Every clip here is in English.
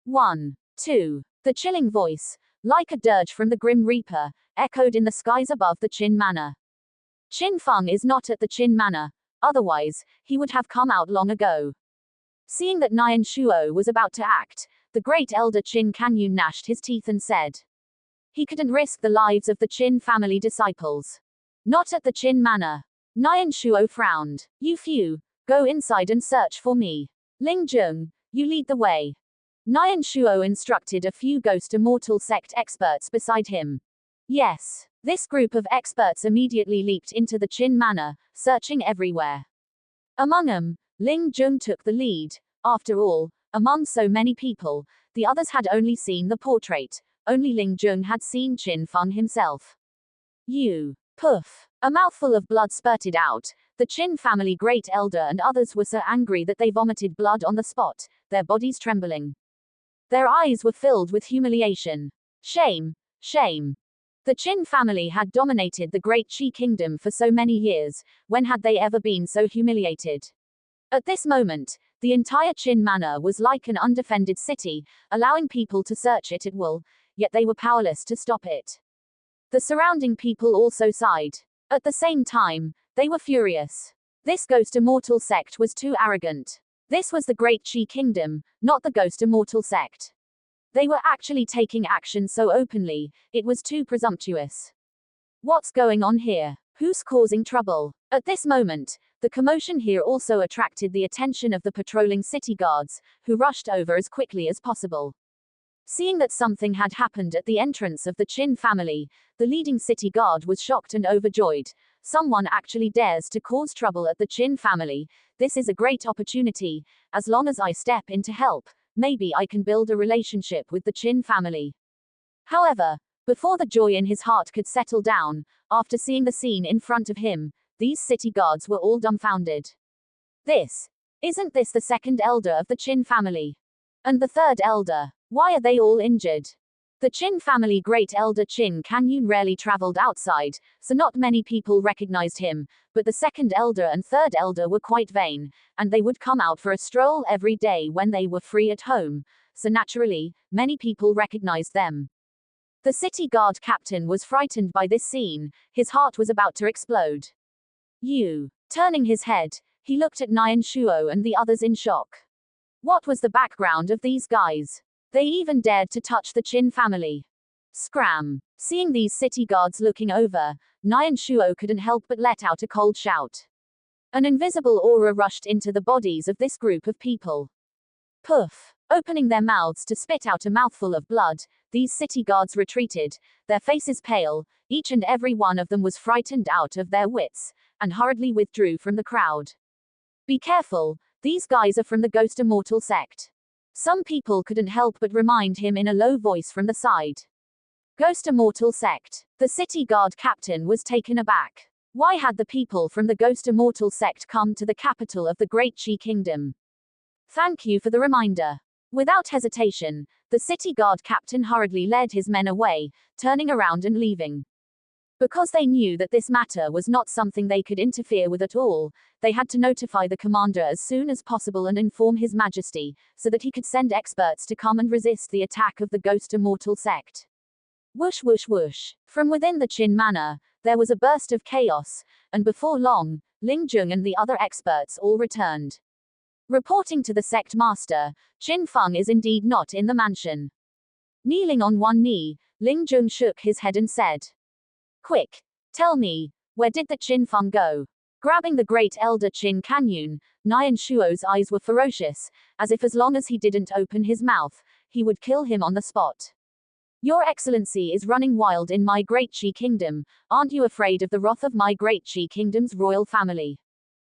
1, 2. The chilling voice, like a dirge from the Grim Reaper, echoed in the skies above the Qin Manor. Qin Feng is not at the Qin Manor, otherwise, he would have come out long ago. Seeing that Nian Shuo was about to act, the great elder Qin Kanyun gnashed his teeth and said. He couldn't risk the lives of the Qin family disciples. Not at the Qin Manor. Nian Shuo frowned. You few, go inside and search for me. Ling Jung, you lead the way. Nian Shuo instructed a few ghost immortal sect experts beside him. Yes, this group of experts immediately leaped into the Qin Manor, searching everywhere. Among them, Ling Jung took the lead. After all, among so many people, the others had only seen the portrait. Only Ling Jung had seen Qin Feng himself. You. Poof. A mouthful of blood spurted out. The Qin family great elder and others were so angry that they vomited blood on the spot, their bodies trembling. Their eyes were filled with humiliation. Shame. Shame. The Qin family had dominated the great Qi kingdom for so many years. When had they ever been so humiliated? At this moment, the entire Qin Manor was like an undefended city, allowing people to search it at will, yet they were powerless to stop it. The surrounding people also sighed. At the same time, they were furious. This ghost immortal sect was too arrogant. This was the great Qi kingdom, not the ghost immortal sect. They were actually taking action so openly, it was too presumptuous. What's going on here? Who's causing trouble? At this moment, the commotion here also attracted the attention of the patrolling city guards, who rushed over as quickly as possible. Seeing that something had happened at the entrance of the Qin family, the leading city guard was shocked and overjoyed. Someone actually dares to cause trouble at the Qin family. This is a great opportunity. As long as I step in to help, maybe I can build a relationship with the Qin family. However, before the joy in his heart could settle down, after seeing the scene in front of him, these city guards were all dumbfounded. Isn't this the second elder of the Qin family? And the third elder? Why are they all injured? The Qin family great elder Qin Kanyun rarely traveled outside, so not many people recognized him, but the second elder and third elder were quite vain, and they would come out for a stroll every day when they were free at home, so naturally, many people recognized them. The city guard captain was frightened by this scene, his heart was about to explode. Turning his head, he looked at Nian Shuo and the others in shock. What was the background of these guys? They even dared to touch the Qin family. Scram. Seeing these city guards looking over, Nian Shuo couldn't help but let out a cold shout. An invisible aura rushed into the bodies of this group of people. Poof. Opening their mouths to spit out a mouthful of blood, these city guards retreated, their faces pale, each and every one of them was frightened out of their wits, and hurriedly withdrew from the crowd. Be careful, these guys are from the Ghost Immortal sect. Some people couldn't help but remind him in a low voice from the side. Ghost Immortal sect. The city guard captain was taken aback. Why had the people from the Ghost Immortal sect come to the capital of the Great Qi Kingdom? Thank you for the reminder. Without hesitation, the city guard captain hurriedly led his men away, turning around and leaving. Because they knew that this matter was not something they could interfere with at all, they had to notify the commander as soon as possible and inform His Majesty, so that he could send experts to come and resist the attack of the Ghost Immortal sect. Whoosh whoosh whoosh. From within the Qin Manor, there was a burst of chaos, and before long, Ling Jung and the other experts all returned. Reporting to the sect master, Qin Feng is indeed not in the mansion. Kneeling on one knee, Ling Jung shook his head and said, Quick, tell me, where did the Qin Feng go? Grabbing the great elder Qin Kanyun, Nian Shuo's eyes were ferocious, as if as long as he didn't open his mouth, he would kill him on the spot. Your Excellency is running wild in my great Qi kingdom, aren't you afraid of the wrath of my great Qi kingdom's royal family?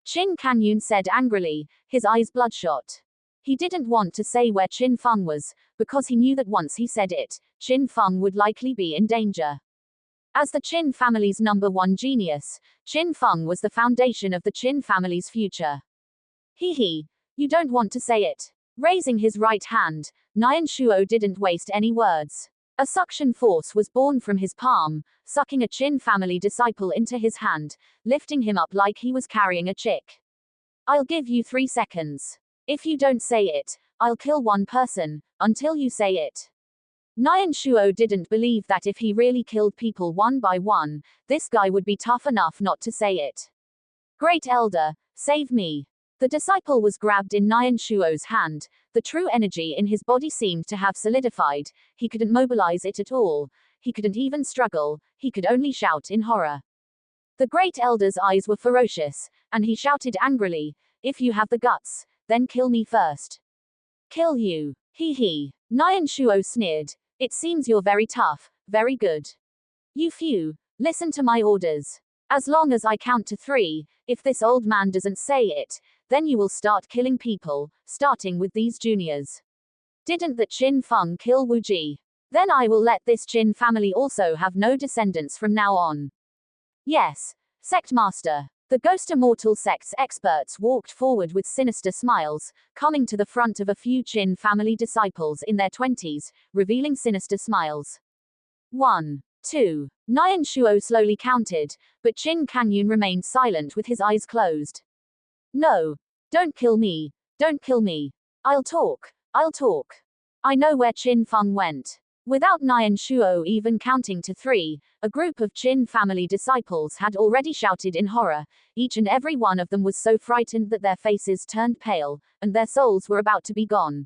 Qin Kanyun said angrily, his eyes bloodshot. He didn't want to say where Qin Feng was, because he knew that once he said it, Qin Feng would likely be in danger. As the Qin family's #1 genius, Qin Feng was the foundation of the Qin family's future. You don't want to say it. Raising his right hand, Nian Shuo didn't waste any words. A suction force was born from his palm, sucking a Qin family disciple into his hand, lifting him up like he was carrying a chick. I'll give you 3 seconds. If you don't say it, I'll kill one person, until you say it. Nyan Shuo didn't believe that if he really killed people one by one, this guy would be tough enough not to say it. Great Elder, save me. The disciple was grabbed in Nyan Shuo's hand. The true energy in his body seemed to have solidified. He couldn't mobilize it at all. He couldn't even struggle. He could only shout in horror. The Great Elder's eyes were ferocious, and he shouted angrily, "If you have the guts, then kill me first." Kill you. Hee hee. Nyan Shuo sneered. It seems you're very tough, very good. You few, listen to my orders. As long as I count to 3, if this old man doesn't say it, then you will start killing people, starting with these juniors. Didn't the Qin Feng kill Wu Ji? Then I will let this Qin family also have no descendants from now on. Yes, Sect Master. The Ghost Immortal Sect's experts walked forward with sinister smiles, coming to the front of a few Qin family disciples in their 20s, revealing sinister smiles. 1, 2. Nyan Shuo slowly counted, but Qin Kanyun remained silent with his eyes closed. No. Don't kill me. Don't kill me. I'll talk. I'll talk. I know where Qin Feng went. Without Nyan Shuo even counting to 3, a group of Qin family disciples had already shouted in horror. Each and every one of them was so frightened that their faces turned pale, and their souls were about to be gone.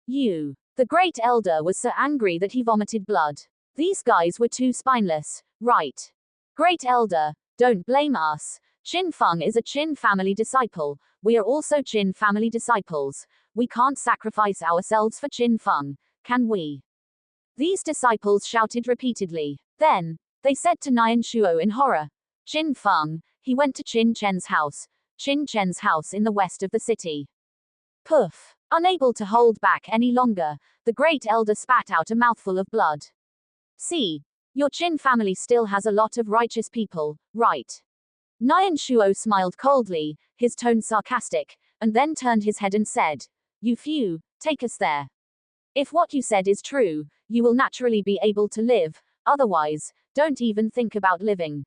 You. The Great Elder was so angry that he vomited blood. These guys were too spineless, right? Great Elder, don't blame us. Qin Feng is a Qin family disciple. We are also Qin family disciples. We can't sacrifice ourselves for Qin Feng, can we? These disciples shouted repeatedly. Then, they said to Nyan Shuo in horror, Qin Feng, he went to Qin Chen's house. Qin Chen's house in the west of the city. Poof. Unable to hold back any longer, the Great Elder spat out a mouthful of blood. See, your Qin family still has a lot of righteous people, right? Nyan Shuo smiled coldly, his tone sarcastic, and then turned his head and said, You few, take us there. If what you said is true, you will naturally be able to live, otherwise, don't even think about living.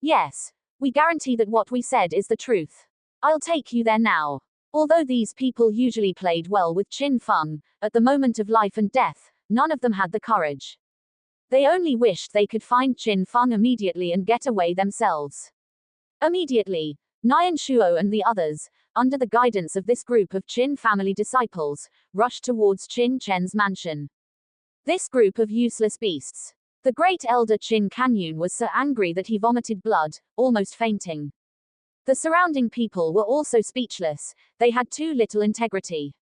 Yes, we guarantee that what we said is the truth. I'll take you there now. Although these people usually played well with Qin Feng, at the moment of life and death, none of them had the courage. They only wished they could find Qin Feng immediately and get away themselves. Immediately, Nyan Shuo and the others, under the guidance of this group of Qin family disciples, rushed towards Qin Chen's mansion. This group of useless beasts. The Great Elder Qin Kanyun was so angry that he vomited blood, almost fainting. The surrounding people were also speechless, they had too little integrity.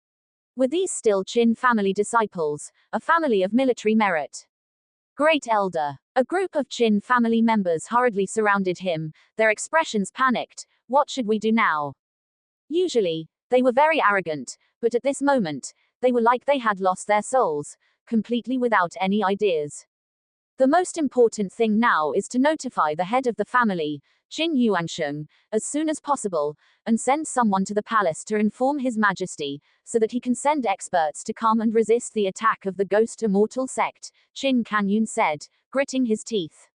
Were these still Qin family disciples, a family of military merit? Great Elder. A group of Qin family members hurriedly surrounded him, their expressions panicked. What should we do now? Usually, they were very arrogant, but at this moment, they were like they had lost their souls, completely without any ideas. The most important thing now is to notify the head of the family, Qin Yuansheng, as soon as possible, and send someone to the palace to inform His Majesty, so that he can send experts to come and resist the attack of the Ghost Immortal Sect, Qin Kanyun said, gritting his teeth.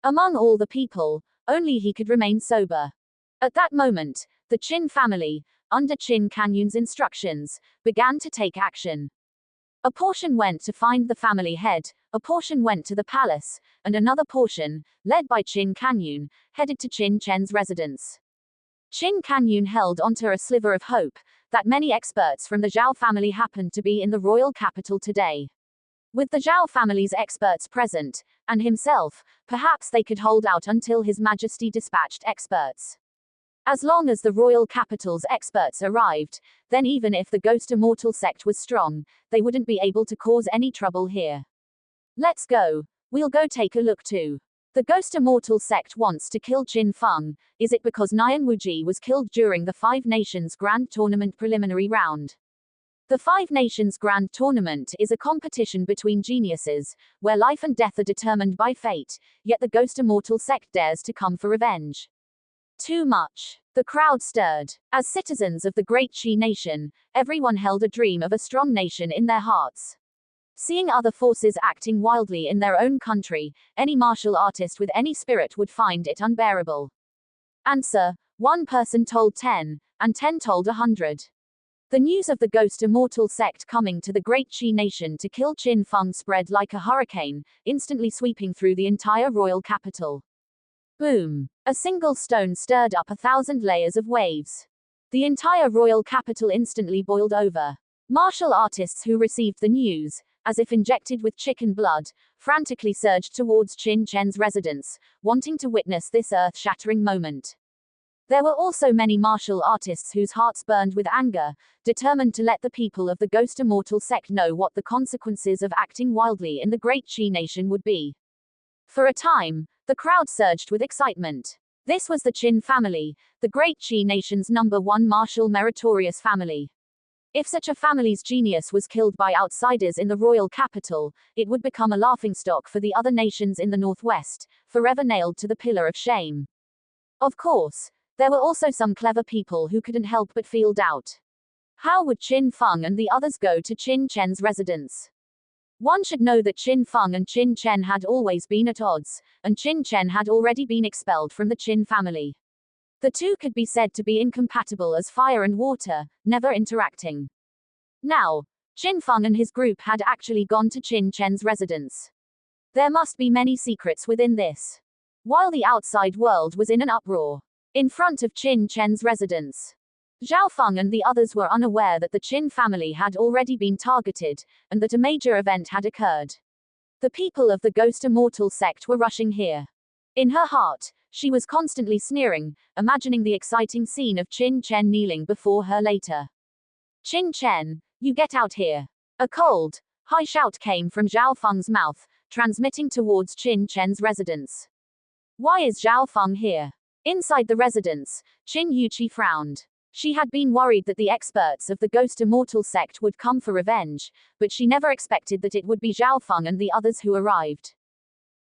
Among all the people, only he could remain sober. At that moment, the Qin family, under Qin Kanyun's instructions, began to take action. A portion went to find the family head, a portion went to the palace, and another portion, led by Qin Kanyun, headed to Qin Chen's residence. Qin Kanyun held onto a sliver of hope that many experts from the Zhao family happened to be in the royal capital today. With the Zhao family's experts present, and himself, perhaps they could hold out until His Majesty dispatched experts. As long as the royal capital's experts arrived, then even if the Ghost Immortal Sect was strong, they wouldn't be able to cause any trouble here. Let's go. We'll go take a look too. The Ghost Immortal Sect wants to kill Qin Feng. Is it because Nyan Wuji was killed during the Five Nations Grand Tournament preliminary round? The Five Nations Grand Tournament is a competition between geniuses, where life and death are determined by fate, yet the Ghost Immortal Sect dares to come for revenge. Too much. The crowd stirred. As citizens of the great Qi nation, everyone held a dream of a strong nation in their hearts. Seeing other forces acting wildly in their own country, any martial artist with any spirit would find it unbearable. Answer: 1 person told 10, and 10 told 100. The news of the ghost immortal sect coming to the great Qi nation to kill Qin Feng spread like a hurricane, instantly sweeping through the entire royal capital. Boom! A single stone stirred up 1,000 layers of waves. The entire royal capital instantly boiled over. Martial artists who received the news, as if injected with chicken blood, frantically surged towards Qin Chen's residence, wanting to witness this earth-shattering moment. There were also many martial artists whose hearts burned with anger, determined to let the people of the Ghost Immortal sect know what the consequences of acting wildly in the great Qi nation would be. For a time, the crowd surged with excitement. This was the Qin family, the great Qi nation's #1 martial meritorious family. If such a family's genius was killed by outsiders in the royal capital, it would become a laughingstock for the other nations in the northwest, forever nailed to the pillar of shame. Of course, there were also some clever people who couldn't help but feel doubt. How would Qin Feng and the others go to Qin Chen's residence? One should know that Qin Feng and Qin Chen had always been at odds, and Qin Chen had already been expelled from the Qin family. The two could be said to be incompatible as fire and water, never interacting. Now, Qin Feng and his group had actually gone to Qin Chen's residence. There must be many secrets within this. While the outside world was in an uproar, in front of Qin Chen's residence, Zhao Feng and the others were unaware that the Qin family had already been targeted, and that a major event had occurred. The people of the Ghost Immortal sect were rushing here. In her heart, she was constantly sneering, imagining the exciting scene of Qin Chen kneeling before her later. Qin Chen, you get out here. A cold, high shout came from Zhao Feng's mouth, transmitting towards Qin Chen's residence. Why is Zhao Feng here? Inside the residence, Qin Yuqi frowned. She had been worried that the experts of the Ghost Immortal sect would come for revenge, but she never expected that it would be Zhao Feng and the others who arrived.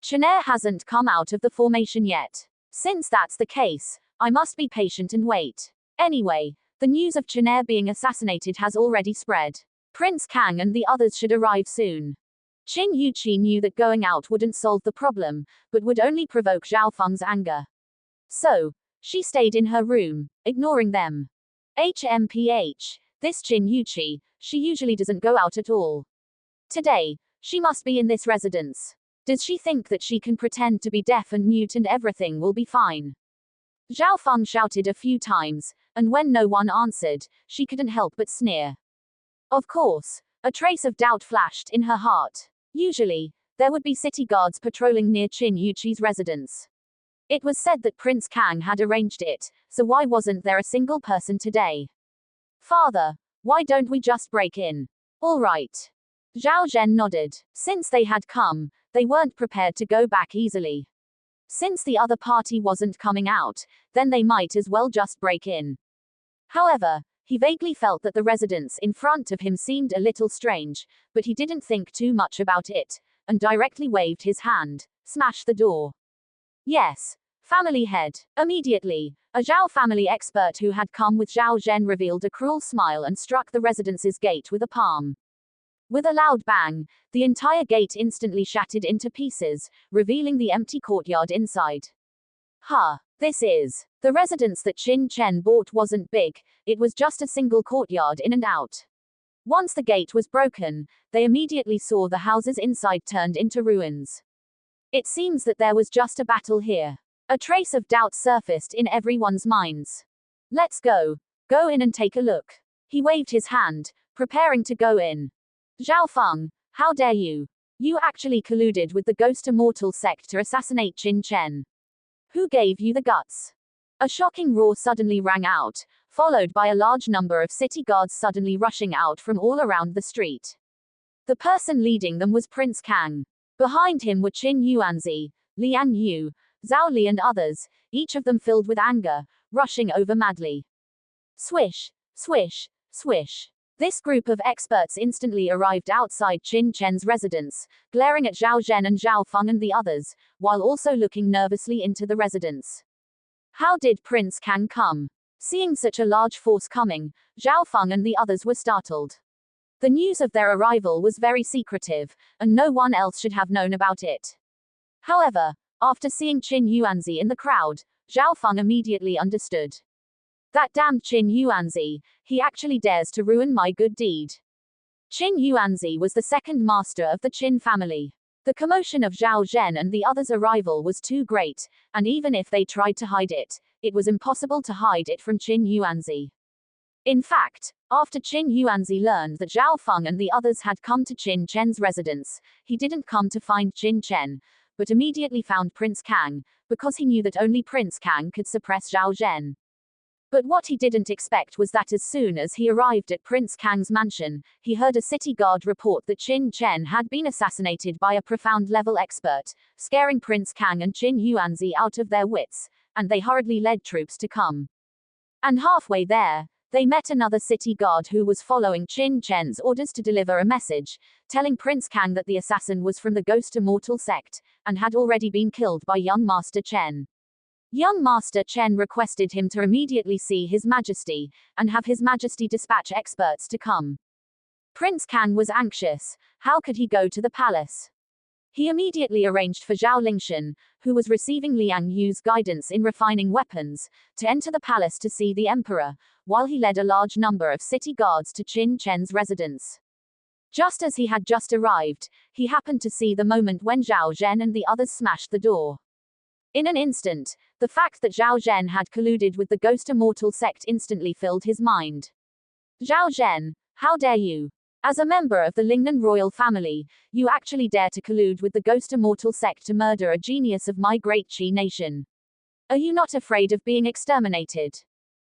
Chenair hasn't come out of the formation yet. Since that's the case, I must be patient and wait. Anyway, the news of Chenair being assassinated has already spread. Prince Kang and the others should arrive soon. Qin Yuqi knew that going out wouldn't solve the problem, but would only provoke Zhao Feng's anger. So, she stayed in her room, ignoring them. HMPH, this Qin Yuqi, she usually doesn't go out at all. Today, she must be in this residence. Does she think that she can pretend to be deaf and mute and everything will be fine? Zhao Feng shouted a few times, and when no one answered, she couldn't help but sneer. Of course, a trace of doubt flashed in her heart. Usually, there would be city guards patrolling near Qin Yuqi's residence. It was said that Prince Kang had arranged it, so why wasn't there a single person today? Father, why don't we just break in? All right. Zhao Zhen nodded. Since they had come, they weren't prepared to go back easily. Since the other party wasn't coming out, then they might as well just break in. However, he vaguely felt that the residence in front of him seemed a little strange, but he didn't think too much about it, and directly waved his hand. Smash the door. Yes. Family head. Immediately, a Zhao family expert who had come with Zhao Zhen revealed a cruel smile and struck the residence's gate with a palm. With a loud bang, the entire gate instantly shattered into pieces, revealing the empty courtyard inside. This is. The residence that Qin Chen bought wasn't big, it was just a single courtyard in and out. Once the gate was broken, they immediately saw the houses inside turned into ruins. It seems that there was just a battle here. A trace of doubt surfaced in everyone's minds. Let's go. Go in and take a look. He waved his hand, preparing to go in. Zhao Feng, how dare you? You actually colluded with the Ghost Immortal sect to assassinate Qin Chen. Who gave you the guts? A shocking roar suddenly rang out, followed by a large number of city guards suddenly rushing out from all around the street. The person leading them was Prince Kang. Behind him were Qin Yuanzi, Liang Yu, Zhao Li and others, each of them filled with anger, rushing over madly. Swish, swish, swish. This group of experts instantly arrived outside Qin Chen's residence, glaring at Zhao Zhen and Zhao Feng and the others, while also looking nervously into the residence. How did Prince Kang come? Seeing such a large force coming, Zhao Feng and the others were startled. The news of their arrival was very secretive, and no one else should have known about it. However, after seeing Qin Yuanzi in the crowd, Zhao Feng immediately understood. That damned Qin Yuanzi, he actually dares to ruin my good deed. Qin Yuanzi was the second master of the Qin family. The commotion of Zhao Zhen and the others' arrival was too great, and even if they tried to hide it, it was impossible to hide it from Qin Yuanzi. In fact, after Qin Yuanzi learned that Zhao Feng and the others had come to Qin Chen's residence, he didn't come to find Qin Chen, but immediately found Prince Kang, because he knew that only Prince Kang could suppress Zhao Zhen. But what he didn't expect was that as soon as he arrived at Prince Kang's mansion, he heard a city guard report that Qin Chen had been assassinated by a profound-level expert, scaring Prince Kang and Qin Yuanzi out of their wits, and they hurriedly led troops to come. And halfway there, they met another city guard who was following Qin Chen's orders to deliver a message, telling Prince Kang that the assassin was from the Ghost Immortal sect, and had already been killed by young Master Chen. Young Master Chen requested him to immediately see His Majesty, and have His Majesty dispatch experts to come. Prince Kang was anxious. How could he go to the palace? He immediately arranged for Zhao Lingshan, who was receiving Liang Yu's guidance in refining weapons, to enter the palace to see the emperor, while he led a large number of city guards to Qin Chen's residence. Just as he had just arrived, he happened to see the moment when Zhao Zhen and the others smashed the door. In an instant, the fact that Zhao Zhen had colluded with the Ghost Immortal sect instantly filled his mind. Zhao Zhen, how dare you? As a member of the Lingnan royal family, you actually dare to collude with the Ghost Immortal sect to murder a genius of my great Qi nation. Are you not afraid of being exterminated?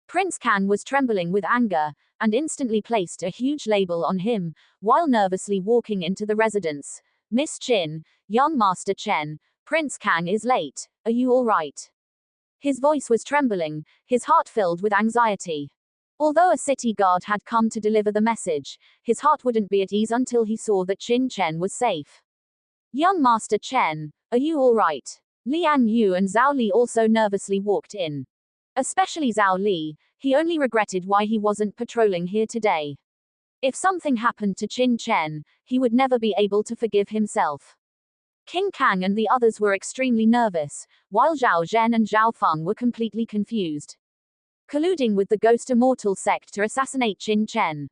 Prince Kang was trembling with anger, and instantly placed a huge label on him, while nervously walking into the residence. Miss Qin, young Master Chen, Prince Kang is late. Are you all right? His voice was trembling, his heart filled with anxiety. Although a city guard had come to deliver the message, his heart wouldn't be at ease until he saw that Qin Chen was safe. Young Master Chen, are you all right? Liang Yu and Zhao Li also nervously walked in. Especially Zhao Li, he only regretted why he wasn't patrolling here today. If something happened to Qin Chen, he would never be able to forgive himself. King Kang and the others were extremely nervous, while Zhao Zhen and Zhao Feng were completely confused. Colluding with the Ghost Immortal sect to assassinate Qin Chen.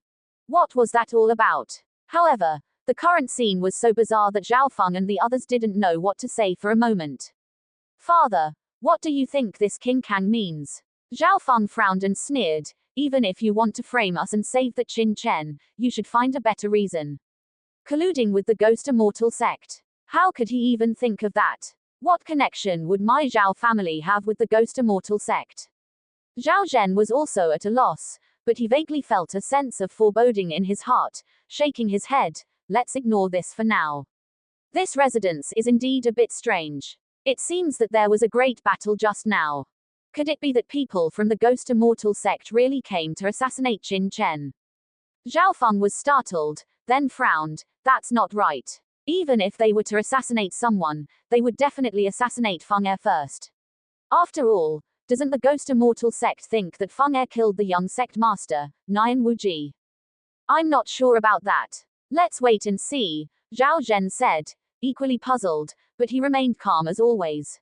What was that all about? However, the current scene was so bizarre that Zhao Feng and the others didn't know what to say for a moment. Father, what do you think this King Kang means? Zhao Feng frowned and sneered. Even if you want to frame us and save the Qin Chen, you should find a better reason. Colluding with the Ghost Immortal sect. How could he even think of that? What connection would my Zhao family have with the Ghost Immortal sect? Zhao Zhen was also at a loss, but he vaguely felt a sense of foreboding in his heart, shaking his head. Let's ignore this for now. This residence is indeed a bit strange. It seems that there was a great battle just now. Could it be that people from the Ghost Immortal sect really came to assassinate Qin Chen? Zhao Feng was startled, then frowned. That's not right. Even if they were to assassinate someone, they would definitely assassinate Feng Er first. After all, doesn't the Ghost Immortal sect think that Feng Er killed the young sect master, Nian Wuji? I'm not sure about that. Let's wait and see, Zhao Zhen said, equally puzzled, but he remained calm as always.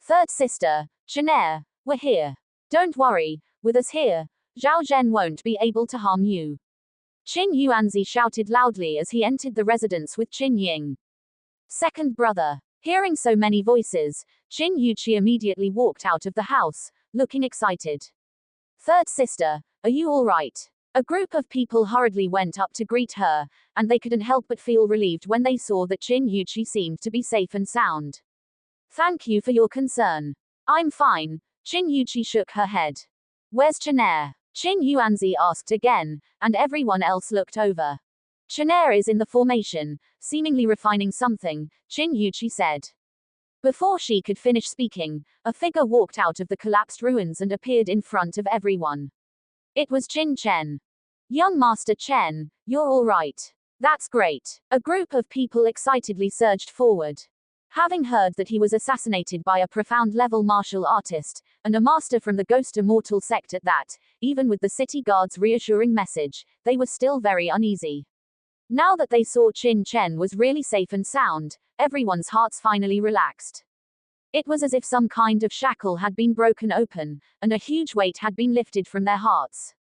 Third sister, Chen, we're here. Don't worry, with us here, Zhao Zhen won't be able to harm you. Qin Yuanzi shouted loudly as he entered the residence with Qin Ying. Second brother. Hearing so many voices, Qin Yuqi immediately walked out of the house, looking excited. Third sister, are you all right? A group of people hurriedly went up to greet her, and they couldn't help but feel relieved when they saw that Qin Yuqi seemed to be safe and sound. Thank you for your concern. I'm fine. Qin Yuqi shook her head. Where's Chen? Qin Yuanzi asked again, and everyone else looked over. Chen is in the formation, seemingly refining something, Qin Yuqi said. Before she could finish speaking, a figure walked out of the collapsed ruins and appeared in front of everyone. It was Qin Chen. Young Master Chen, you're all right. That's great. A group of people excitedly surged forward. Having heard that he was assassinated by a profound-level martial artist, and a master from the Ghost Immortal sect at that, even with the city guard's reassuring message, they were still very uneasy. Now that they saw Qin Chen was really safe and sound, everyone's hearts finally relaxed. It was as if some kind of shackle had been broken open, and a huge weight had been lifted from their hearts.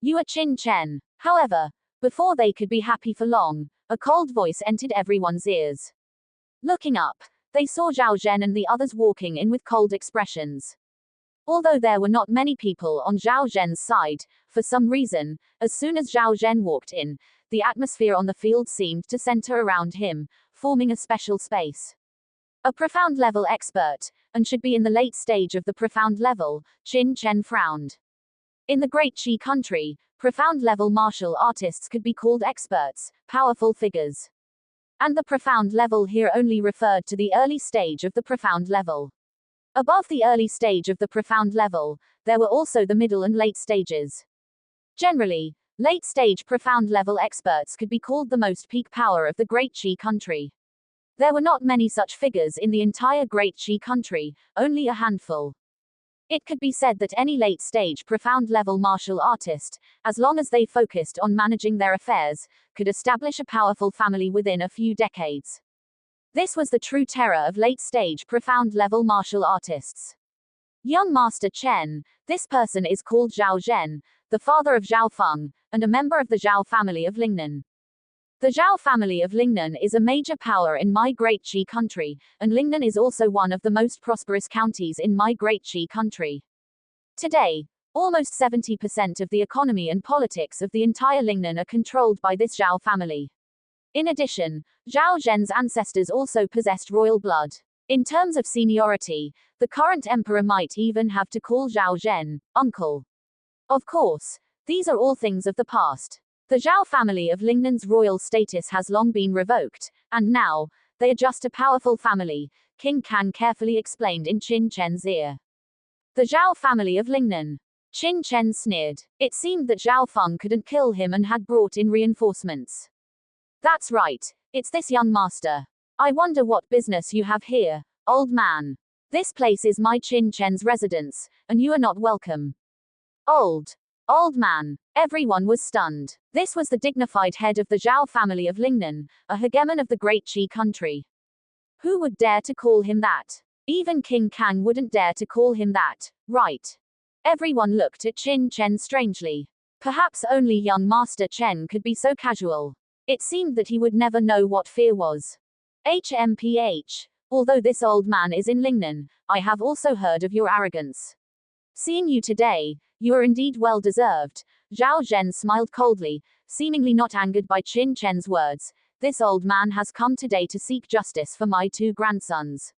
You are Qin Chen. However, before they could be happy for long, a cold voice entered everyone's ears. Looking up, they saw Zhao Zhen and the others walking in with cold expressions. Although there were not many people on Zhao Zhen's side, for some reason, as soon as Zhao Zhen walked in, the atmosphere on the field seemed to center around him, forming a special space. A profound level expert, and should be in the late stage of the profound level, Qin Chen frowned. In the Great Qi country, profound level martial artists could be called experts, powerful figures. And the profound level here only referred to the early stage of the profound level. Above the early stage of the profound level, there were also the middle and late stages. Generally, late-stage profound level experts could be called the most peak power of the Great Qi country. There were not many such figures in the entire Great Qi country, only a handful. It could be said that any late-stage profound level martial artist, as long as they focused on managing their affairs, could establish a powerful family within a few decades. This was the true terror of late-stage profound level martial artists. Young Master Chen, this person is called Zhao Zhen, the father of Zhao Feng, and a member of the Zhao family of Lingnan. The Zhao family of Lingnan is a major power in my Great Qi country, and Lingnan is also one of the most prosperous counties in my Great Qi country. Today, almost 70% of the economy and politics of the entire Lingnan are controlled by this Zhao family. In addition, Zhao Zhen's ancestors also possessed royal blood. In terms of seniority, the current emperor might even have to call Zhao Zhen uncle. Of course, these are all things of the past. The Zhao family of Lingnan's royal status has long been revoked, and now, they are just a powerful family, King Kang carefully explained in Qin Chen's ear. The Zhao family of Lingnan. Qin Chen sneered. It seemed that Zhao Feng couldn't kill him and had brought in reinforcements. That's right, it's this young master. I wonder what business you have here, old man. This place is my Qin Chen's residence, and you are not welcome. Old man. Everyone was stunned. This was the dignified head of the Zhao family of Lingnan, a hegemon of the Great Qi country. Who would dare to call him that? Even King Kang wouldn't dare to call him that, right? Everyone looked at Qin Chen strangely. Perhaps only young Master Chen could be so casual. It seemed that he would never know what fear was. HMPH. Although this old man is in Lingnan, I have also heard of your arrogance. Seeing you today, you are indeed well deserved. Zhao Zhen smiled coldly, seemingly not angered by Qin Chen's words. This old man has come today to seek justice for my two grandsons.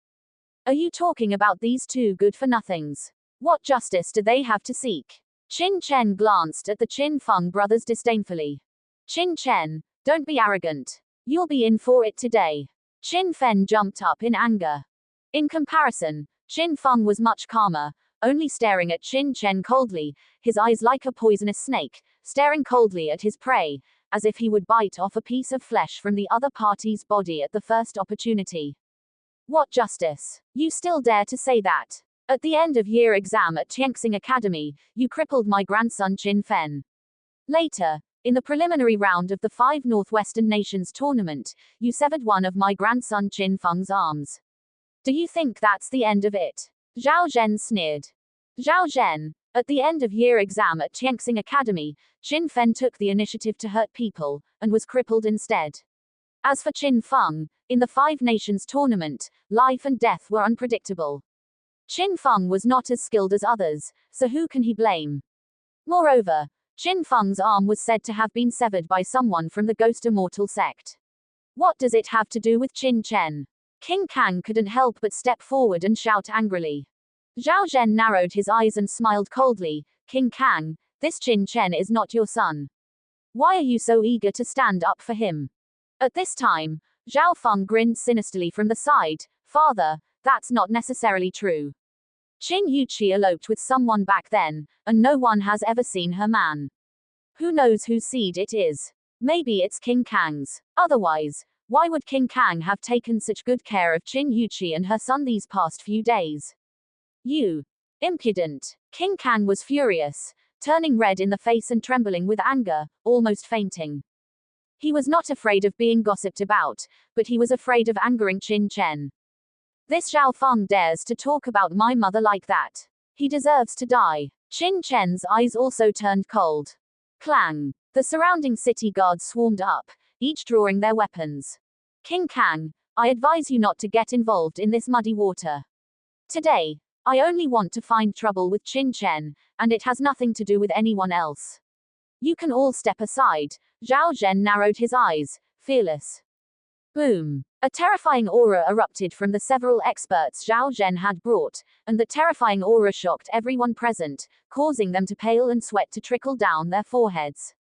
Are you talking about these two good-for-nothings? What justice do they have to seek? Qin Chen glanced at the Qin Feng brothers disdainfully. Qin Chen, don't be arrogant. You'll be in for it today. Qin Fen jumped up in anger. In comparison, Qin Feng was much calmer, only staring at Qin Chen coldly, his eyes like a poisonous snake, staring coldly at his prey, as if he would bite off a piece of flesh from the other party's body at the first opportunity. What justice? You still dare to say that? At the end of year exam at Tianxing Academy, you crippled my grandson Qin Fen. Later, in the preliminary round of the 5 Northwestern Nations tournament, you severed one of my grandson Qin Feng's arms. Do you think that's the end of it? Zhao Zhen sneered. Zhao Zhen, at the end of year exam at Tianxing Academy, Qin Fen took the initiative to hurt people, and was crippled instead. As for Qin Feng, in the 5 Nations tournament, life and death were unpredictable. Qin Feng was not as skilled as others, so who can he blame? Moreover, Qin Feng's arm was said to have been severed by someone from the Ghost Immortal sect. What does it have to do with Qin Chen? King Kang couldn't help but step forward and shout angrily. Zhao Zhen narrowed his eyes and smiled coldly. King Kang, this Qin Chen is not your son. Why are you so eager to stand up for him? At this time, Zhao Feng grinned sinisterly from the side. Father, that's not necessarily true. Qin Yuqi eloped with someone back then, and no one has ever seen her man. Who knows whose seed it is? Maybe it's King Kang's. Otherwise, why would King Kang have taken such good care of Qin Yuqi and her son these past few days? You impudent! King Kang was furious, turning red in the face and trembling with anger, almost fainting. He was not afraid of being gossiped about, but he was afraid of angering Qin Chen. This Zhao Feng dares to talk about my mother like that. He deserves to die. Qin Chen's eyes also turned cold. Clang. The surrounding city guards swarmed up, each drawing their weapons. King Kang, I advise you not to get involved in this muddy water. Today, I only want to find trouble with Qin Chen, and it has nothing to do with anyone else. You can all step aside. Zhao Zhen narrowed his eyes, fearless. Boom. A terrifying aura erupted from the several experts Zhao Zhen had brought, and the terrifying aura shocked everyone present, causing them to pale and sweat to trickle down their foreheads.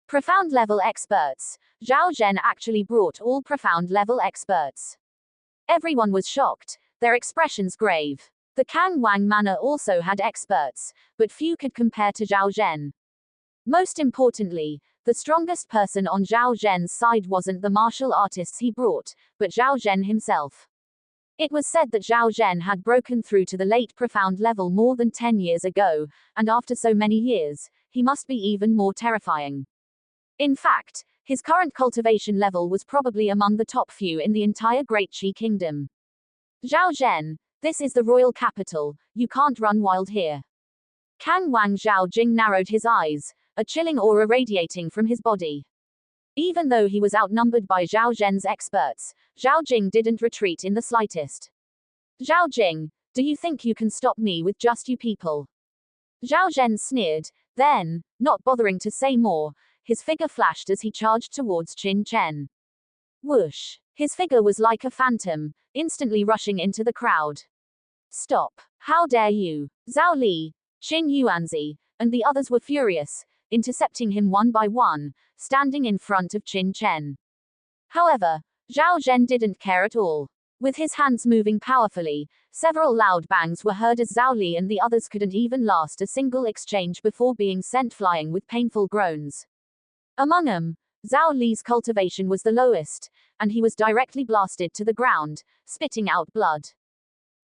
Profound level experts. Zhao Zhen actually brought all profound level experts. Everyone was shocked, their expressions grave. The Kang Wang Manor also had experts, but few could compare to Zhao Zhen. Most importantly, the strongest person on Zhao Zhen's side wasn't the martial artists he brought, but Zhao Zhen himself. It was said that Zhao Zhen had broken through to the late profound level more than 10 years ago, and after so many years, he must be even more terrifying. In fact, his current cultivation level was probably among the top few in the entire Great Qi Kingdom. Zhao Zhen, this is the royal capital, you can't run wild here. Kang Wang Zhao Jing narrowed his eyes, a chilling aura radiating from his body. Even though he was outnumbered by Zhao Zhen's experts, Zhao Jing didn't retreat in the slightest. Zhao Jing, do you think you can stop me with just you people? Zhao Zhen sneered, then, not bothering to say more, his figure flashed as he charged towards Qin Chen. Whoosh! His figure was like a phantom, instantly rushing into the crowd. Stop! How dare you! Zhao Li, Qin Yuanzi, and the others were furious, intercepting him one by one, standing in front of Qin Chen. However, Zhao Zhen didn't care at all. With his hands moving powerfully, several loud bangs were heard as Zhao Li and the others couldn't even last a single exchange before being sent flying with painful groans. Among them, Zhao Li's cultivation was the lowest, and he was directly blasted to the ground, spitting out blood.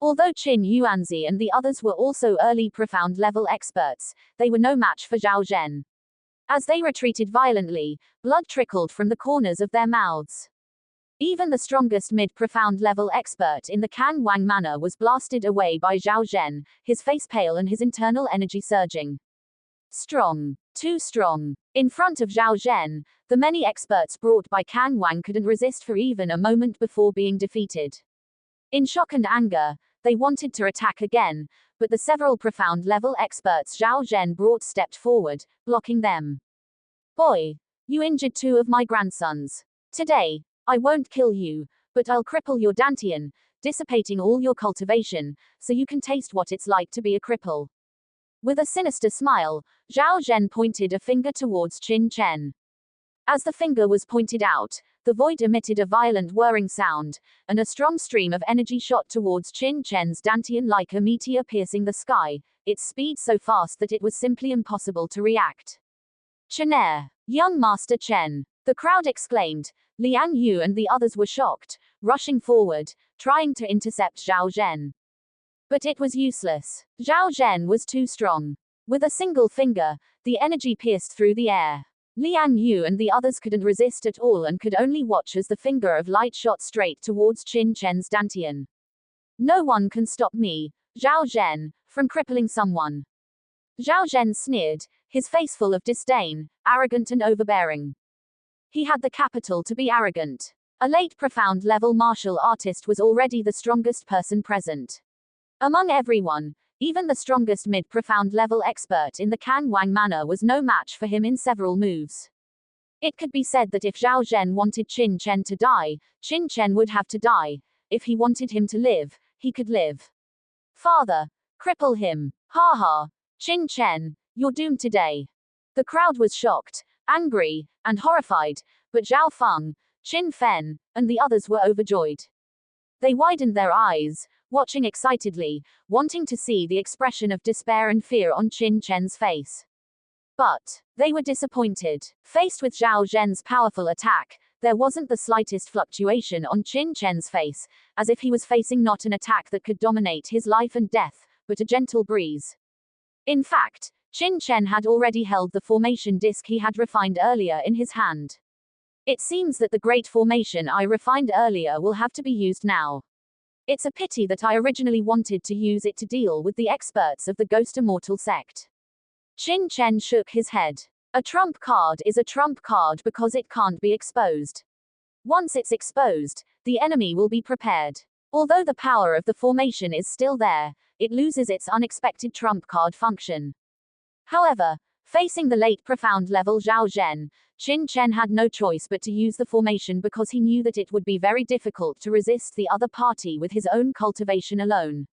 Although Qin Yuanzi and the others were also early profound level experts, they were no match for Zhao Zhen. As they retreated violently, blood trickled from the corners of their mouths. Even the strongest mid-profound level expert in the Kang Wang Manor was blasted away by Zhao Zhen, his face pale and his internal energy surging. Strong. Too strong. In front of Zhao Zhen, the many experts brought by Kang Wang couldn't resist for even a moment before being defeated. In shock and anger, they wanted to attack again, but the several profound level experts Zhao Zhen brought stepped forward, blocking them. Boy, you injured 2 of my grandsons. Today, I won't kill you, but I'll cripple your dantian, dissipating all your cultivation, so you can taste what it's like to be a cripple. With a sinister smile, Zhao Zhen pointed a finger towards Qin Chen. As the finger was pointed out, the void emitted a violent whirring sound, and a strong stream of energy shot towards Qin Chen's dantian like a meteor piercing the sky, its speed so fast that it was simply impossible to react. Chenair! Young Master Chen! The crowd exclaimed. Liang Yu and the others were shocked, rushing forward, trying to intercept Zhao Zhen. But it was useless. Zhao Zhen was too strong. With a single finger, the energy pierced through the air. Liang Yu and the others couldn't resist at all and could only watch as the finger of light shot straight towards Qin Chen's dantian. No one can stop me, Zhao Zhen, from crippling someone. Zhao Zhen sneered, his face full of disdain, arrogant and overbearing. He had the capital to be arrogant. A late profound level martial artist was already the strongest person present. Among everyone, even the strongest mid-profound level expert in the Kang Wang Manor was no match for him in several moves. It could be said that if Zhao Zhen wanted Qin Chen to die, Qin Chen would have to die. If he wanted him to live, he could live. Father, cripple him. Ha ha. Qin Chen, you're doomed today. The crowd was shocked, angry, and horrified, but Zhao Feng, Qin Fen, and the others were overjoyed. They widened their eyes, watching excitedly, wanting to see the expression of despair and fear on Qin Chen's face. But they were disappointed. Faced with Zhao Zhen's powerful attack, there wasn't the slightest fluctuation on Qin Chen's face, as if he was facing not an attack that could dominate his life and death, but a gentle breeze. In fact, Qin Chen had already held the formation disc he had refined earlier in his hand. It seems that the great formation I refined earlier will have to be used now. It's a pity that I originally wanted to use it to deal with the experts of the Ghost Immortal sect. Qin Chen shook his head. A trump card is a trump card because it can't be exposed. Once it's exposed, the enemy will be prepared. Although the power of the formation is still there, it loses its unexpected trump card function. However, facing the late profound level Zhao Zhen, Qin Chen had no choice but to use the formation because he knew that it would be very difficult to resist the other party with his own cultivation alone.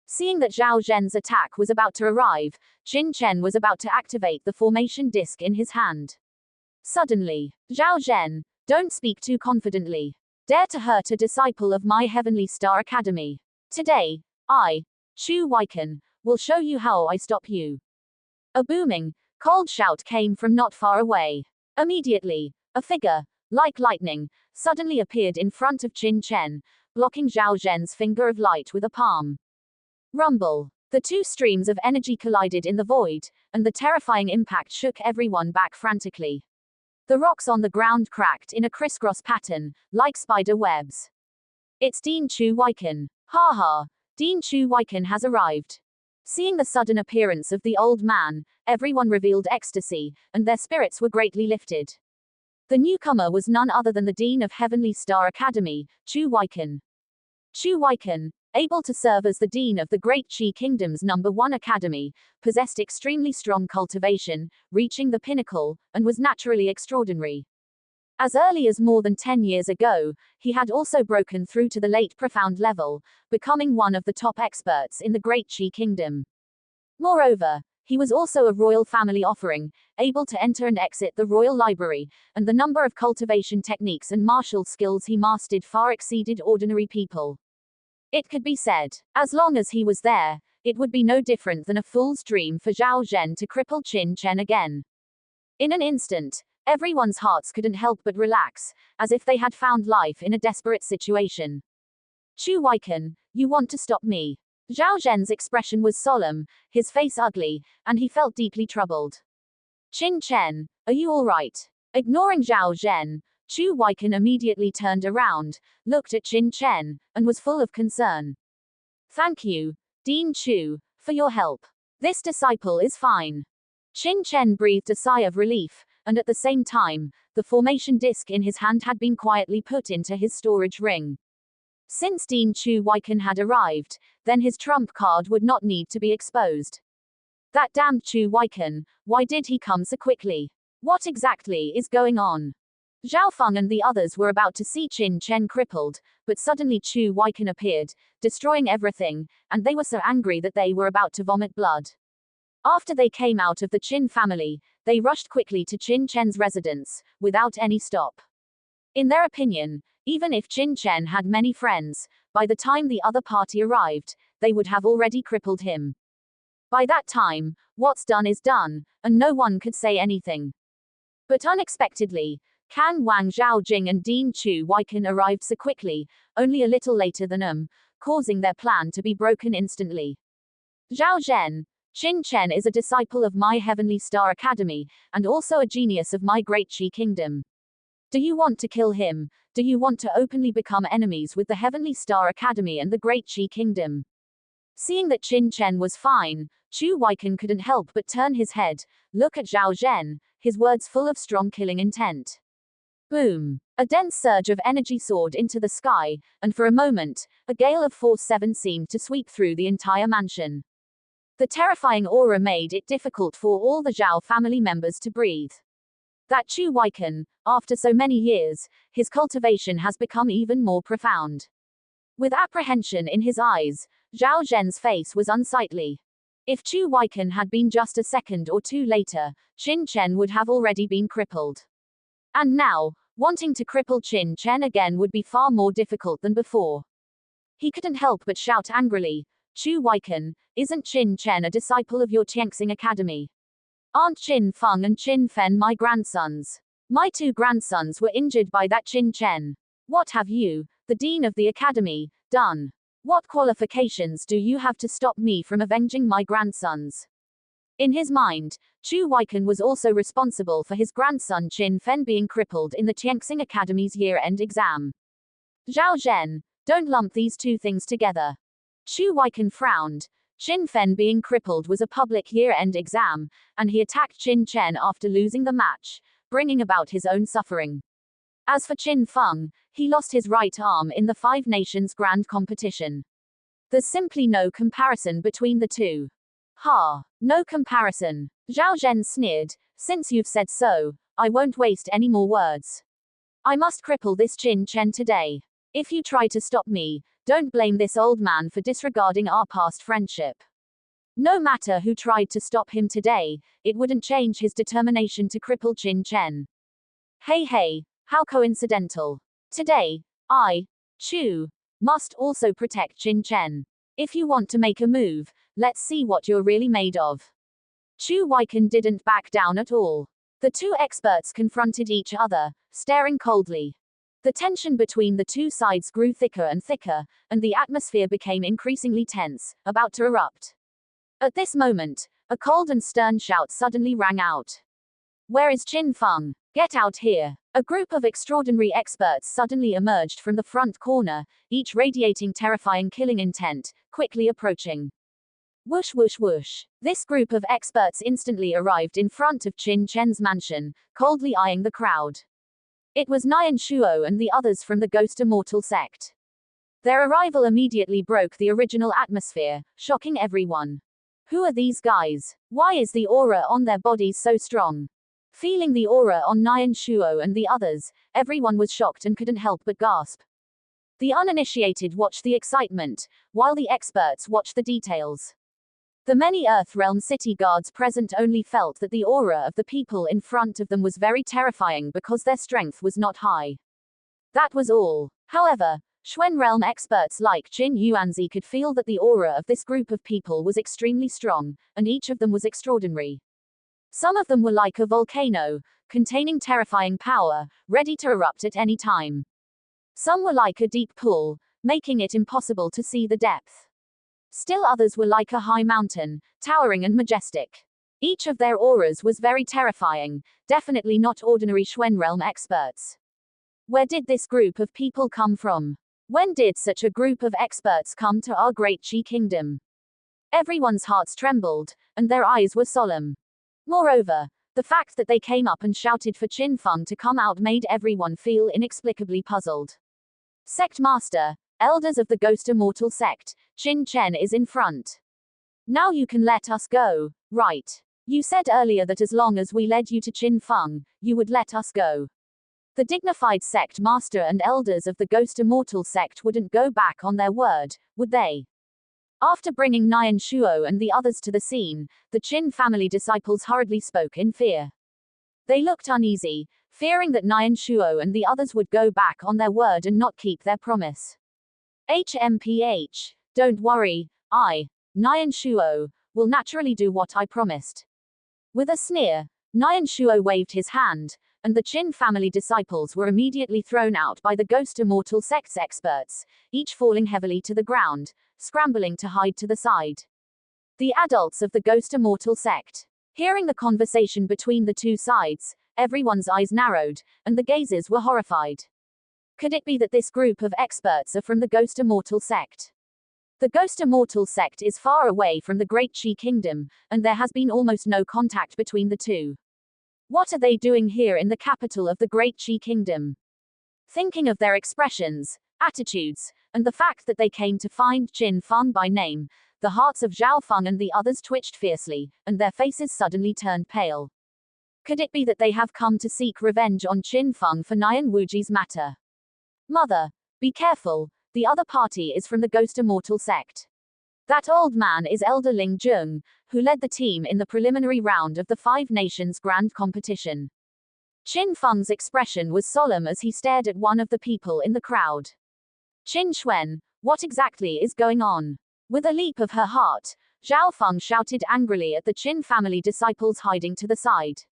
Seeing that Zhao Zhen's attack was about to arrive, Qin Chen was about to activate the formation disc in his hand. Suddenly, Zhao Zhen, don't speak too confidently. Dare to hurt a disciple of my Heavenly Star Academy. Today, I, Chu Weiken, will show you how I stop you. A booming, cold shout came from not far away. Immediately, a figure, like lightning, suddenly appeared in front of Qin Chen, blocking Zhao Zhen's finger of light with a palm. Rumble. The two streams of energy collided in the void, and the terrifying impact shook everyone back frantically. The rocks on the ground cracked in a crisscross pattern, like spider webs. It's Dean Chu Weiken. Ha ha, Dean Chu Weiken has arrived. Seeing the sudden appearance of the old man, everyone revealed ecstasy, and their spirits were greatly lifted. The newcomer was none other than the Dean of Heavenly Star Academy, Chu Weiken. Chu Weiken, able to serve as the Dean of the Great Qi Kingdom's #1 Academy, possessed extremely strong cultivation, reaching the pinnacle, and was naturally extraordinary. As early as more than 10 years ago, he had also broken through to the late profound level, becoming one of the top experts in the Great Qi Kingdom. Moreover, he was also a royal family offering, able to enter and exit the royal library, and the number of cultivation techniques and martial skills he mastered far exceeded ordinary people. It could be said, as long as he was there, it would be no different than a fool's dream for Zhao Zhen to cripple Qin Chen again. In an instant, everyone's hearts couldn't help but relax, as if they had found life in a desperate situation. Chu Weiken, you want to stop me? Zhao Zhen's expression was solemn, his face ugly, and he felt deeply troubled. Qin Chen, are you all right? Ignoring Zhao Zhen, Chu Weiken immediately turned around, looked at Qin Chen, and was full of concern. Thank you, Dean Chu, for your help. This disciple is fine. Qin Chen breathed a sigh of relief, and at the same time, the formation disc in his hand had been quietly put into his storage ring. Since Dean Chu Weiken had arrived, then his trump card would not need to be exposed. That damned Chu Weiken, why did he come so quickly? What exactly is going on? Zhao Feng and the others were about to see Qin Chen crippled, but suddenly Chu Weiken appeared, destroying everything, and they were so angry that they were about to vomit blood. After they came out of the Qin family, they rushed quickly to Qin Chen's residence, without any stop. In their opinion, even if Qin Chen had many friends, by the time the other party arrived, they would have already crippled him. By that time, what's done is done, and no one could say anything. But unexpectedly, Kan Wang Zhaojing and Dean Chu Weiken arrived so quickly, only a little later than causing their plan to be broken instantly. Zhao Zhen, Qin Chen is a disciple of my Heavenly Star Academy, and also a genius of my Great Qi Kingdom. Do you want to kill him? Do you want to openly become enemies with the Heavenly Star Academy and the Great Qi Kingdom? Seeing that Qin Chen was fine, Chu Weiken couldn't help but turn his head, look at Zhao Zhen, his words full of strong killing intent. Boom! A dense surge of energy soared into the sky, and for a moment, a gale of Force 7 seemed to sweep through the entire mansion. The terrifying aura made it difficult for all the Zhao family members to breathe. That Chu Weiken, after so many years, his cultivation has become even more profound. With apprehension in his eyes, Zhao Zhen's face was unsightly. If Chu Weiken had been just a second or two later, Qin Chen would have already been crippled. And now, wanting to cripple Qin Chen again would be far more difficult than before. He couldn't help but shout angrily, Chu Weiken, isn't Qin Chen a disciple of your Tianxing Academy? Aren't Qin Feng and Qin Fen my grandsons? My two grandsons were injured by that Qin Chen. What have you, the dean of the academy, done? What qualifications do you have to stop me from avenging my grandsons? In his mind, Chu Weiken was also responsible for his grandson Qin Fen being crippled in the Tianxing Academy's year-end exam. Zhao Zhen, don't lump these two things together. Chu Weiken frowned. Qin Fen being crippled was a public year-end exam, and he attacked Qin Chen after losing the match, bringing about his own suffering. As for Qin Feng, he lost his right arm in the Five Nations Grand Competition. There's simply no comparison between the two. Ha! No comparison. Zhao Zhen sneered. Since you've said so, I won't waste any more words. I must cripple this Qin Chen today. If you try to stop me, don't blame this old man for disregarding our past friendship. No matter who tried to stop him today, it wouldn't change his determination to cripple Qin Chen. Hey, how coincidental. Today, I, Chu, must also protect Qin Chen. If you want to make a move, let's see what you're really made of. Chu Weiken didn't back down at all. The two experts confronted each other, staring coldly. The tension between the two sides grew thicker and thicker, and the atmosphere became increasingly tense, about to erupt. At this moment, a cold and stern shout suddenly rang out. Where is Qin Feng? Get out here! A group of extraordinary experts suddenly emerged from the front corner, each radiating terrifying killing intent, quickly approaching. Whoosh whoosh whoosh. This group of experts instantly arrived in front of Qin Chen's mansion, coldly eyeing the crowd. It was Nian Shuo and the others from the Ghost Immortal sect. Their arrival immediately broke the original atmosphere, shocking everyone. Who are these guys? Why is the aura on their bodies so strong? Feeling the aura on Nian Shuo and the others, everyone was shocked and couldn't help but gasp. The uninitiated watched the excitement, while the experts watched the details. The many Earthrealm city guards present only felt that the aura of the people in front of them was very terrifying because their strength was not high. That was all. However, Xuan realm experts like Qin Yuanzi could feel that the aura of this group of people was extremely strong, and each of them was extraordinary. Some of them were like a volcano, containing terrifying power, ready to erupt at any time. Some were like a deep pool, making it impossible to see the depth. Still others were like a high mountain, towering and majestic. Each of their auras was very terrifying, definitely not ordinary Xuan realm experts. Where did this group of people come from? When did such a group of experts come to our great Qi kingdom? Everyone's hearts trembled, and their eyes were solemn. Moreover, the fact that they came up and shouted for Qin Feng to come out made everyone feel inexplicably puzzled. Sect Master, elders of the Ghost Immortal sect, Qin Chen is in front. Now you can let us go, right? You said earlier that as long as we led you to Qin Feng, you would let us go. The dignified sect master and elders of the Ghost Immortal sect wouldn't go back on their word, would they? After bringing Nian Shuo and the others to the scene, the Qin family disciples hurriedly spoke in fear. They looked uneasy, fearing that Nian Shuo and the others would go back on their word and not keep their promise. HMPH. Don't worry, Nian Shuo, will naturally do what I promised. With a sneer, Nian Shuo waved his hand, and the Qin family disciples were immediately thrown out by the Ghost Immortal sect's experts, each falling heavily to the ground, scrambling to hide to the side. The adults of the Ghost Immortal sect. Hearing the conversation between the two sides, everyone's eyes narrowed, and the gazes were horrified. Could it be that this group of experts are from the Ghost Immortal sect? The Ghost Immortal sect is far away from the Great Qi Kingdom, and there has been almost no contact between the two. What are they doing here in the capital of the Great Qi Kingdom? Thinking of their expressions, attitudes, and the fact that they came to find Qin Feng by name, the hearts of Zhao Feng and the others twitched fiercely, and their faces suddenly turned pale. Could it be that they have come to seek revenge on Qin Feng for Nian Wuji's matter? Mother, be careful, the other party is from the Ghost Immortal sect. That old man is Elder Ling Zheng, who led the team in the preliminary round of the Five Nations Grand Competition. Qin Feng's expression was solemn as he stared at one of the people in the crowd. Qin Xuan, what exactly is going on? With a leap of her heart, Zhao Feng shouted angrily at the Qin family disciples hiding to the side.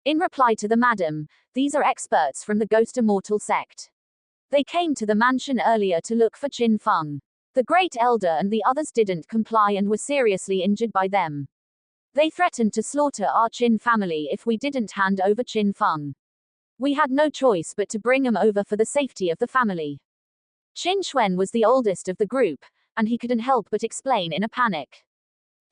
In reply to the madam, these are experts from the Ghost Immortal sect. They came to the mansion earlier to look for Qin Feng. The Great Elder and the others didn't comply and were seriously injured by them. They threatened to slaughter our Qin family if we didn't hand over Qin Feng. We had no choice but to bring him over for the safety of the family. Qin Xuan was the oldest of the group, and he couldn't help but explain in a panic.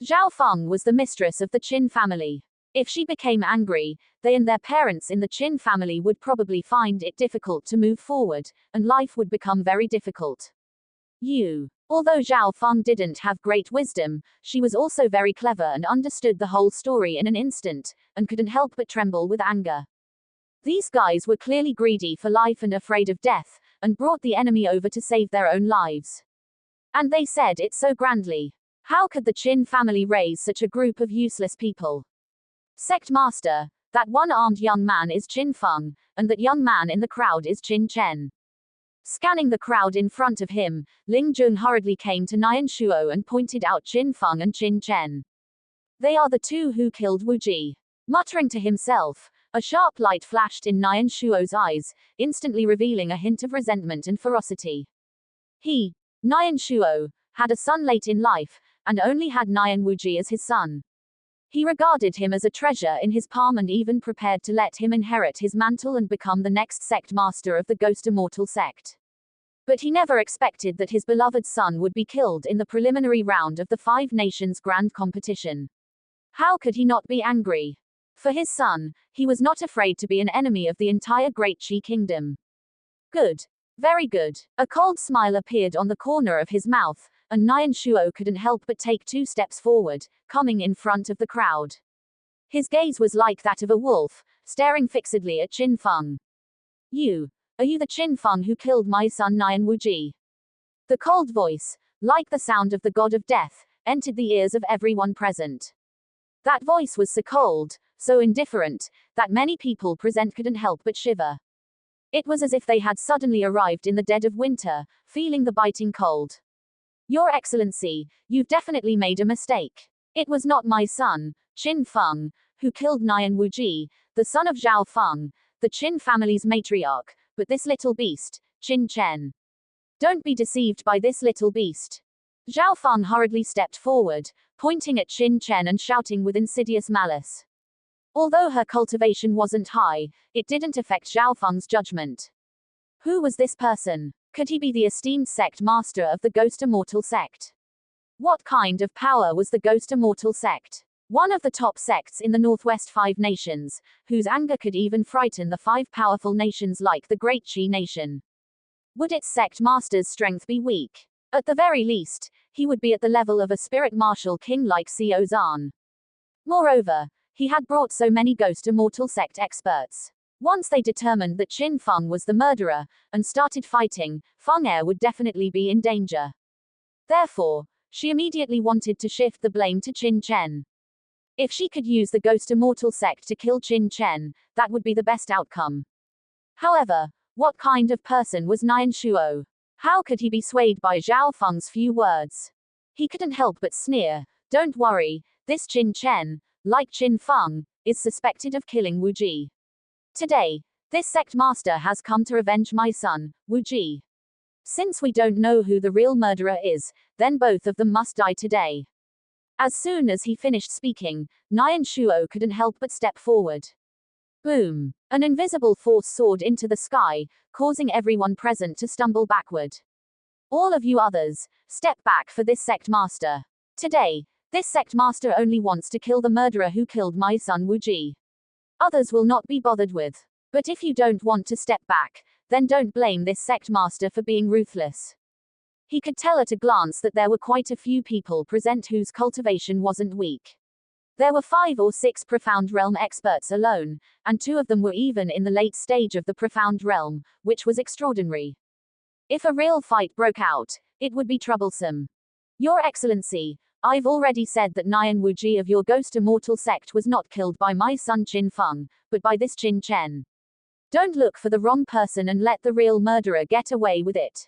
Zhao Feng was the mistress of the Qin family. If she became angry, they and their parents in the Qin family would probably find it difficult to move forward, and life would become very difficult. Although Zhao Feng didn't have great wisdom, she was also very clever and understood the whole story in an instant, and couldn't help but tremble with anger. These guys were clearly greedy for life and afraid of death, and brought the enemy over to save their own lives. And they said it so grandly. How could the Qin family raise such a group of useless people? Sect Master, that one-armed young man is Qin Feng, and that young man in the crowd is Qin Chen. Scanning the crowd in front of him, Ling Jun hurriedly came to Nian Shuo and pointed out Qin Feng and Qin Chen. They are the two who killed Wu Ji. Muttering to himself, a sharp light flashed in Nian Shuo's eyes, instantly revealing a hint of resentment and ferocity. He, Nian Shuo, had a son late in life, and only had Nian Wu Ji as his son. He regarded him as a treasure in his palm and even prepared to let him inherit his mantle and become the next sect master of the Ghost Immortal sect. But he never expected that his beloved son would be killed in the preliminary round of the Five Nations Grand Competition. How could he not be angry? For his son, he was not afraid to be an enemy of the entire Great Qi Kingdom. Good. Very good. A cold smile appeared on the corner of his mouth, and Nian Shuo couldn't help but take 2 steps forward, coming in front of the crowd. His gaze was like that of a wolf, staring fixedly at Qin Feng. Are you the Qin Feng who killed my son Nian Wu Ji? The cold voice, like the sound of the god of death, entered the ears of everyone present. That voice was so cold, so indifferent, that many people present couldn't help but shiver. It was as if they had suddenly arrived in the dead of winter, feeling the biting cold. Your Excellency, you've definitely made a mistake. It was not my son, Qin Feng, who killed Nian Wu Ji, the son of Zhao Feng, the Qin family's matriarch, but this little beast, Qin Chen. Don't be deceived by this little beast. Zhao Feng hurriedly stepped forward, pointing at Qin Chen and shouting with insidious malice. Although her cultivation wasn't high, it didn't affect Zhao Feng's judgment. Who was this person? Could he be the esteemed sect master of the Ghost Immortal sect? What kind of power was the Ghost Immortal sect? One of the top sects in the Northwest Five Nations, whose anger could even frighten the 5 powerful nations like the Great Qi Nation. Would its sect master's strength be weak? At the very least, he would be at the level of a spirit martial king like Xiao Zhan. Moreover, he had brought so many Ghost Immortal sect experts. Once they determined that Qin Feng was the murderer, and started fighting, Feng Heir would definitely be in danger. Therefore, she immediately wanted to shift the blame to Qin Chen. If she could use the Ghost Immortal sect to kill Qin Chen, that would be the best outcome. However, what kind of person was Nian Shuo? How could he be swayed by Zhao Feng's few words? He couldn't help but sneer. Don't worry, this Qin Chen, like Qin Feng, is suspected of killing Wu Ji. Today, this sect master has come to avenge my son, Wu Ji. Since we don't know who the real murderer is, then both of them must die today. As soon as he finished speaking, Nian Shuo couldn't help but step forward. Boom! An invisible force soared into the sky, causing everyone present to stumble backward. All of you others, step back for this sect master. Today, this sect master only wants to kill the murderer who killed my son Wu Ji. Others will not be bothered with. But if you don't want to step back, then don't blame this sect master for being ruthless. He could tell at a glance that there were quite a few people present whose cultivation wasn't weak. There were 5 or 6 Profound Realm experts alone, and 2 of them were even in the late stage of the Profound Realm, which was extraordinary. If a real fight broke out, it would be troublesome. Your Excellency, I've already said that Nian Wu Ji of your Ghost Immortal sect was not killed by my son Qin Feng, but by this Qin Chen. Don't look for the wrong person and let the real murderer get away with it.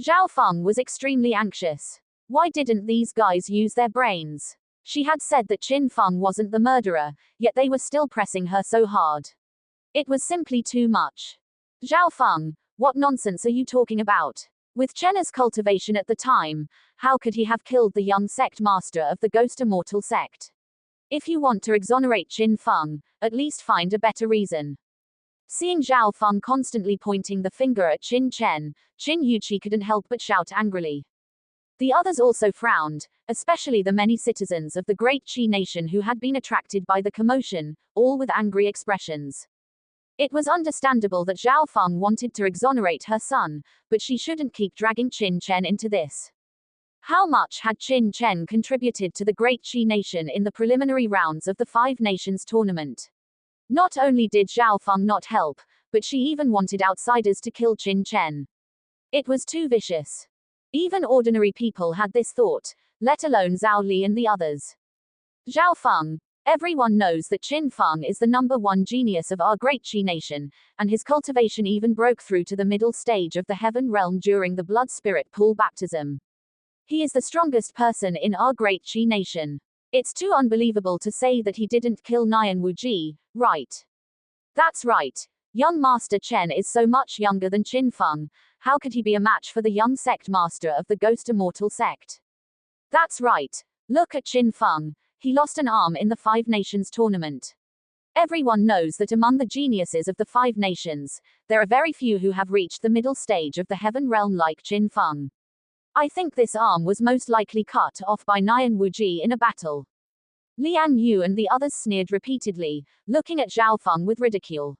Zhao Feng was extremely anxious. Why didn't these guys use their brains? She had said that Qin Feng wasn't the murderer, yet they were still pressing her so hard. It was simply too much. Zhao Feng, what nonsense are you talking about? With Chen's cultivation at the time, how could he have killed the young sect master of the Ghost Immortal sect? If you want to exonerate Qin Feng, at least find a better reason. Seeing Zhao Feng constantly pointing the finger at Qin Chen, Qin Yuqi couldn't help but shout angrily. The others also frowned, especially the many citizens of the great Qi nation who had been attracted by the commotion, all with angry expressions. It was understandable that Zhao Feng wanted to exonerate her son, but she shouldn't keep dragging Qin Chen into this. How much had Qin Chen contributed to the great Qi nation in the preliminary rounds of the Five Nations tournament? Not only did Zhao Feng not help, but she even wanted outsiders to kill Qin Chen. It was too vicious. Even ordinary people had this thought, let alone Zhao Li and the others. Zhao Feng. Everyone knows that Qin Feng is the #1 genius of our great Qi nation, and his cultivation even broke through to the middle stage of the heaven realm during the blood spirit pool baptism. He is the strongest person in our great Qi nation. It's too unbelievable to say that he didn't kill Nian Wuji, right? That's right. Young Master Chen is so much younger than Qin Feng. How could he be a match for the young sect master of the Ghost Immortal sect? That's right. Look at Qin Feng. He lost an arm in the Five Nations tournament. Everyone knows that among the geniuses of the Five Nations, there are very few who have reached the middle stage of the heaven realm like Qin Feng. I think this arm was most likely cut off by Nian Wuji in a battle. Liang Yu and the others sneered repeatedly, looking at Zhao Feng with ridicule.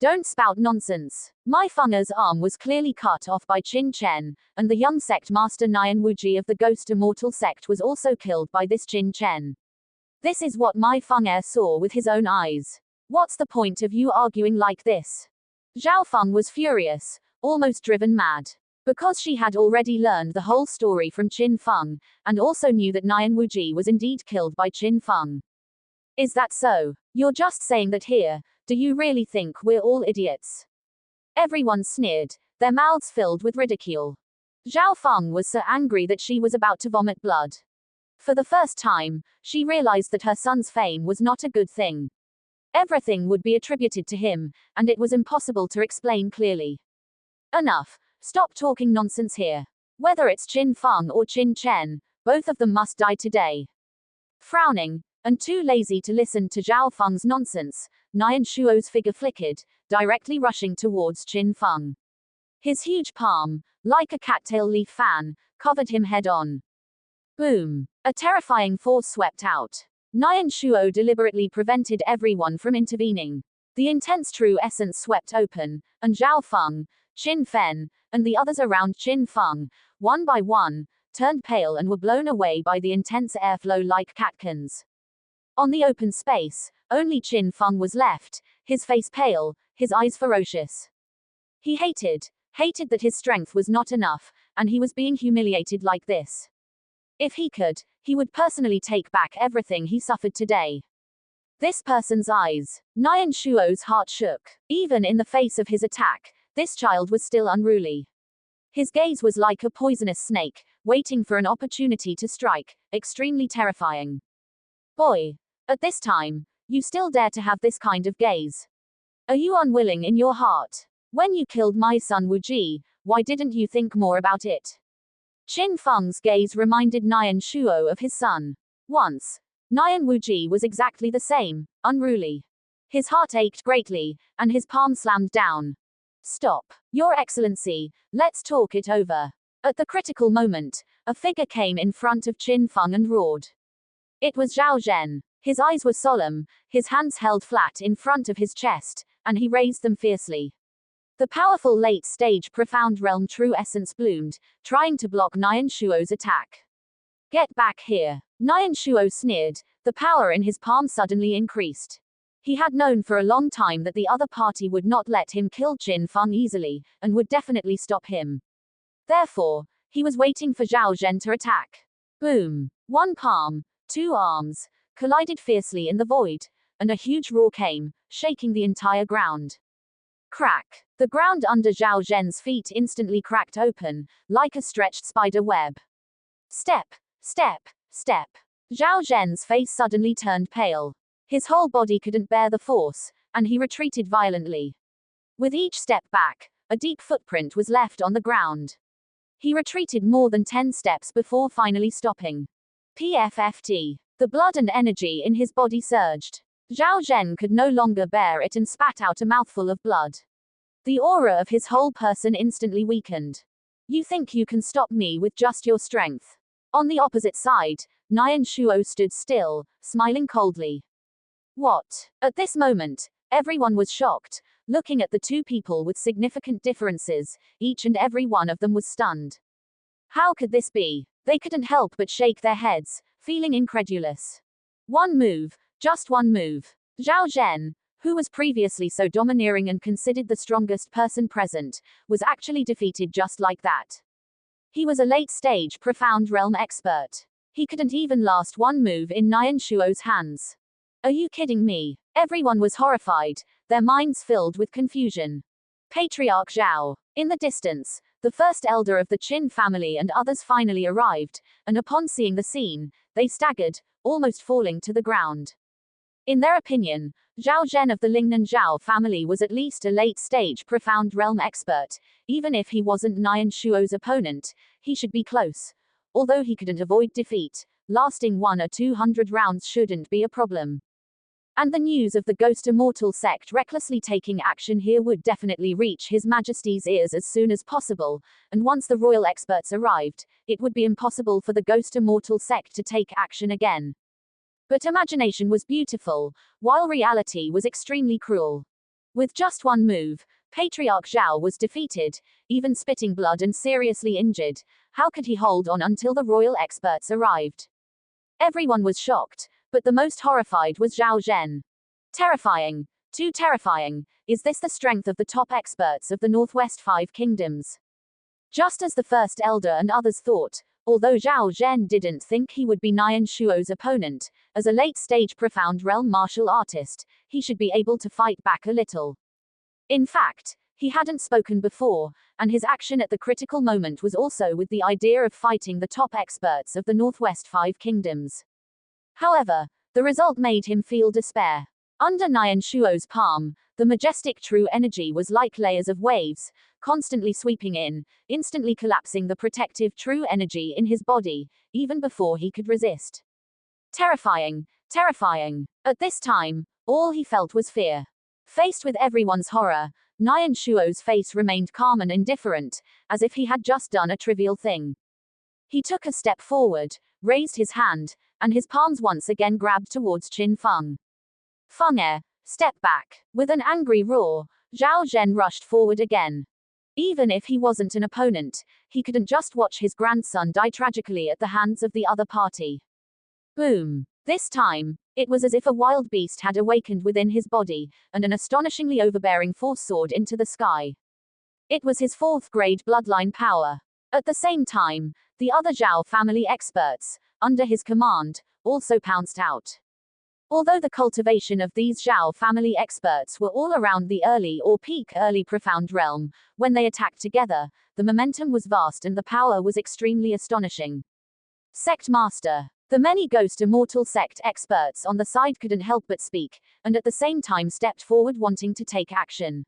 Don't spout nonsense. My Feng's arm was clearly cut off by Qin Chen, and the young sect master Nian Wuji of the Ghost Immortal sect was also killed by this Qin Chen. This is what my Feng saw with his own eyes. What's the point of you arguing like this? Zhao Feng was furious, almost driven mad. Because she had already learned the whole story from Qin Feng, and also knew that Nian Wuji was indeed killed by Qin Feng. Is that so? You're just saying that here. Do you really think we're all idiots? Everyone sneered, their mouths filled with ridicule. Zhao Feng was so angry that she was about to vomit blood. For the first time, she realized that her son's fame was not a good thing. Everything would be attributed to him, and it was impossible to explain clearly. Enough. Stop talking nonsense here. Whether it's Qin Feng or Qin Chen, both of them must die today. Frowning, and too lazy to listen to Zhao Feng's nonsense, Nian Shuo's figure flickered, directly rushing towards Qin Feng. His huge palm, like a cattail leaf fan, covered him head-on. Boom! A terrifying force swept out. Nian Shuo deliberately prevented everyone from intervening. The intense true essence swept open, and Zhao Feng, Qin Fen, and the others around Qin Feng, one by one, turned pale and were blown away by the intense airflow like catkins. On the open space, only Qin Feng was left, his face pale, his eyes ferocious. He hated that his strength was not enough, and he was being humiliated like this. If he could, he would personally take back everything he suffered today. This person's eyes. Nian Shuo's heart shook. Even in the face of his attack, this child was still unruly. His gaze was like a poisonous snake, waiting for an opportunity to strike, extremely terrifying. Boy, at this time, you still dare to have this kind of gaze. Are you unwilling in your heart? When you killed my son Wuji, why didn't you think more about it? Qin Feng's gaze reminded Nian Shuo of his son. Once, Nian Wuji was exactly the same, unruly. His heart ached greatly, and his palm slammed down. Stop. Your Excellency, let's talk it over. At the critical moment, a figure came in front of Qin Feng and roared. It was Zhao Zhen. His eyes were solemn, his hands held flat in front of his chest, and he raised them fiercely. The powerful late-stage profound realm true essence bloomed, trying to block Nian Shuo's attack. Get back here. Nian Shuo sneered, the power in his palm suddenly increased. He had known for a long time that the other party would not let him kill Qin Feng easily, and would definitely stop him. Therefore, he was waiting for Zhao Zhen to attack. Boom! One palm, two arms, collided fiercely in the void, and a huge roar came, shaking the entire ground. Crack! The ground under Zhao Zhen's feet instantly cracked open, like a stretched spider web. Step! Step! Step! Zhao Zhen's face suddenly turned pale. His whole body couldn't bear the force, and he retreated violently. With each step back, a deep footprint was left on the ground. He retreated more than 10 steps before finally stopping. PFFT. The blood and energy in his body surged. Zhao Zhen could no longer bear it and spat out a mouthful of blood. The aura of his whole person instantly weakened. You think you can stop me with just your strength? On the opposite side, Nian Shuo stood still, smiling coldly. What? At this moment, everyone was shocked, looking at the two people with significant differences. Each and every one of them was stunned. How could this be? They couldn't help but shake their heads, feeling incredulous. One move, just one move. Zhao Zhen, who was previously so domineering and considered the strongest person present, was actually defeated just like that. He was a late-stage profound realm expert. He couldn't even last one move in Nian Shuo's hands. Are you kidding me? Everyone was horrified, their minds filled with confusion. Patriarch Zhao. In the distance, the first elder of the Qin family and others finally arrived, and upon seeing the scene, they staggered, almost falling to the ground. In their opinion, Zhao Zhen of the Lingnan Zhao family was at least a late-stage profound realm expert. Even if he wasn't Nian Shuo's opponent, he should be close. Although he couldn't avoid defeat, lasting 100 or 200 rounds shouldn't be a problem. And the news of the Ghost Immortal sect recklessly taking action here would definitely reach His Majesty's ears as soon as possible, and once the royal experts arrived, it would be impossible for the Ghost Immortal sect to take action again. But imagination was beautiful, while reality was extremely cruel. With just one move, Patriarch Zhao was defeated, even spitting blood and seriously injured. How could he hold on until the royal experts arrived? Everyone was shocked, but the most horrified was Zhao Zhen. Terrifying. Too terrifying. Is this the strength of the top experts of the Northwest Five Kingdoms? Just as the first elder and others thought, although Zhao Zhen didn't think he would be Nian Shuo's opponent, as a late-stage profound realm martial artist, he should be able to fight back a little. In fact, he hadn't spoken before, and his action at the critical moment was also with the idea of fighting the top experts of the Northwest Five Kingdoms. However, the result made him feel despair. Under Nian Shuo's palm, the majestic true energy was like layers of waves, constantly sweeping in, instantly collapsing the protective true energy in his body, even before he could resist. Terrifying, terrifying. At this time, all he felt was fear. Faced with everyone's horror, Nian Shuo's face remained calm and indifferent, as if he had just done a trivial thing. He took a step forward, raised his hand, and his palms once again grabbed towards Qin Feng. Feng, step back. With an angry roar, Zhao Zhen rushed forward again. Even if he wasn't an opponent, he couldn't just watch his grandson die tragically at the hands of the other party. Boom. This time, it was as if a wild beast had awakened within his body, and an astonishingly overbearing force soared into the sky. It was his fourth-grade bloodline power. At the same time, the other Zhao family experts, under his command, also pounced out. Although the cultivation of these Zhao family experts were all around the early or peak early profound realm, when they attacked together, the momentum was vast and the power was extremely astonishing. Sect Master. The many Ghost Immortal sect experts on the side couldn't help but speak, and at the same time stepped forward wanting to take action.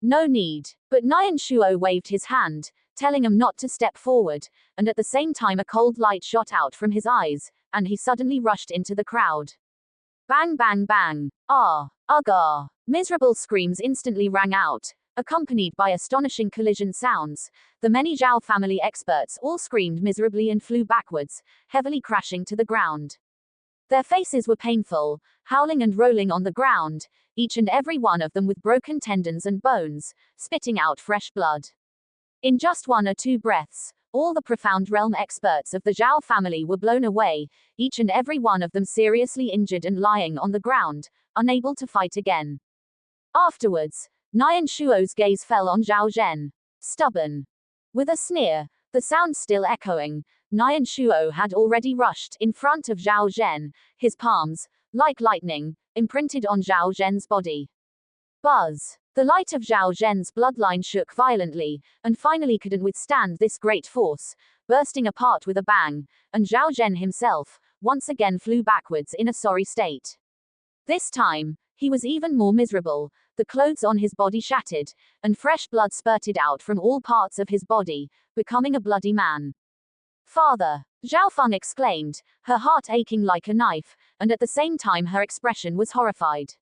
No need. But Nian Shuo waved his hand, telling him not to step forward, and at the same time a cold light shot out from his eyes, and he suddenly rushed into the crowd. Bang bang bang. Ah. Ugh. Miserable screams instantly rang out, accompanied by astonishing collision sounds. The many Zhao family experts all screamed miserably and flew backwards, heavily crashing to the ground. Their faces were painful, howling and rolling on the ground, each and every one of them with broken tendons and bones, spitting out fresh blood. In just 1 or 2 breaths, all the profound realm experts of the Zhao family were blown away, each and every one of them seriously injured and lying on the ground, unable to fight again. Afterwards, Nian Shuo's gaze fell on Zhao Zhen. Stubborn. With a sneer, the sound still echoing, Nian Shuo had already rushed in front of Zhao Zhen, his palms, like lightning, imprinted on Zhao Zhen's body. Buzz. The light of Zhao Zhen's bloodline shook violently, and finally couldn't withstand this great force, bursting apart with a bang, and Zhao Zhen himself, once again flew backwards in a sorry state. This time, he was even more miserable, the clothes on his body shattered, and fresh blood spurted out from all parts of his body, becoming a bloody man. Father! Zhao Feng exclaimed, her heart aching like a knife, and at the same time her expression was horrified.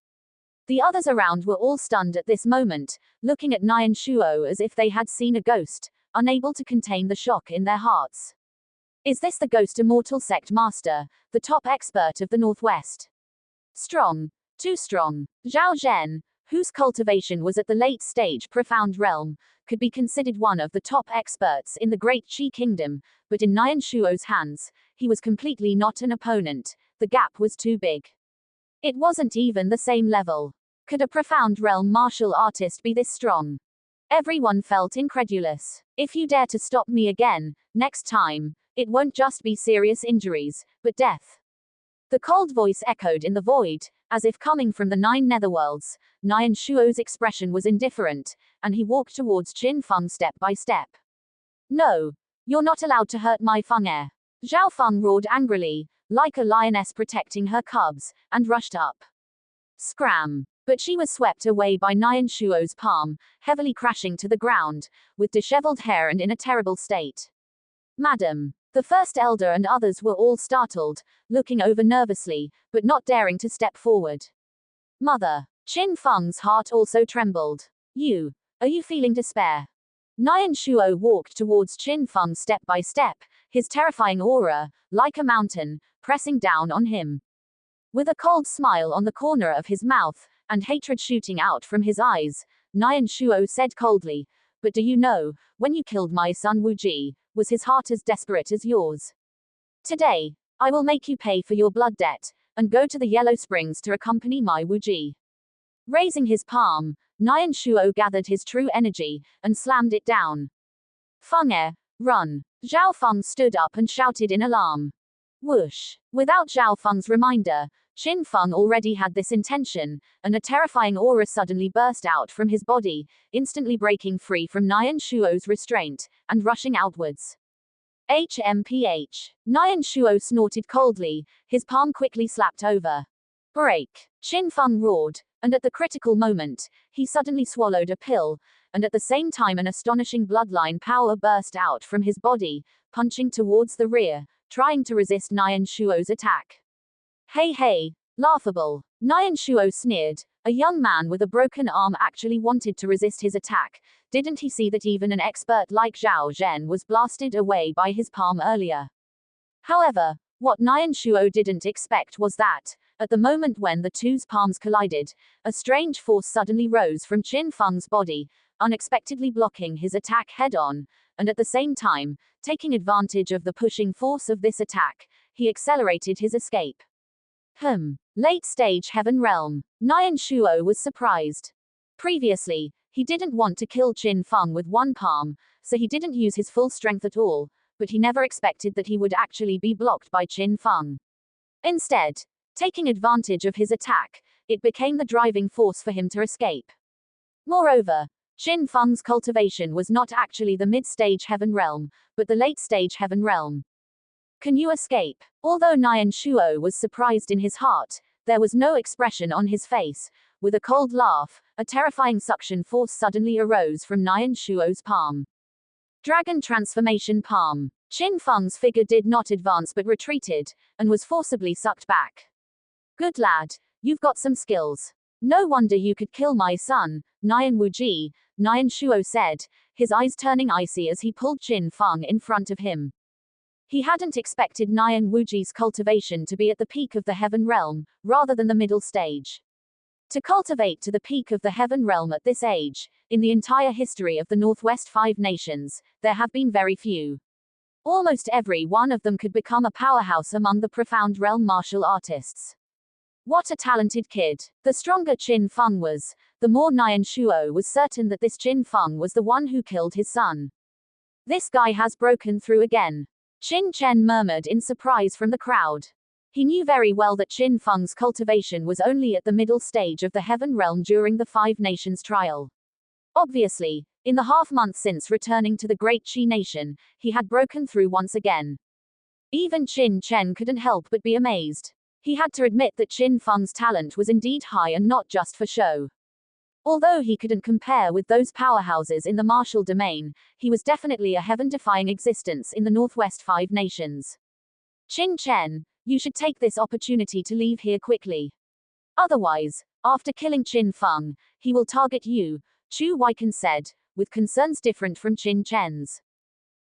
The others around were all stunned at this moment, looking at Nian Shuo as if they had seen a ghost, unable to contain the shock in their hearts. Is this the ghost immortal sect master, the top expert of the Northwest? Strong. Too strong. Zhao Zhen, whose cultivation was at the late stage profound realm, could be considered one of the top experts in the Great Qi Kingdom, but in Nian Shuo's hands, he was completely not an opponent. The gap was too big. It wasn't even the same level. Could a profound realm martial artist be this strong? Everyone felt incredulous. If you dare to stop me again, next time, it won't just be serious injuries, but death. The cold voice echoed in the void, as if coming from the 9 netherworlds. Nian Shuo's expression was indifferent, and he walked towards Qin Feng step by step. No, you're not allowed to hurt my Feng heir. Zhao Feng roared angrily, like a lioness protecting her cubs, and rushed up. Scram! But she was swept away by Nian Shuo's palm, heavily crashing to the ground, with disheveled hair and in a terrible state. Madam. The first elder and others were all startled, looking over nervously, but not daring to step forward. Mother. Qin Feng's heart also trembled. Are you feeling despair? Nian Shuo walked towards Qin Feng step by step, his terrifying aura, like a mountain, pressing down on him. With a cold smile on the corner of his mouth, and hatred shooting out from his eyes, Nian Shuo said coldly, but do you know, when you killed my son Wu Ji, was his heart as desperate as yours? Today, I will make you pay for your blood debt, and go to the Yellow Springs to accompany my Wu Ji. Raising his palm, Nian Shuo gathered his true energy, and slammed it down. Feng heir, run! Zhao Feng stood up and shouted in alarm. Whoosh! Without Zhao Feng's reminder, Qin Feng already had this intention, and a terrifying aura suddenly burst out from his body, instantly breaking free from Nian Shuo's restraint, and rushing outwards. HMPH. Nian Shuo snorted coldly, his palm quickly slapped over. Break! Qin Feng roared, and at the critical moment, he suddenly swallowed a pill, and at the same time an astonishing bloodline power burst out from his body, punching towards the rear, trying to resist Nian Shuo's attack. Hey, laughable. Nian Shuo sneered. A young man with a broken arm actually wanted to resist his attack. Didn't he see that even an expert like Zhao Zhen was blasted away by his palm earlier? However, what Nian Shuo didn't expect was that, at the moment when the two's palms collided, a strange force suddenly rose from Qin Feng's body, unexpectedly blocking his attack head-on, and at the same time, taking advantage of the pushing force of this attack, he accelerated his escape. Late stage heaven realm. Nian Shuo was surprised. Previously, he didn't want to kill Qin Feng with one palm, so he didn't use his full strength at all, but he never expected that he would actually be blocked by Qin Feng. Instead, taking advantage of his attack, it became the driving force for him to escape. Moreover, Qin Feng's cultivation was not actually the mid-stage heaven realm, but the late-stage heaven realm. Can you escape? Although Nian Shuo was surprised in his heart, there was no expression on his face. With a cold laugh, a terrifying suction force suddenly arose from Nian Shuo's palm. Dragon transformation palm. Qin Feng's figure did not advance but retreated, and was forcibly sucked back. Good lad, you've got some skills. No wonder you could kill my son, Nian Wu Ji, Nian Shuo said, his eyes turning icy as he pulled Qin Feng in front of him. He hadn't expected Nian Wuji's cultivation to be at the peak of the heaven realm, rather than the middle stage. To cultivate to the peak of the heaven realm at this age, in the entire history of the Northwest 5 nations, there have been very few. Almost every one of them could become a powerhouse among the profound realm martial artists. What a talented kid. The stronger Qin Feng was, the more Nian Shuo was certain that this Qin Feng was the one who killed his son. This guy has broken through again. Qin Chen murmured in surprise from the crowd. He knew very well that Qin Feng's cultivation was only at the middle stage of the heaven realm during the 5 nations trial. Obviously, in the half-month since returning to the Great Qi nation, he had broken through once again. Even Qin Chen couldn't help but be amazed. He had to admit that Qin Feng's talent was indeed high and not just for show. Although he couldn't compare with those powerhouses in the martial domain, he was definitely a heaven-defying existence in the Northwest 5 nations. Qin Chen, you should take this opportunity to leave here quickly. Otherwise, after killing Qin Feng, he will target you, Chu Weiken said, with concerns different from Qin Chen's.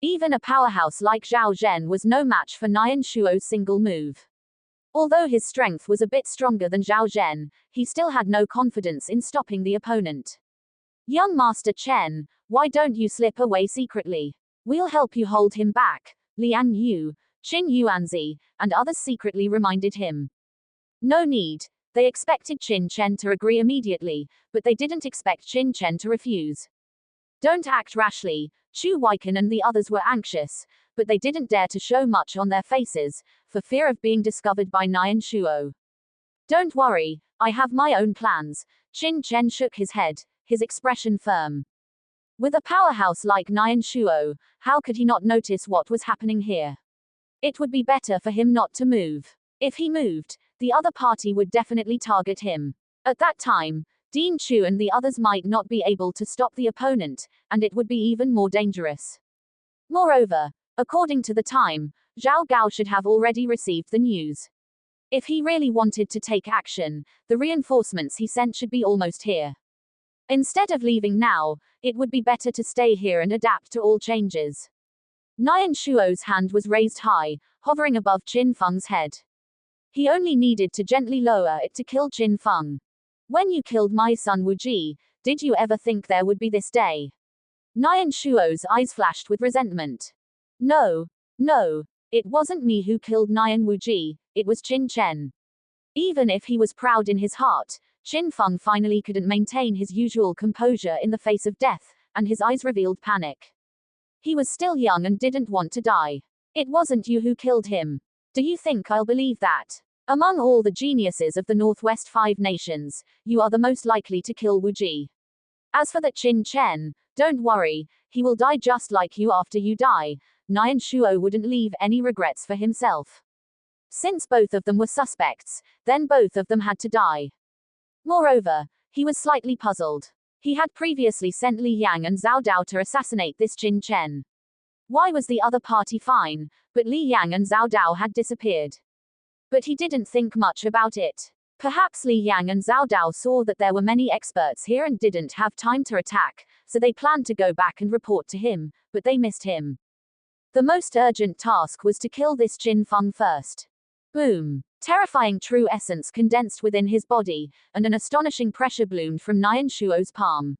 Even a powerhouse like Zhao Zhen was no match for Nian Shuo's single move. Although his strength was a bit stronger than Zhao Zhen, he still had no confidence in stopping the opponent. Young Master Chen, why don't you slip away secretly? We'll help you hold him back, Liang Yu, Qin Yuanzi, and others secretly reminded him. No need. They expected Qin Chen to agree immediately, but they didn't expect Qin Chen to refuse. Don't act rashly. Chu Weiken and the others were anxious, but they didn't dare to show much on their faces, for fear of being discovered by Nian Shuo. Don't worry, I have my own plans. Qin Chen shook his head, his expression firm. With a powerhouse like Nian Shuo, how could he not notice what was happening here? It would be better for him not to move. If he moved, the other party would definitely target him. At that time, Dean Chu and the others might not be able to stop the opponent, and it would be even more dangerous. Moreover, according to the time, Zhao Gao should have already received the news. If he really wanted to take action, the reinforcements he sent should be almost here. Instead of leaving now, it would be better to stay here and adapt to all changes. Nian Shuo's hand was raised high, hovering above Qin Feng's head. He only needed to gently lower it to kill Qin Feng. When you killed my son Wu Ji, did you ever think there would be this day? Nian Shuo's eyes flashed with resentment. No, it wasn't me who killed Nian Wu Ji, it was Qin Chen. Even if he was proud in his heart, Qin Feng finally couldn't maintain his usual composure in the face of death, and his eyes revealed panic. He was still young and didn't want to die. It wasn't you who killed him. Do you think I'll believe that? Among all the geniuses of the Northwest 5 nations, you are the most likely to kill Wu Ji. As for that Qin Chen, don't worry, he will die just like you after you die. Nian Shuo wouldn't leave any regrets for himself. Since both of them were suspects, then both of them had to die. Moreover, he was slightly puzzled. He had previously sent Li Yang and Zhao Dao to assassinate this Qin Chen. Why was the other party fine, but Li Yang and Zhao Dao had disappeared? But he didn't think much about it. Perhaps Li Yang and Zhao Dao saw that there were many experts here and didn't have time to attack, so they planned to go back and report to him, but they missed him. The most urgent task was to kill this Qin Feng first. Boom! Terrifying true essence condensed within his body, and an astonishing pressure bloomed from Nian Shuo's palm.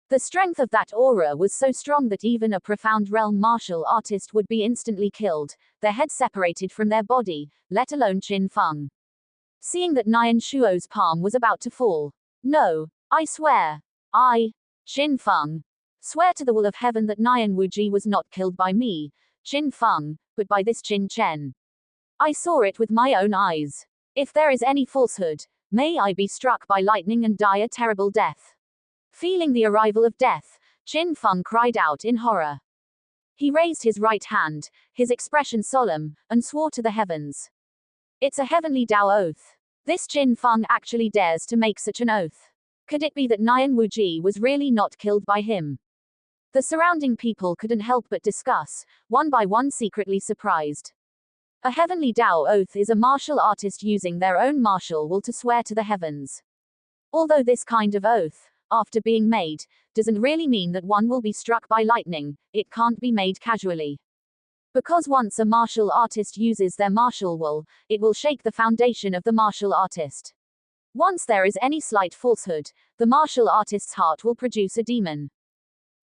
The strength of that aura was so strong that even a profound realm martial artist would be instantly killed, their heads separated from their body, let alone Qin Feng. Seeing that Nian Shuo's palm was about to fall. No, I swear. Qin Feng. Swear to the will of heaven that Nian Wu Ji was not killed by me, Qin Feng, but by this Qin Chen. I saw it with my own eyes. If there is any falsehood, may I be struck by lightning and die a terrible death. Feeling the arrival of death, Qin Feng cried out in horror. He raised his right hand, his expression solemn, and swore to the heavens. It's a heavenly Dao oath. This Qin Feng actually dares to make such an oath. Could it be that Nian Wu Ji was really not killed by him? The surrounding people couldn't help but discuss, one by one secretly surprised. A heavenly Dao oath is a martial artist using their own martial will to swear to the heavens. Although this kind of oath, after being made, doesn't really mean that one will be struck by lightning, it can't be made casually. Because once a martial artist uses their martial will, it will shake the foundation of the martial artist. Once there is any slight falsehood, the martial artist's heart will produce a demon.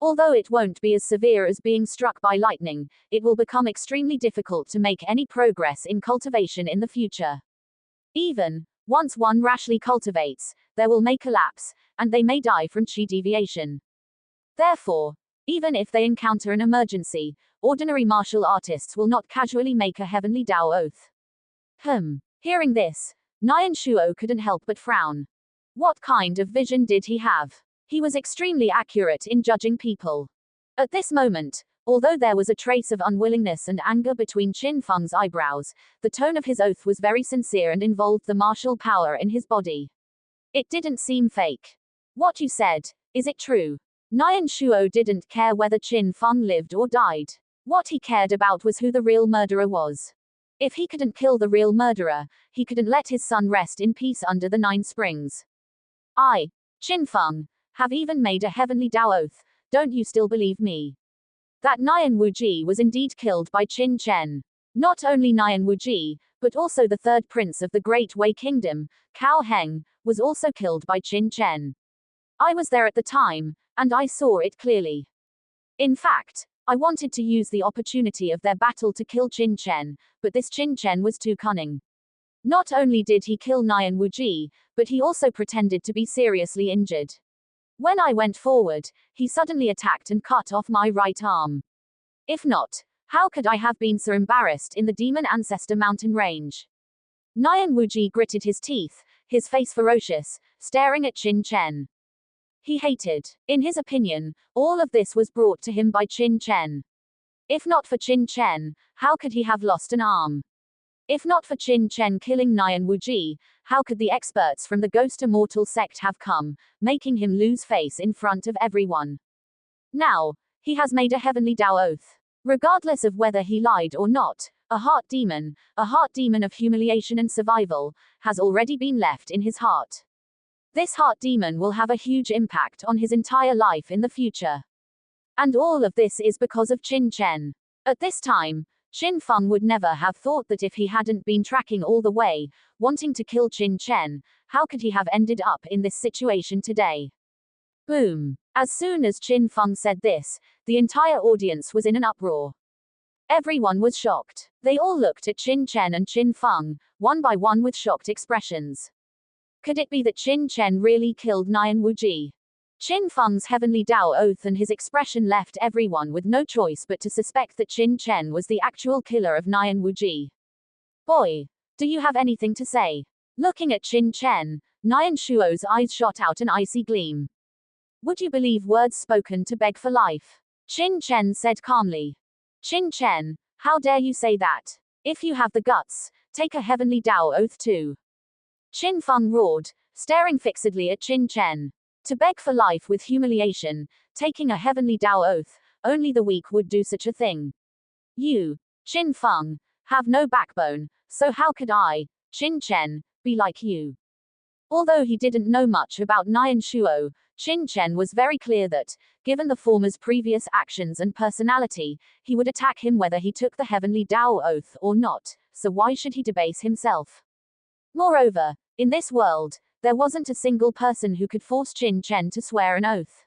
Although it won't be as severe as being struck by lightning, it will become extremely difficult to make any progress in cultivation in the future. Even once one rashly cultivates, there will may collapse, and they may die from chi deviation. Therefore, even if they encounter an emergency, ordinary martial artists will not casually make a heavenly Dao oath. Hearing this, Nian Shuo couldn't help but frown. What kind of vision did he have? He was extremely accurate in judging people. At this moment, although there was a trace of unwillingness and anger between Qin Feng's eyebrows, the tone of his oath was very sincere and involved the martial power in his body. It didn't seem fake. What you said, is it true? Nian Shuo didn't care whether Qin Feng lived or died. What he cared about was who the real murderer was. If he couldn't kill the real murderer, he couldn't let his son rest in peace under the 9 springs. I, Qin Feng, have even made a heavenly Dao oath, don't you still believe me? that Nian Wuji was indeed killed by Qin Chen. Not only Nian Wuji, but also the third prince of the Great Wei Kingdom, Cao Heng, was also killed by Qin Chen. I was there at the time, and I saw it clearly. In fact, I wanted to use the opportunity of their battle to kill Qin Chen, but this Qin Chen was too cunning. Not only did he kill Nian Wuji, but he also pretended to be seriously injured. When I went forward, he suddenly attacked and cut off my right arm. If not, how could I have been so embarrassed in the Demon Ancestor mountain range? Nian Wuji gritted his teeth, his face ferocious, staring at Qin Chen. He hated. In his opinion, all of this was brought to him by Qin Chen. If not for Qin Chen, how could he have lost an arm? If not for Qin Chen killing Nian Wuji, how could the experts from the Ghost Immortal sect have come, making him lose face in front of everyone? Now, he has made a heavenly Dao oath. Regardless of whether he lied or not, a heart demon of humiliation and survival, has already been left in his heart. This heart demon will have a huge impact on his entire life in the future. And all of this is because of Qin Chen. At this time, Xin Feng would never have thought that if he hadn't been tracking all the way, wanting to kill Qin Chen, how could he have ended up in this situation today? Boom. As soon as Qin Feng said this, the entire audience was in an uproar. Everyone was shocked. They all looked at Qin Chen and Qin Feng, one by one with shocked expressions. Could it be that Qin Chen really killed Nian Wuji? Qin Feng's heavenly Dao oath and his expression left everyone with no choice but to suspect that Qin Chen was the actual killer of Nian Wuji. Boy, do you have anything to say? Looking at Qin Chen, Nian Shuo's eyes shot out an icy gleam. Would you believe words spoken to beg for life? Qin Chen said calmly. Qin Chen, how dare you say that? If you have the guts, take a heavenly Dao oath too. Qin Feng roared, staring fixedly at Qin Chen. To beg for life with humiliation, taking a heavenly Dao oath, only the weak would do such a thing. You, Qin Feng, have no backbone, so how could I, Qin Chen, be like you? Although he didn't know much about Nian Shuo, Qin Chen was very clear that, given the former's previous actions and personality, he would attack him whether he took the heavenly Dao oath or not, so why should he debase himself? Moreover, in this world, there wasn't a single person who could force Qin Chen to swear an oath.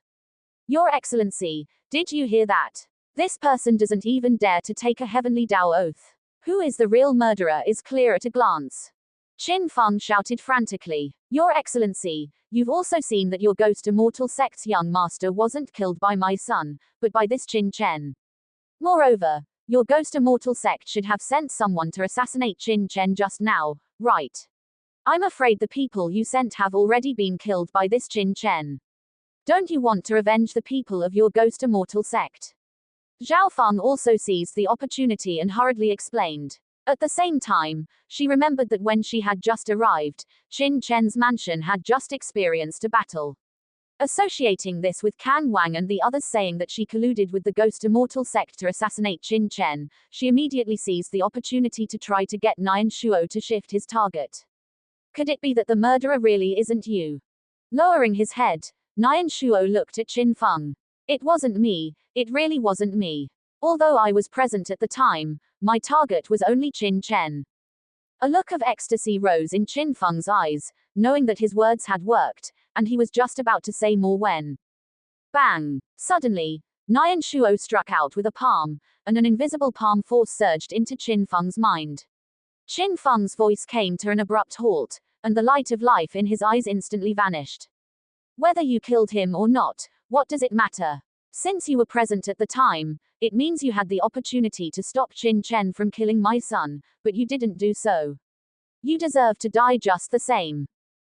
Your Excellency, did you hear that? This person doesn't even dare to take a heavenly Dao oath. Who is the real murderer is clear at a glance. Qin Feng shouted frantically. Your Excellency, you've also seen that your Ghost Immortal sect's young master wasn't killed by my son, but by this Qin Chen. Moreover, your Ghost Immortal sect should have sent someone to assassinate Qin Chen just now, right? I'm afraid the people you sent have already been killed by this Qin Chen. Don't you want to revenge the people of your Ghost Immortal sect? Zhao Feng also seized the opportunity and hurriedly explained. At the same time, she remembered that when she had just arrived, Qin Chen's mansion had just experienced a battle. Associating this with Kan Wang and the others saying that she colluded with the Ghost Immortal sect to assassinate Qin Chen, she immediately seized the opportunity to try to get Nian Shuo to shift his target. Could it be that the murderer really isn't you? Lowering his head, Nian Shuo looked at Qin Feng. It wasn't me, it really wasn't me. Although I was present at the time, my target was only Qin Chen. A look of ecstasy rose in Qin Feng's eyes, knowing that his words had worked, and he was just about to say more when. Bang! Suddenly, Nian Shuo struck out with a palm, and an invisible palm force surged into Qin Feng's mind. Qin Feng's voice came to an abrupt halt, and the light of life in his eyes instantly vanished. Whether you killed him or not, what does it matter? Since you were present at the time, it means you had the opportunity to stop Qin Chen from killing my son, but you didn't do so. You deserve to die just the same.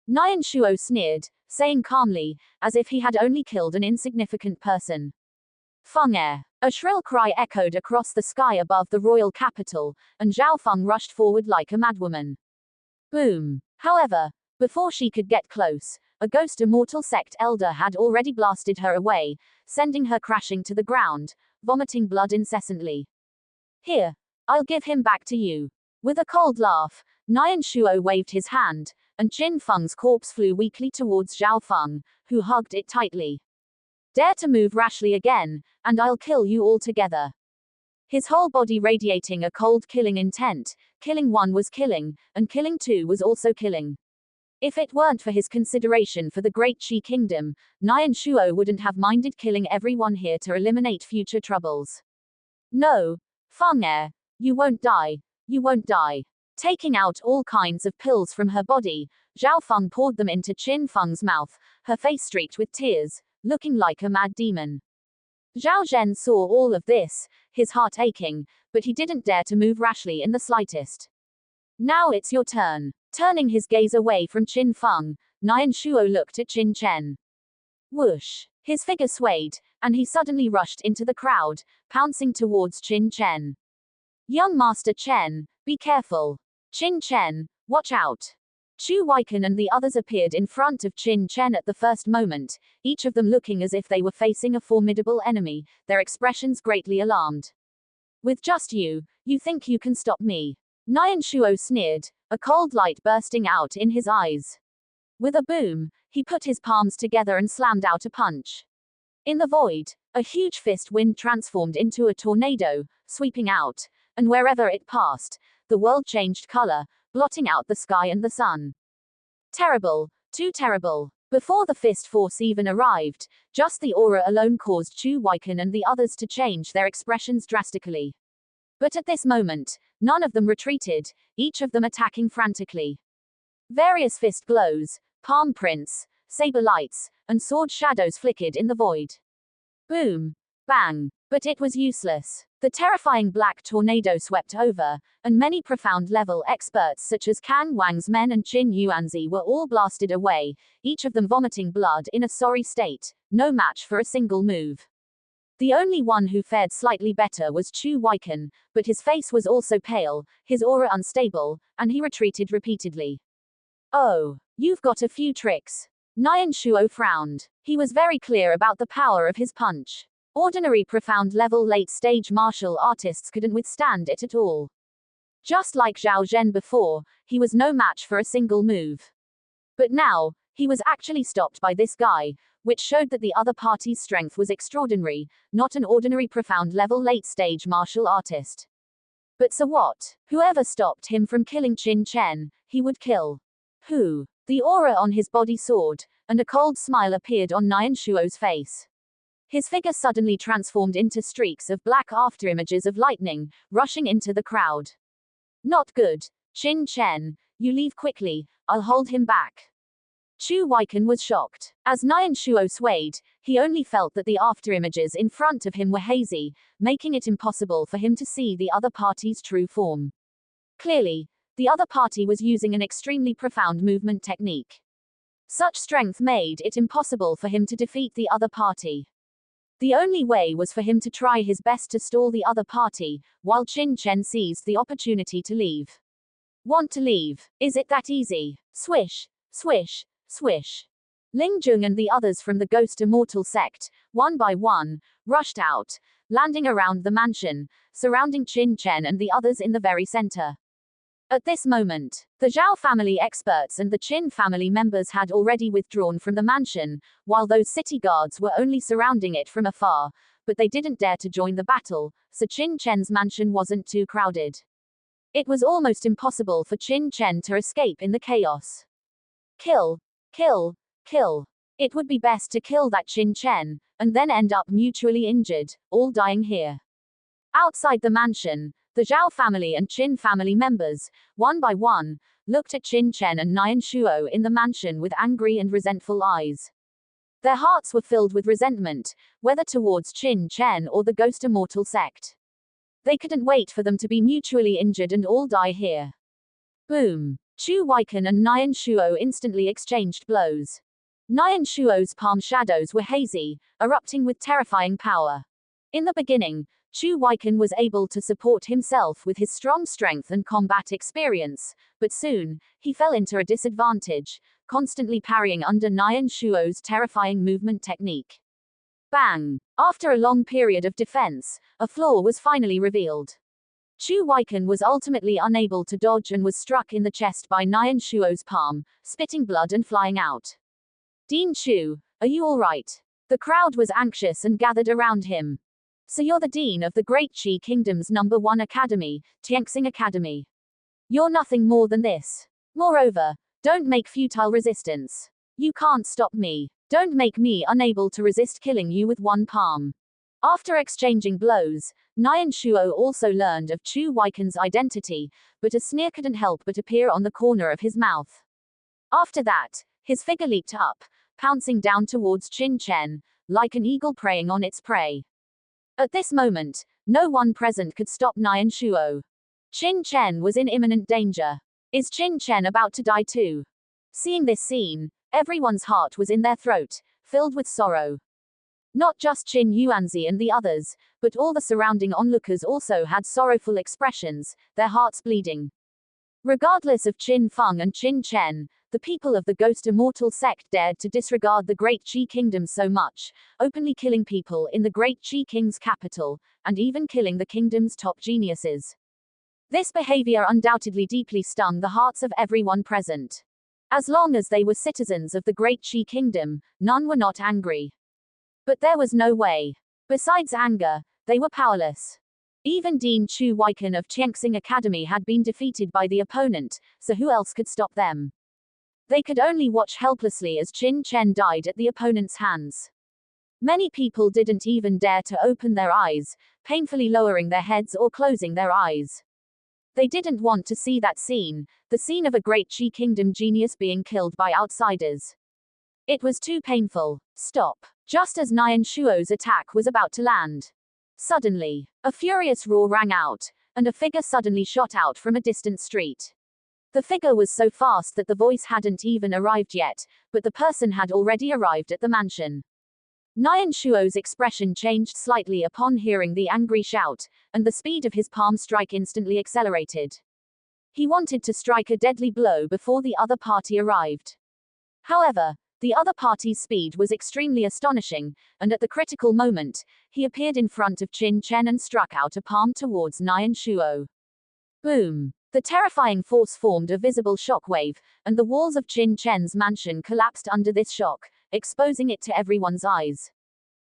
Nian Shuo sneered, saying calmly, as if he had only killed an insignificant person. Feng air. A shrill cry echoed across the sky above the royal capital, and Zhao Feng rushed forward like a madwoman. Boom. However, before she could get close, a Ghost Immortal sect elder had already blasted her away, sending her crashing to the ground, vomiting blood incessantly. Here, I'll give him back to you. With a cold laugh, Nian Shuo waved his hand, and Qin Feng's corpse flew weakly towards Zhao Feng, who hugged it tightly. Dare to move rashly again, and I'll kill you all together. His whole body radiating a cold killing intent. Killing one was killing, and killing two was also killing. If it weren't for his consideration for the great Qi kingdom, Nian Shuo wouldn't have minded killing everyone here to eliminate future troubles. No, Feng Er, you won't die. You won't die. Taking out all kinds of pills from her body, Zhao Feng poured them into Qin Feng's mouth, her face streaked with tears, looking like a mad demon. Zhao Zhen saw all of this, his heart aching, but he didn't dare to move rashly in the slightest. Now it's your turn. Turning his gaze away from Qin Feng, Nian Shuo looked at Qin Chen. Whoosh! His figure swayed, and he suddenly rushed into the crowd, pouncing towards Qin Chen. Young Master Chen, be careful. Qin Chen, watch out. Chu Weiken and the others appeared in front of Qin Chen at the first moment, each of them looking as if they were facing a formidable enemy, their expressions greatly alarmed. With just you think you can stop me? Nian Shuo sneered, a cold light bursting out in his eyes. With a boom, he put his palms together and slammed out a punch. In the void, a huge fist wind transformed into a tornado, sweeping out, and wherever it passed, the world changed color, blotting out the sky and the sun. Terrible, too terrible. Before the fist force even arrived, just the aura alone caused Chu Weiken and the others to change their expressions drastically. But at this moment, none of them retreated, each of them attacking frantically. Various fist glows, palm prints, saber lights, and sword shadows flickered in the void. Boom! Bang! But it was useless. The terrifying black tornado swept over, and many profound level experts such as Kang Wang's men and Qin Yuanzi were all blasted away, each of them vomiting blood in a sorry state, no match for a single move. The only one who fared slightly better was Chu Weiken, but his face was also pale, his aura unstable, and he retreated repeatedly. Oh, you've got a few tricks. Nian Shuo frowned. He was very clear about the power of his punch. Ordinary profound level late-stage martial artists couldn't withstand it at all. Just like Zhao Zhen before, he was no match for a single move. But now, he was actually stopped by this guy, which showed that the other party's strength was extraordinary, not an ordinary profound level late-stage martial artist. But so what? Whoever stopped him from killing Qin Chen, he would kill. Who? The aura on his body soared, and a cold smile appeared on Nian Shuo's face. His figure suddenly transformed into streaks of black afterimages of lightning, rushing into the crowd. Not good. Qin Chen, you leave quickly, I'll hold him back. Chu Weiken was shocked. As Nian Shuo swayed, he only felt that the afterimages in front of him were hazy, making it impossible for him to see the other party's true form. Clearly, the other party was using an extremely profound movement technique. Such strength made it impossible for him to defeat the other party. The only way was for him to try his best to stall the other party, while Qin Chen seized the opportunity to leave. Want to leave? Is it that easy? Swish, swish, swish. Ling Jung and the others from the Ghost Immortal sect, one by one, rushed out, landing around the mansion, surrounding Qin Chen and the others in the very center. At this moment, the Zhao family experts and the Qin family members had already withdrawn from the mansion, while those city guards were only surrounding it from afar, but they didn't dare to join the battle, so Qin Chen's mansion wasn't too crowded. It was almost impossible for Qin Chen to escape in the chaos. Kill, kill, kill. It would be best to kill that Qin Chen, and then end up mutually injured, all dying here. Outside the mansion, the Zhao family and Qin family members, one by one, looked at Qin Chen and Nian Shuo in the mansion with angry and resentful eyes. Their hearts were filled with resentment, whether towards Qin Chen or the Ghost Immortal sect. They couldn't wait for them to be mutually injured and all die here. Boom! Chu Weiken and Nian Shuo instantly exchanged blows. Nian Shuo's palm shadows were hazy, erupting with terrifying power. In the beginning, Chu Weiken was able to support himself with his strong strength and combat experience, but soon, he fell into a disadvantage, constantly parrying under Nian Shuo's terrifying movement technique. Bang! After a long period of defense, a flaw was finally revealed. Chu Weiken was ultimately unable to dodge and was struck in the chest by Nian Shuo's palm, spitting blood and flying out. Dean Chu, are you alright? The crowd was anxious and gathered around him. So you're the dean of the Great Qi Kingdom's #1 academy, Tianxing Academy. You're nothing more than this. Moreover, don't make futile resistance. You can't stop me. Don't make me unable to resist killing you with one palm. After exchanging blows, Nian Shuo also learned of Chu Weiken's identity, but a sneer couldn't help but appear on the corner of his mouth. After that, his figure leaped up, pouncing down towards Qin Chen, like an eagle preying on its prey. At this moment, no one present could stop Nian Shuo. Qin Chen was in imminent danger. Is Qin Chen about to die too? Seeing this scene, everyone's heart was in their throat, filled with sorrow. Not just Qin Yuanzi and the others, but all the surrounding onlookers also had sorrowful expressions, their hearts bleeding. Regardless of Qin Feng and Qin Chen, the people of the Ghost Immortal sect dared to disregard the Great Qi Kingdom so much, openly killing people in the Great Qi King's capital, and even killing the kingdom's top geniuses. This behavior undoubtedly deeply stung the hearts of everyone present. As long as they were citizens of the Great Qi Kingdom, none were not angry. But there was no way. Besides anger, they were powerless. Even Dean Chu Weiken of Tianxing Academy had been defeated by the opponent, so who else could stop them? They could only watch helplessly as Qin Chen died at the opponent's hands. Many people didn't even dare to open their eyes, painfully lowering their heads or closing their eyes. They didn't want to see that scene, the scene of a Great Qi Kingdom genius being killed by outsiders. It was too painful. Stop. Just as Nian Shuo's attack was about to land. Suddenly, a furious roar rang out, and a figure suddenly shot out from a distant street. The figure was so fast that the voice hadn't even arrived yet, but the person had already arrived at the mansion. Nian Shuo's expression changed slightly upon hearing the angry shout, and the speed of his palm strike instantly accelerated. He wanted to strike a deadly blow before the other party arrived. However, the other party's speed was extremely astonishing, and at the critical moment, he appeared in front of Qin Chen and struck out a palm towards Nian Shuo. Boom! The terrifying force formed a visible shockwave, and the walls of Qin Chen's mansion collapsed under this shock, exposing it to everyone's eyes.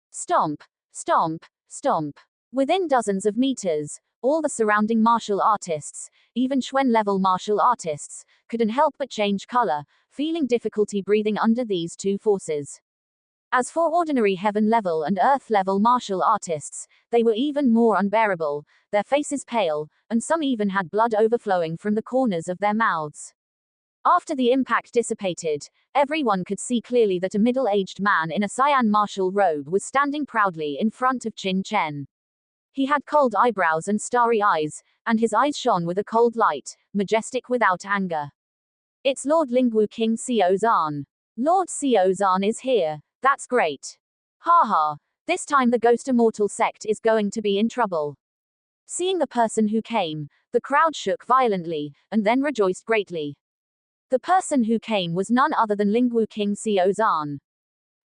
Stomp! Stomp! Stomp! Within dozens of meters, all the surrounding martial artists, even Xuan-level martial artists, couldn't help but change color, feeling difficulty breathing under these two forces. As for ordinary heaven-level and earth-level martial artists, they were even more unbearable, their faces pale, and some even had blood overflowing from the corners of their mouths. After the impact dissipated, everyone could see clearly that a middle-aged man in a cyan martial robe was standing proudly in front of Qin Chen. He had cold eyebrows and starry eyes, and his eyes shone with a cold light, majestic without anger. It's Lord Lingwu King Xiozan. Lord Xiozan is here. That's great. Ha ha. This time the Ghost Immortal sect is going to be in trouble. Seeing the person who came, the crowd shook violently, and then rejoiced greatly. The person who came was none other than Lingwu King Xiozan.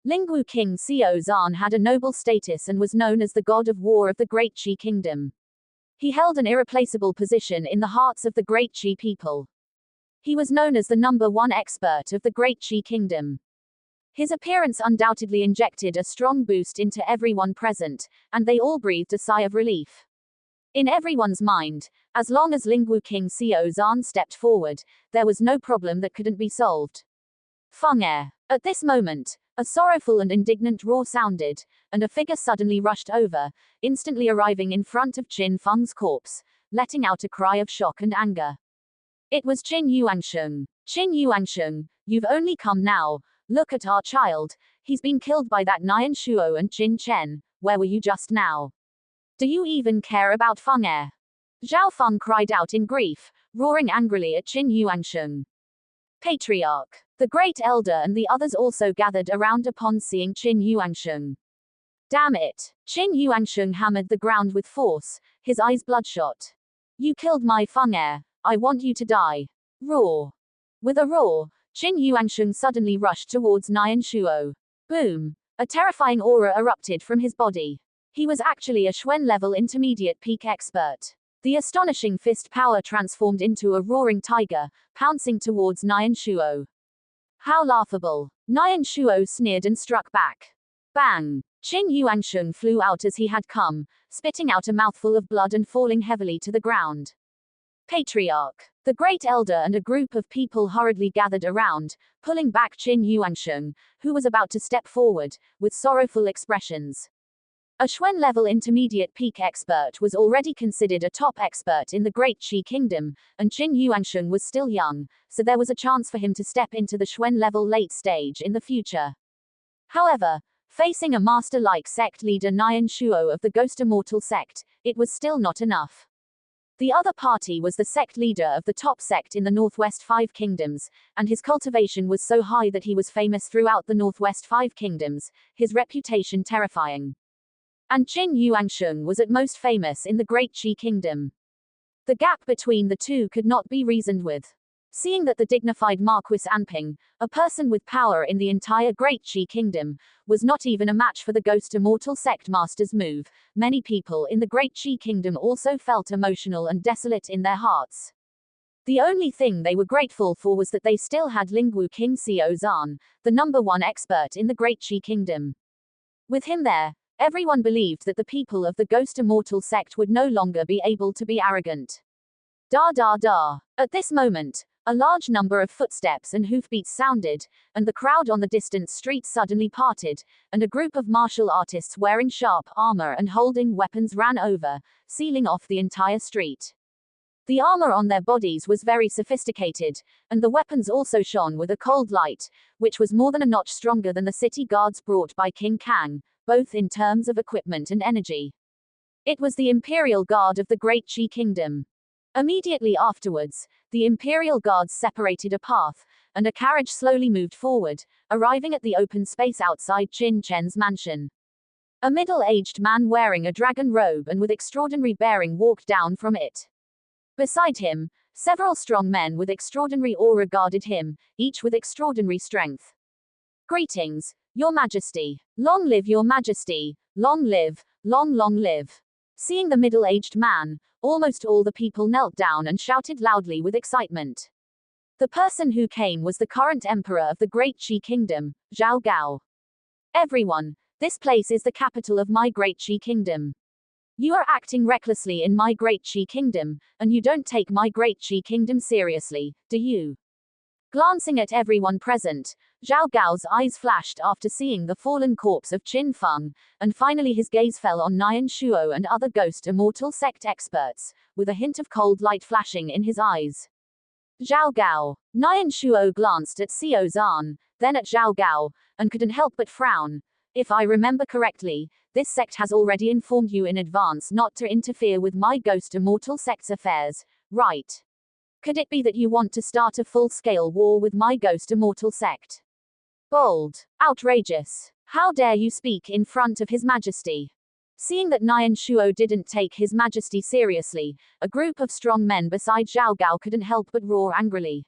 Lingwu King Xiozan had a noble status and was known as the god of war of the Great Qi Kingdom. He held an irreplaceable position in the hearts of the Great Qi people. He was known as the #1 expert of the Great Qi Kingdom. His appearance undoubtedly injected a strong boost into everyone present, and they all breathed a sigh of relief. In everyone's mind, as long as Lingwu King Xiozan stepped forward, there was no problem that couldn't be solved. Feng Er. At this moment, a sorrowful and indignant roar sounded, and a figure suddenly rushed over, instantly arriving in front of Qin Feng's corpse, letting out a cry of shock and anger. It was Qin Yuansheng. Qin Yuansheng, you've only come now. Look at our child. He's been killed by that Nian Shuo and Qin Chen. Where were you just now? Do you even care about Feng Er? Zhao Feng cried out in grief, roaring angrily at Qin Yuansheng. Patriarch. The Great Elder and the others also gathered around upon seeing Qin Yuansheng. Damn it. Qin Yuansheng hammered the ground with force, his eyes bloodshot. You killed my Feng Er. I want you to die. Roar. With a roar, Qin Yuansheng suddenly rushed towards Nian Shuo. Boom! A terrifying aura erupted from his body. He was actually a Xuan-level intermediate peak expert. The astonishing fist power transformed into a roaring tiger, pouncing towards Nian Shuo. How laughable! Nian Shuo sneered and struck back. Bang! Qin Yuansheng flew out as he had come, spitting out a mouthful of blood and falling heavily to the ground. Patriarch. The great elder and a group of people hurriedly gathered around, pulling back Qin Yuansheng, who was about to step forward, with sorrowful expressions. A Xuan-level intermediate peak expert was already considered a top expert in the Great Qi Kingdom, and Qin Yuansheng was still young, so there was a chance for him to step into the Xuan-level late stage in the future. However, facing a master-like sect leader Nian Shuo of the Ghost Immortal sect, it was still not enough. The other party was the sect leader of the top sect in the Northwest Five Kingdoms, and his cultivation was so high that he was famous throughout the Northwest Five Kingdoms, his reputation terrifying. And Qin Yuansheng was at most famous in the Great Qi Kingdom. The gap between the two could not be reasoned with. Seeing that the dignified Marquis Anping, a person with power in the entire Great Qi Kingdom, was not even a match for the Ghost Immortal sect master's move, many people in the Great Qi Kingdom also felt emotional and desolate in their hearts. The only thing they were grateful for was that they still had Lingwu King Xiao Zhan, the #1 expert in the Great Qi Kingdom. With him there, everyone believed that the people of the Ghost Immortal sect would no longer be able to be arrogant. Da da da. At this moment, a large number of footsteps and hoofbeats sounded, and the crowd on the distant street suddenly parted, and a group of martial artists wearing sharp armor and holding weapons ran over, sealing off the entire street. The armor on their bodies was very sophisticated, and the weapons also shone with a cold light, which was more than a notch stronger than the city guards brought by King Kang, both in terms of equipment and energy. It was the Imperial Guard of the Great Qi Kingdom. Immediately afterwards, the Imperial Guards separated a path, and a carriage slowly moved forward, arriving at the open space outside Qin Chen's mansion. A middle-aged man wearing a dragon robe and with extraordinary bearing walked down from it. Beside him, several strong men with extraordinary aura guarded him, each with extraordinary strength. Greetings, Your Majesty. Long live Your Majesty. Long live, long live. Seeing the middle-aged man, almost all the people knelt down and shouted loudly with excitement. The person who came was the current emperor of the Great Qi Kingdom, Zhao Gao. Everyone, this place is the capital of my Great Qi Kingdom. You are acting recklessly in my Great Qi Kingdom, and you don't take my Great Qi Kingdom seriously, do you? Glancing at everyone present, Zhao Gao's eyes flashed after seeing the fallen corpse of Qin Feng, and finally his gaze fell on Nian Shuo and other Ghost Immortal sect experts, with a hint of cold light flashing in his eyes. Zhao Gao. Nian Shuo glanced at Xiao Zhan, then at Zhao Gao, and couldn't help but frown. If I remember correctly, this sect has already informed you in advance not to interfere with my Ghost Immortal sect's affairs, right? Could it be that you want to start a full-scale war with my Ghost Immortal sect? Bold. Outrageous. How dare you speak in front of His Majesty? Seeing that Nian Shuo didn't take His Majesty seriously, a group of strong men beside Zhao Gao couldn't help but roar angrily.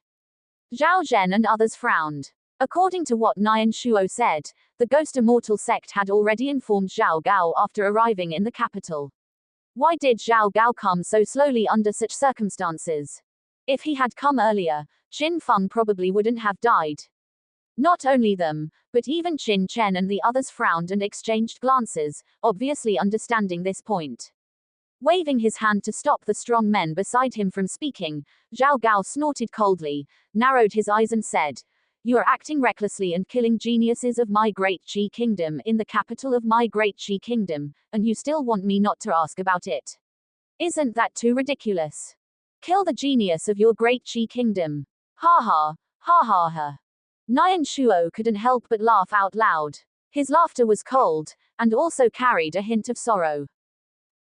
Zhao Zhen and others frowned. According to what Nian Shuo said, the Ghost Immortal sect had already informed Zhao Gao after arriving in the capital. Why did Zhao Gao come so slowly under such circumstances? If he had come earlier, Qin Feng probably wouldn't have died. Not only them, but even Qin Chen and the others frowned and exchanged glances, obviously understanding this point. Waving his hand to stop the strong men beside him from speaking, Zhao Gao snorted coldly, narrowed his eyes and said, "You are acting recklessly and killing geniuses of my Great Qi Kingdom in the capital of my Great Qi Kingdom, and you still want me not to ask about it? Isn't that too ridiculous? Kill the genius of your Great Qi Kingdom. Ha ha, ha ha ha." Nian Shuo couldn't help but laugh out loud. His laughter was cold, and also carried a hint of sorrow.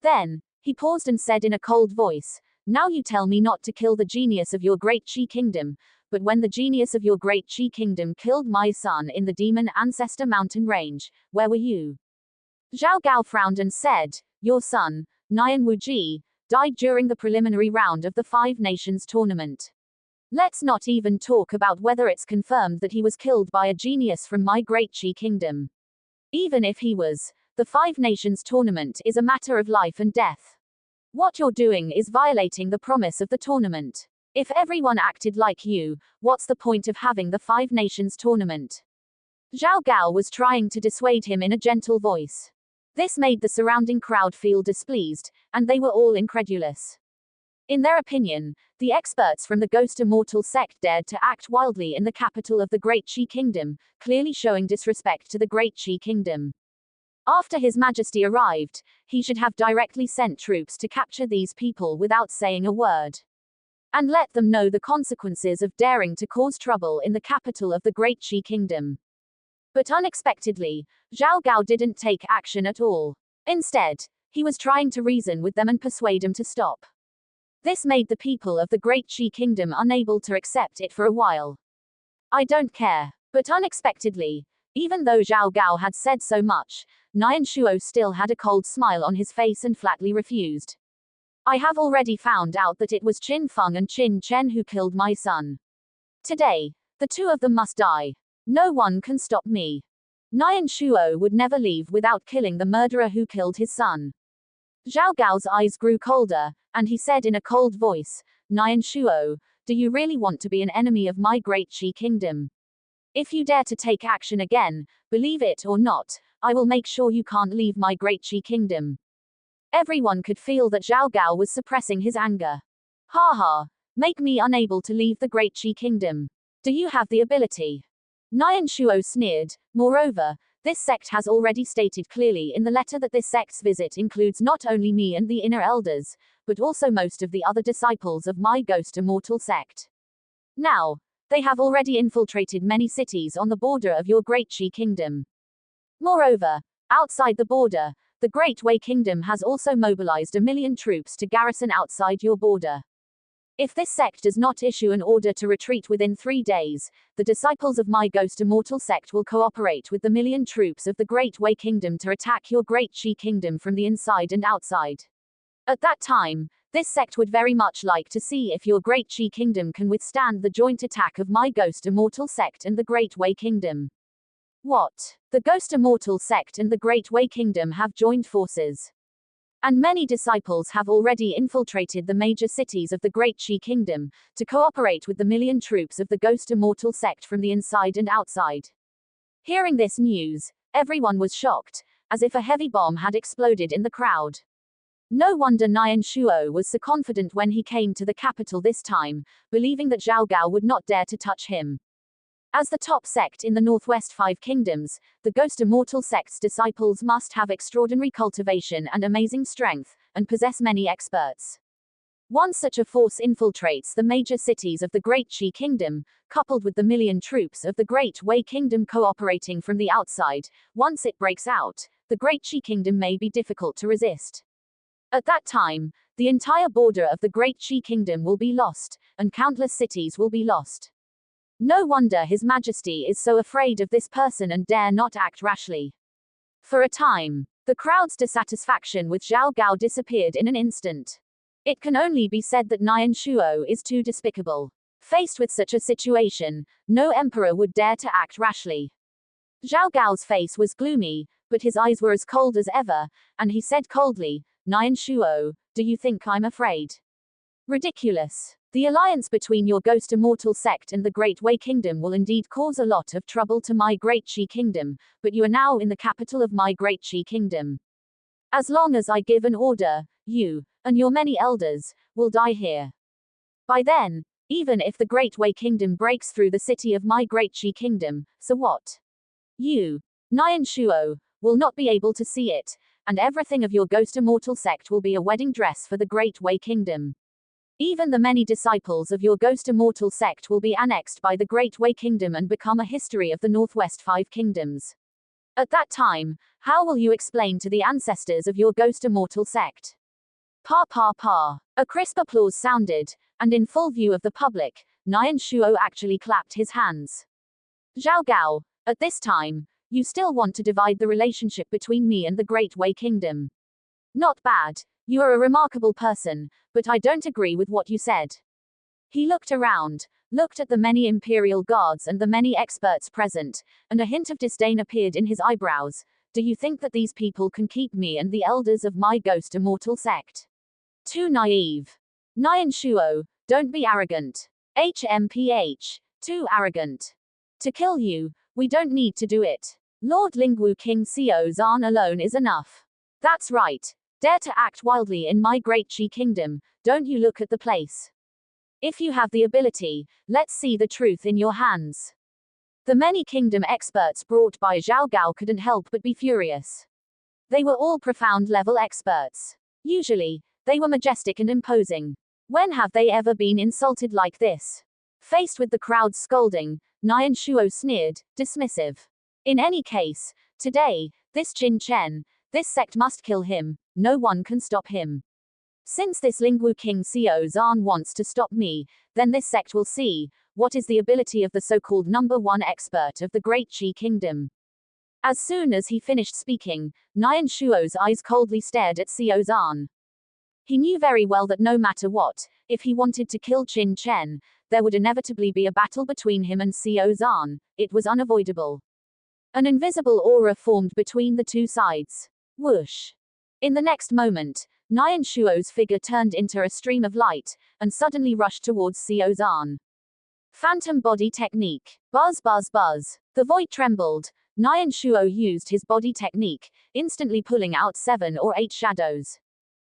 Then, he paused and said in a cold voice, "Now you tell me not to kill the genius of your Great Qi Kingdom, but when the genius of your Great Qi Kingdom killed my son in the Demon Ancestor Mountain Range, where were you?" Zhao Gao frowned and said, "Your son, Nian Wuji, died during the preliminary round of the Five Nations tournament. Let's not even talk about whether it's confirmed that he was killed by a genius from my Great Qi Kingdom. Even if he was, the Five Nations tournament is a matter of life and death. What you're doing is violating the promise of the tournament. If everyone acted like you, what's the point of having the Five Nations tournament?" Zhao Gao was trying to dissuade him in a gentle voice. This made the surrounding crowd feel displeased, and they were all incredulous. In their opinion, the experts from the Ghost Immortal sect dared to act wildly in the capital of the Great Qi Kingdom, clearly showing disrespect to the Great Qi Kingdom. After His Majesty arrived, he should have directly sent troops to capture these people without saying a word. And let them know the consequences of daring to cause trouble in the capital of the Great Qi Kingdom. But unexpectedly, Zhao Gao didn't take action at all. Instead, he was trying to reason with them and persuade them to stop. This made the people of the Great Qi Kingdom unable to accept it for a while. I don't care. But unexpectedly, even though Zhao Gao had said so much, Nian Shuo still had a cold smile on his face and flatly refused. I have already found out that it was Qin Feng and Qin Chen who killed my son. Today, the two of them must die. No one can stop me. Nian Shuo would never leave without killing the murderer who killed his son. Zhao Gao's eyes grew colder, and he said in a cold voice, Nian Shuo, do you really want to be an enemy of my Great Qi Kingdom? If you dare to take action again, believe it or not, I will make sure you can't leave my Great Qi Kingdom. Everyone could feel that Zhao Gao was suppressing his anger. Ha ha, make me unable to leave the Great Qi Kingdom. Do you have the ability? Nian Shuo sneered. Moreover, this sect has already stated clearly in the letter that this sect's visit includes not only me and the inner elders, but also most of the other disciples of my Ghost Immortal sect. Now, they have already infiltrated many cities on the border of your Great Qi Kingdom. Moreover, outside the border, the Great Wei Kingdom has also mobilized 1 million troops to garrison outside your border. If this sect does not issue an order to retreat within 3 days, the disciples of my Ghost Immortal sect will cooperate with the 1 million troops of the Great Wei Kingdom to attack your Great Qi Kingdom from the inside and outside. At that time, this sect would very much like to see if your Great Qi Kingdom can withstand the joint attack of my Ghost Immortal sect and the Great Wei Kingdom. What? The Ghost Immortal sect and the Great Wei Kingdom have joined forces. And many disciples have already infiltrated the major cities of the Great Qi Kingdom, to cooperate with the 1 million troops of the Ghost Immortal sect from the inside and outside. Hearing this news, everyone was shocked, as if a heavy bomb had exploded in the crowd. No wonder Nian Shuo was so confident when he came to the capital this time, believing that Zhao Gao would not dare to touch him. As the top sect in the Northwest 5 Kingdoms, the Ghost Immortal sect's disciples must have extraordinary cultivation and amazing strength, and possess many experts. Once such a force infiltrates the major cities of the Great Qi Kingdom, coupled with the 1 million troops of the Great Wei Kingdom cooperating from the outside, once it breaks out, the Great Qi Kingdom may be difficult to resist. At that time, the entire border of the Great Qi Kingdom will be lost, and countless cities will be lost. No wonder His Majesty is so afraid of this person and dare not act rashly. For a time, the crowd's dissatisfaction with Zhao Gao disappeared in an instant. It can only be said that Nian Shuo is too despicable. Faced with such a situation, no emperor would dare to act rashly. Zhao Gao's face was gloomy, but his eyes were as cold as ever, and he said coldly, Nian Shuo, do you think I'm afraid? Ridiculous. The alliance between your Ghost Immortal sect and the Great Wei Kingdom will indeed cause a lot of trouble to my Great Qi Kingdom, but you are now in the capital of my Great Qi Kingdom. As long as I give an order, you, and your many elders, will die here. By then, even if the Great Wei Kingdom breaks through the city of my Great Qi Kingdom, so what? You, Nian Shuo, will not be able to see it, and everything of your Ghost Immortal sect will be a wedding dress for the Great Wei Kingdom. Even the many disciples of your Ghost Immortal sect will be annexed by the Great Wei Kingdom and become a history of the Northwest 5 Kingdoms. At that time, how will you explain to the ancestors of your Ghost Immortal sect? Pa pa pa. A crisp applause sounded, and in full view of the public, Nian Shuo actually clapped his hands. Zhao Gao, at this time, you still want to divide the relationship between me and the Great Wei Kingdom. Not bad. You are a remarkable person, but I don't agree with what you said. He looked around, looked at the many imperial guards and the many experts present, and a hint of disdain appeared in his eyebrows. Do you think that these people can keep me and the elders of my Ghost Immortal sect? Too naive. Nian Shuo, don't be arrogant. HMPH. Too arrogant. To kill you, We don't need to do it. Lord Lingwu King Xiao Zhan alone is enough. That's right. Dare to act wildly in my great Qi kingdom, don't you look at the place. If you have the ability, let's see the truth in your hands. The many kingdom experts brought by Zhao Gao couldn't help but be furious. They were all profound level experts. Usually, they were majestic and imposing. When have they ever been insulted like this? Faced with the crowd's scolding, Nian Shuo sneered, dismissive. In any case, today, this Qin Chen, this sect must kill him, no one can stop him. Since this Lingwu King Xiao Zhan wants to stop me, then this sect will see what is the ability of the so-called number one expert of the Great Qi Kingdom. As soon as he finished speaking, Nian Shuo's eyes coldly stared at Xiao Zhan. He knew very well that no matter what, if he wanted to kill Qin Chen, there would inevitably be a battle between him and Xiao Zhan. It was unavoidable. An invisible aura formed between the two sides. Whoosh! In the next moment, Nian Shuo's figure turned into a stream of light, and suddenly rushed towards Xiao Zhan. Phantom body technique. Buzz buzz buzz. The void trembled. Nian Shuo used his body technique, instantly pulling out 7 or 8 shadows.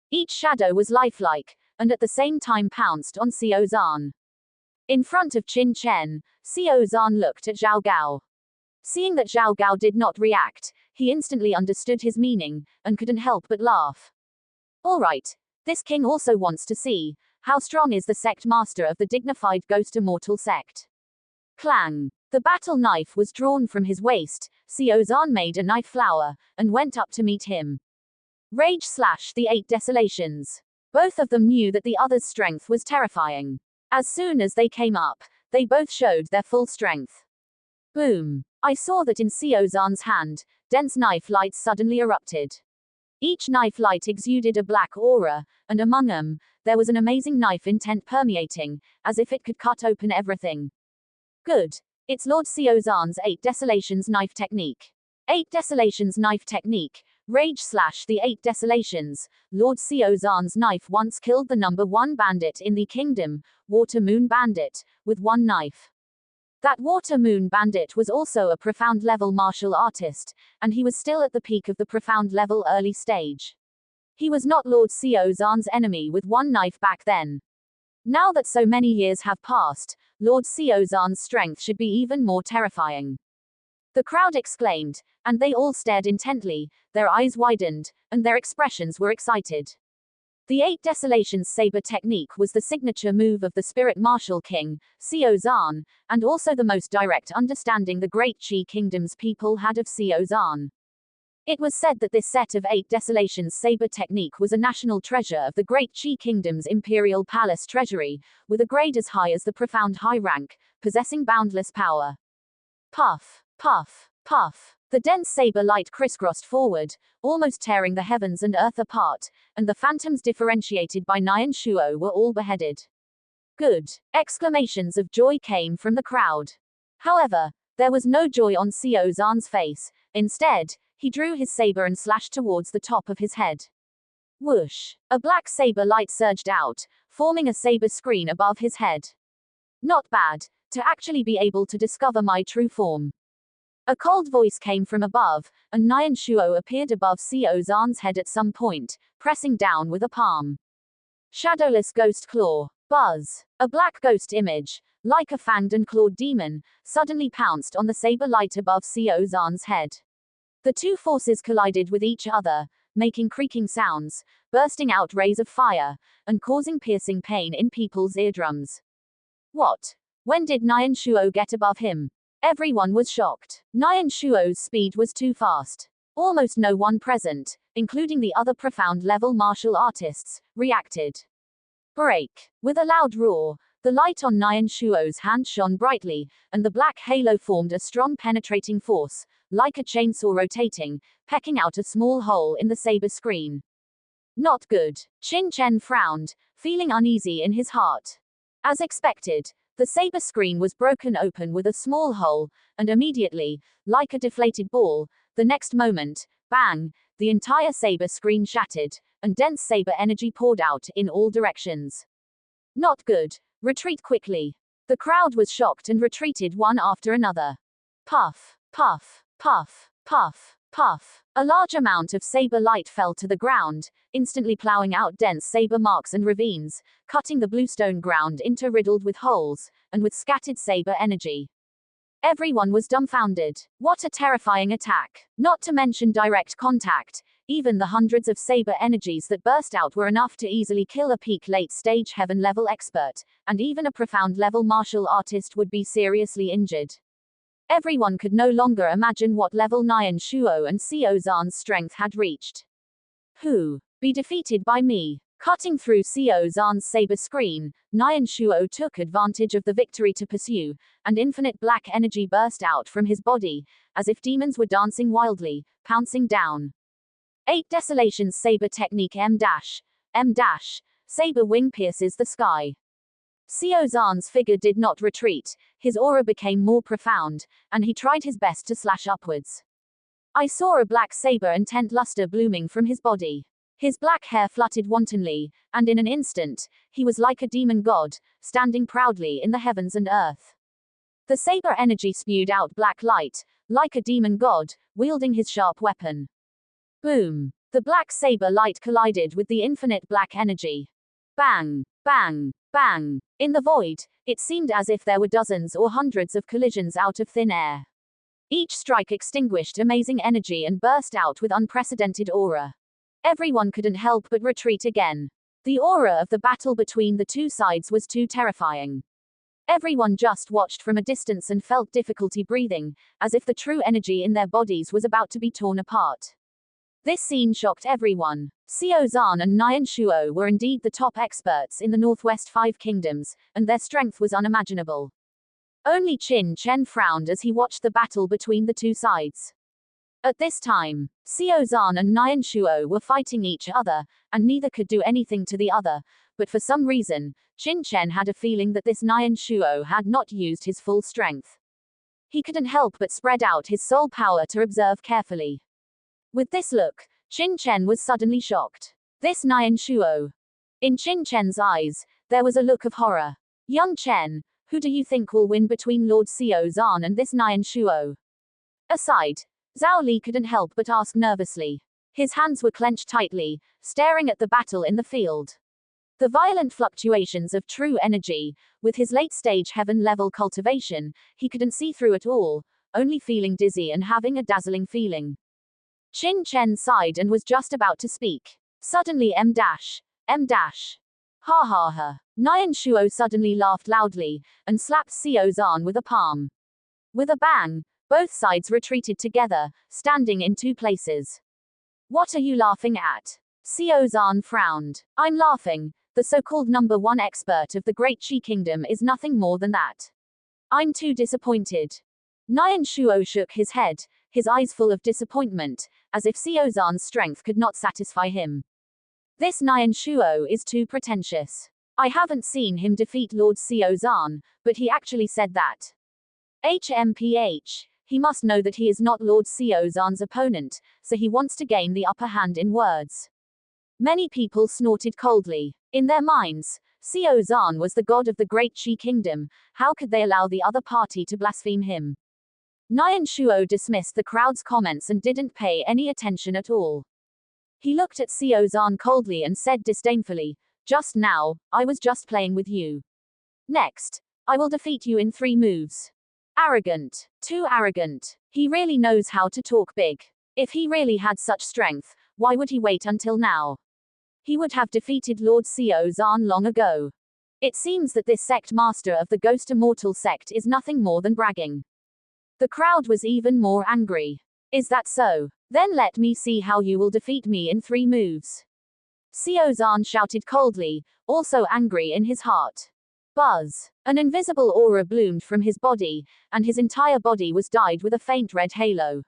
Each shadow was lifelike, and at the same time pounced on Xiao Zhan. In front of Qin Chen, Xiao Zhan looked at Zhao Gao. Seeing that Zhao Gao did not react, he instantly understood his meaning, and couldn't help but laugh. Alright, this king also wants to see how strong is the sect master of the dignified ghost immortal sect. Clang! The battle knife was drawn from his waist. Xiao Zhan made a knife flower, and went up to meet him. Rage / the 8 desolations. Both of them knew that the other's strength was terrifying. As soon as they came up, they both showed their full strength. Boom! I saw that in Xiao Zhan's hand, dense knife lights suddenly erupted. Each knife light exuded a black aura, and among them, there was an amazing knife intent permeating, as if it could cut open everything. Good. It's Lord Xiao Zhan's 8 Desolations Knife Technique. 8 Desolations Knife Technique. Rage / the 8 Desolations. Lord Xiao Zhan's knife once killed the number 1 bandit in the kingdom, Water Moon Bandit, with one knife. That Water Moon Bandit was also a profound level martial artist, and he was still at the peak of the profound level early stage. He was not Lord Xiao Zhan's enemy with one knife back then. Now that so many years have passed, Lord Xiao Zhan's strength should be even more terrifying. The crowd exclaimed, and they all stared intently, their eyes widened, and their expressions were excited. The 8 Desolations Saber technique was the signature move of the Spirit Martial King, Xiao Zhan, and also the most direct understanding the Great Qi Kingdom's people had of Xiao Zhan. It was said that this set of 8 Desolations Saber technique was a national treasure of the Great Qi Kingdom's Imperial Palace treasury, with a grade as high as the Profound High rank, possessing boundless power. Puff, puff, puff. The dense saber light crisscrossed forward, almost tearing the heavens and earth apart, and the phantoms differentiated by Nian Shuo were all beheaded. Good! Exclamations of joy came from the crowd. However, there was no joy on Xiao Zhan's face. Instead, he drew his saber and slashed towards the top of his head. Whoosh! A black saber light surged out, forming a saber screen above his head. Not bad, to actually be able to discover my true form. A cold voice came from above, and Nian Shuo appeared above Xiao Zhan's head at some point, pressing down with a palm. Shadowless Ghost Claw. Buzz. A black ghost image, like a fanged and clawed demon, suddenly pounced on the saber light above Xiao Zhan's head. The two forces collided with each other, making creaking sounds, bursting out rays of fire, and causing piercing pain in people's eardrums. What? When did Nian Shuo get above him? Everyone was shocked. Nian Shuo's speed was too fast. Almost no one present, including the other profound level martial artists, reacted. Break. With a loud roar, the light on Nian Shuo's hand shone brightly, and the black halo formed a strong penetrating force, like a chainsaw rotating, pecking out a small hole in the saber screen. Not good. Qin Chen frowned, feeling uneasy in his heart. As expected, the saber screen was broken open with a small hole, and immediately, like a deflated ball, the next moment, bang, the entire saber screen shattered, and dense saber energy poured out in all directions. Not good. Retreat quickly. The crowd was shocked and retreated one after another. Puff, puff, puff, puff, puff. A large amount of saber light fell to the ground, instantly plowing out dense saber marks and ravines, cutting the bluestone ground into riddled with holes, and with scattered saber energy. Everyone was dumbfounded. What a terrifying attack. Not to mention direct contact. Even the hundreds of saber energies that burst out were enough to easily kill a peak late-stage heaven-level expert, and even a profound-level martial artist would be seriously injured. Everyone could no longer imagine what level Nian Shuo and Xiao Zhan's strength had reached. Who? Be defeated by me. Cutting through Xiao Zhan's saber screen, Nian Shuo took advantage of the victory to pursue, and infinite black energy burst out from his body, as if demons were dancing wildly, pouncing down. 8 Desolation's saber technique M-, saber wing pierces the sky. Xiao Zhan's figure did not retreat, his aura became more profound, and he tried his best to slash upwards. I saw a black saber intent luster blooming from his body. His black hair fluttered wantonly, and in an instant, he was like a demon god, standing proudly in the heavens and earth. The saber energy spewed out black light, like a demon god, wielding his sharp weapon. Boom! The black saber light collided with the infinite black energy. Bang! Bang! Bang! In the void, it seemed as if there were dozens or hundreds of collisions out of thin air. Each strike extinguished amazing energy and burst out with unprecedented aura. Everyone couldn't help but retreat again. The aura of the battle between the two sides was too terrifying. Everyone just watched from a distance and felt difficulty breathing, as if the true energy in their bodies was about to be torn apart. This scene shocked everyone. Xiao Zhan and Nian Shuo were indeed the top experts in the Northwest 5 kingdoms, and their strength was unimaginable. Only Qin Chen frowned as he watched the battle between the two sides. At this time, Xiao Zhan and Nian Shuo were fighting each other, and neither could do anything to the other, but for some reason, Qin Chen had a feeling that this Nian Shuo had not used his full strength. He couldn't help but spread out his soul power to observe carefully. With this look, Qin Chen was suddenly shocked. This Nian Shuo. In Qin Chen's eyes, there was a look of horror. Young Chen, who do you think will win between Lord Xiao Zhan and this Nian Shuo? Aside, Zhao Li couldn't help but ask nervously. His hands were clenched tightly, staring at the battle in the field. The violent fluctuations of true energy, with his late-stage heaven-level cultivation, he couldn't see through it all, only feeling dizzy and having a dazzling feeling. Qin Chen sighed and was just about to speak. Suddenly M-. Ha ha ha. Nian Shuo suddenly laughed loudly, and slapped Xiao Zhan with a palm. With a bang, both sides retreated together, standing in 2 places. What are you laughing at? Xiao Zhan frowned. I'm laughing. The so-called number 1 expert of the Great Qi Kingdom is nothing more than that. I'm too disappointed. Nian Shuo shook his head, his eyes full of disappointment, as if Xiao Zhan's strength could not satisfy him. This Nian Shuo is too pretentious. I haven't seen him defeat Lord Xiao Zhan, but he actually said that. HMPH. He must know that he is not Lord Xiao Zhan's opponent, so he wants to gain the upper hand in words. Many people snorted coldly. In their minds, Xiao Zhan was the god of the Great Qi Kingdom, how could they allow the other party to blaspheme him? Nian Shuo dismissed the crowd's comments and didn't pay any attention at all. He looked at Xiao Zhan coldly and said disdainfully, just now, I was just playing with you. Next, I will defeat you in 3 moves. Arrogant. Too arrogant. He really knows how to talk big. If he really had such strength, why would he wait until now? He would have defeated Lord Xiao Zhan long ago. It seems that this sect master of the Ghost Immortal sect is nothing more than bragging. The crowd was even more angry. Is that so? Then let me see how you will defeat me in 3 moves. Xiao Zhan shouted coldly, also angry in his heart. Buzz. An invisible aura bloomed from his body, and his entire body was dyed with a faint red halo.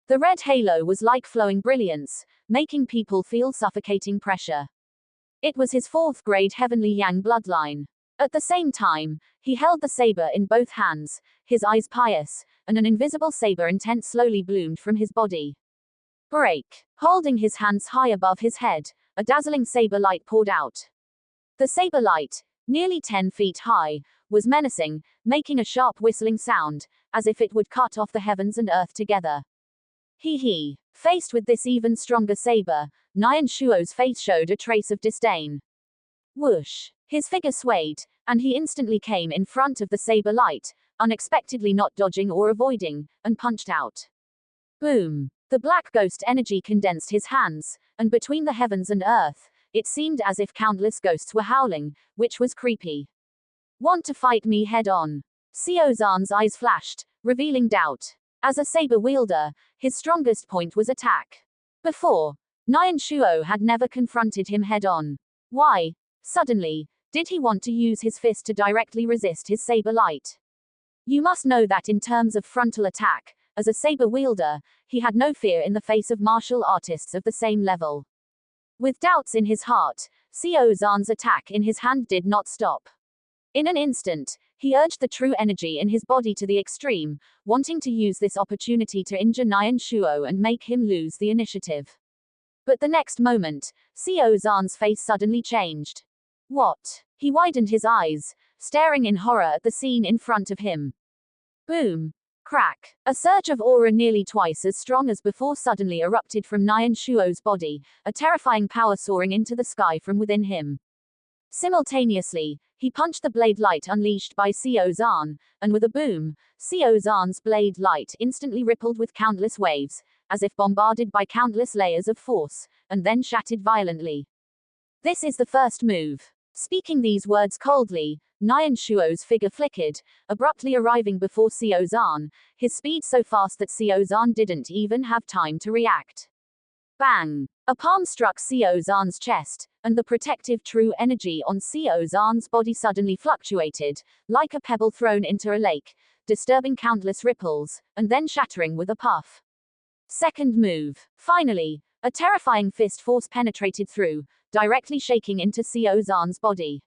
The red halo was like flowing brilliance, making people feel suffocating pressure. It was his 4th grade heavenly yang bloodline. At the same time, he held the saber in both hands, his eyes pious, and an invisible saber intent slowly bloomed from his body. Break. Holding his hands high above his head, a dazzling saber light poured out. The saber light, nearly 10 feet high, was menacing, making a sharp whistling sound, as if it would cut off the heavens and earth together. He. Faced with this even stronger saber, Nian Shuo's face showed a trace of disdain. Whoosh! His figure swayed, and he instantly came in front of the saber light, unexpectedly not dodging or avoiding, and punched out. Boom! The black ghost energy condensed his hands, and between the heavens and earth, it seemed as if countless ghosts were howling, which was creepy. Want to fight me head on? Xiao Zhan's eyes flashed, revealing doubt. As a saber wielder, his strongest point was attack. Before, Nian Shuo had never confronted him head on. Why, suddenly, did he want to use his fist to directly resist his saber light? You must know that in terms of frontal attack, as a saber wielder, he had no fear in the face of martial artists of the same level. With doubts in his heart, Xiao Zhan's attack in his hand did not stop. In an instant, he urged the true energy in his body to the extreme, wanting to use this opportunity to injure Nian Shuo and make him lose the initiative. But the next moment, Xiao Zhan's face suddenly changed. What? He widened his eyes, staring in horror at the scene in front of him. Boom! Crack! A surge of aura nearly twice as strong as before suddenly erupted from Nian Shuo's body, a terrifying power soaring into the sky from within him. Simultaneously, he punched the blade light unleashed by Xiao Zhan, and with a boom, Xiao Zhan's blade light instantly rippled with countless waves, as if bombarded by countless layers of force, and then shattered violently. This is the first move. Speaking these words coldly, Nian Shuo's figure flickered, abruptly arriving before Xiao Zhan, his speed so fast that Xiao Zhan didn't even have time to react. Bang! A palm struck Xiao Zhan's chest, and the protective true energy on Xiao Zhan's body suddenly fluctuated, like a pebble thrown into a lake, disturbing countless ripples, and then shattering with a puff. Second move. Finally, a terrifying fist force penetrated through, directly shaking into Xiao Zhan's body.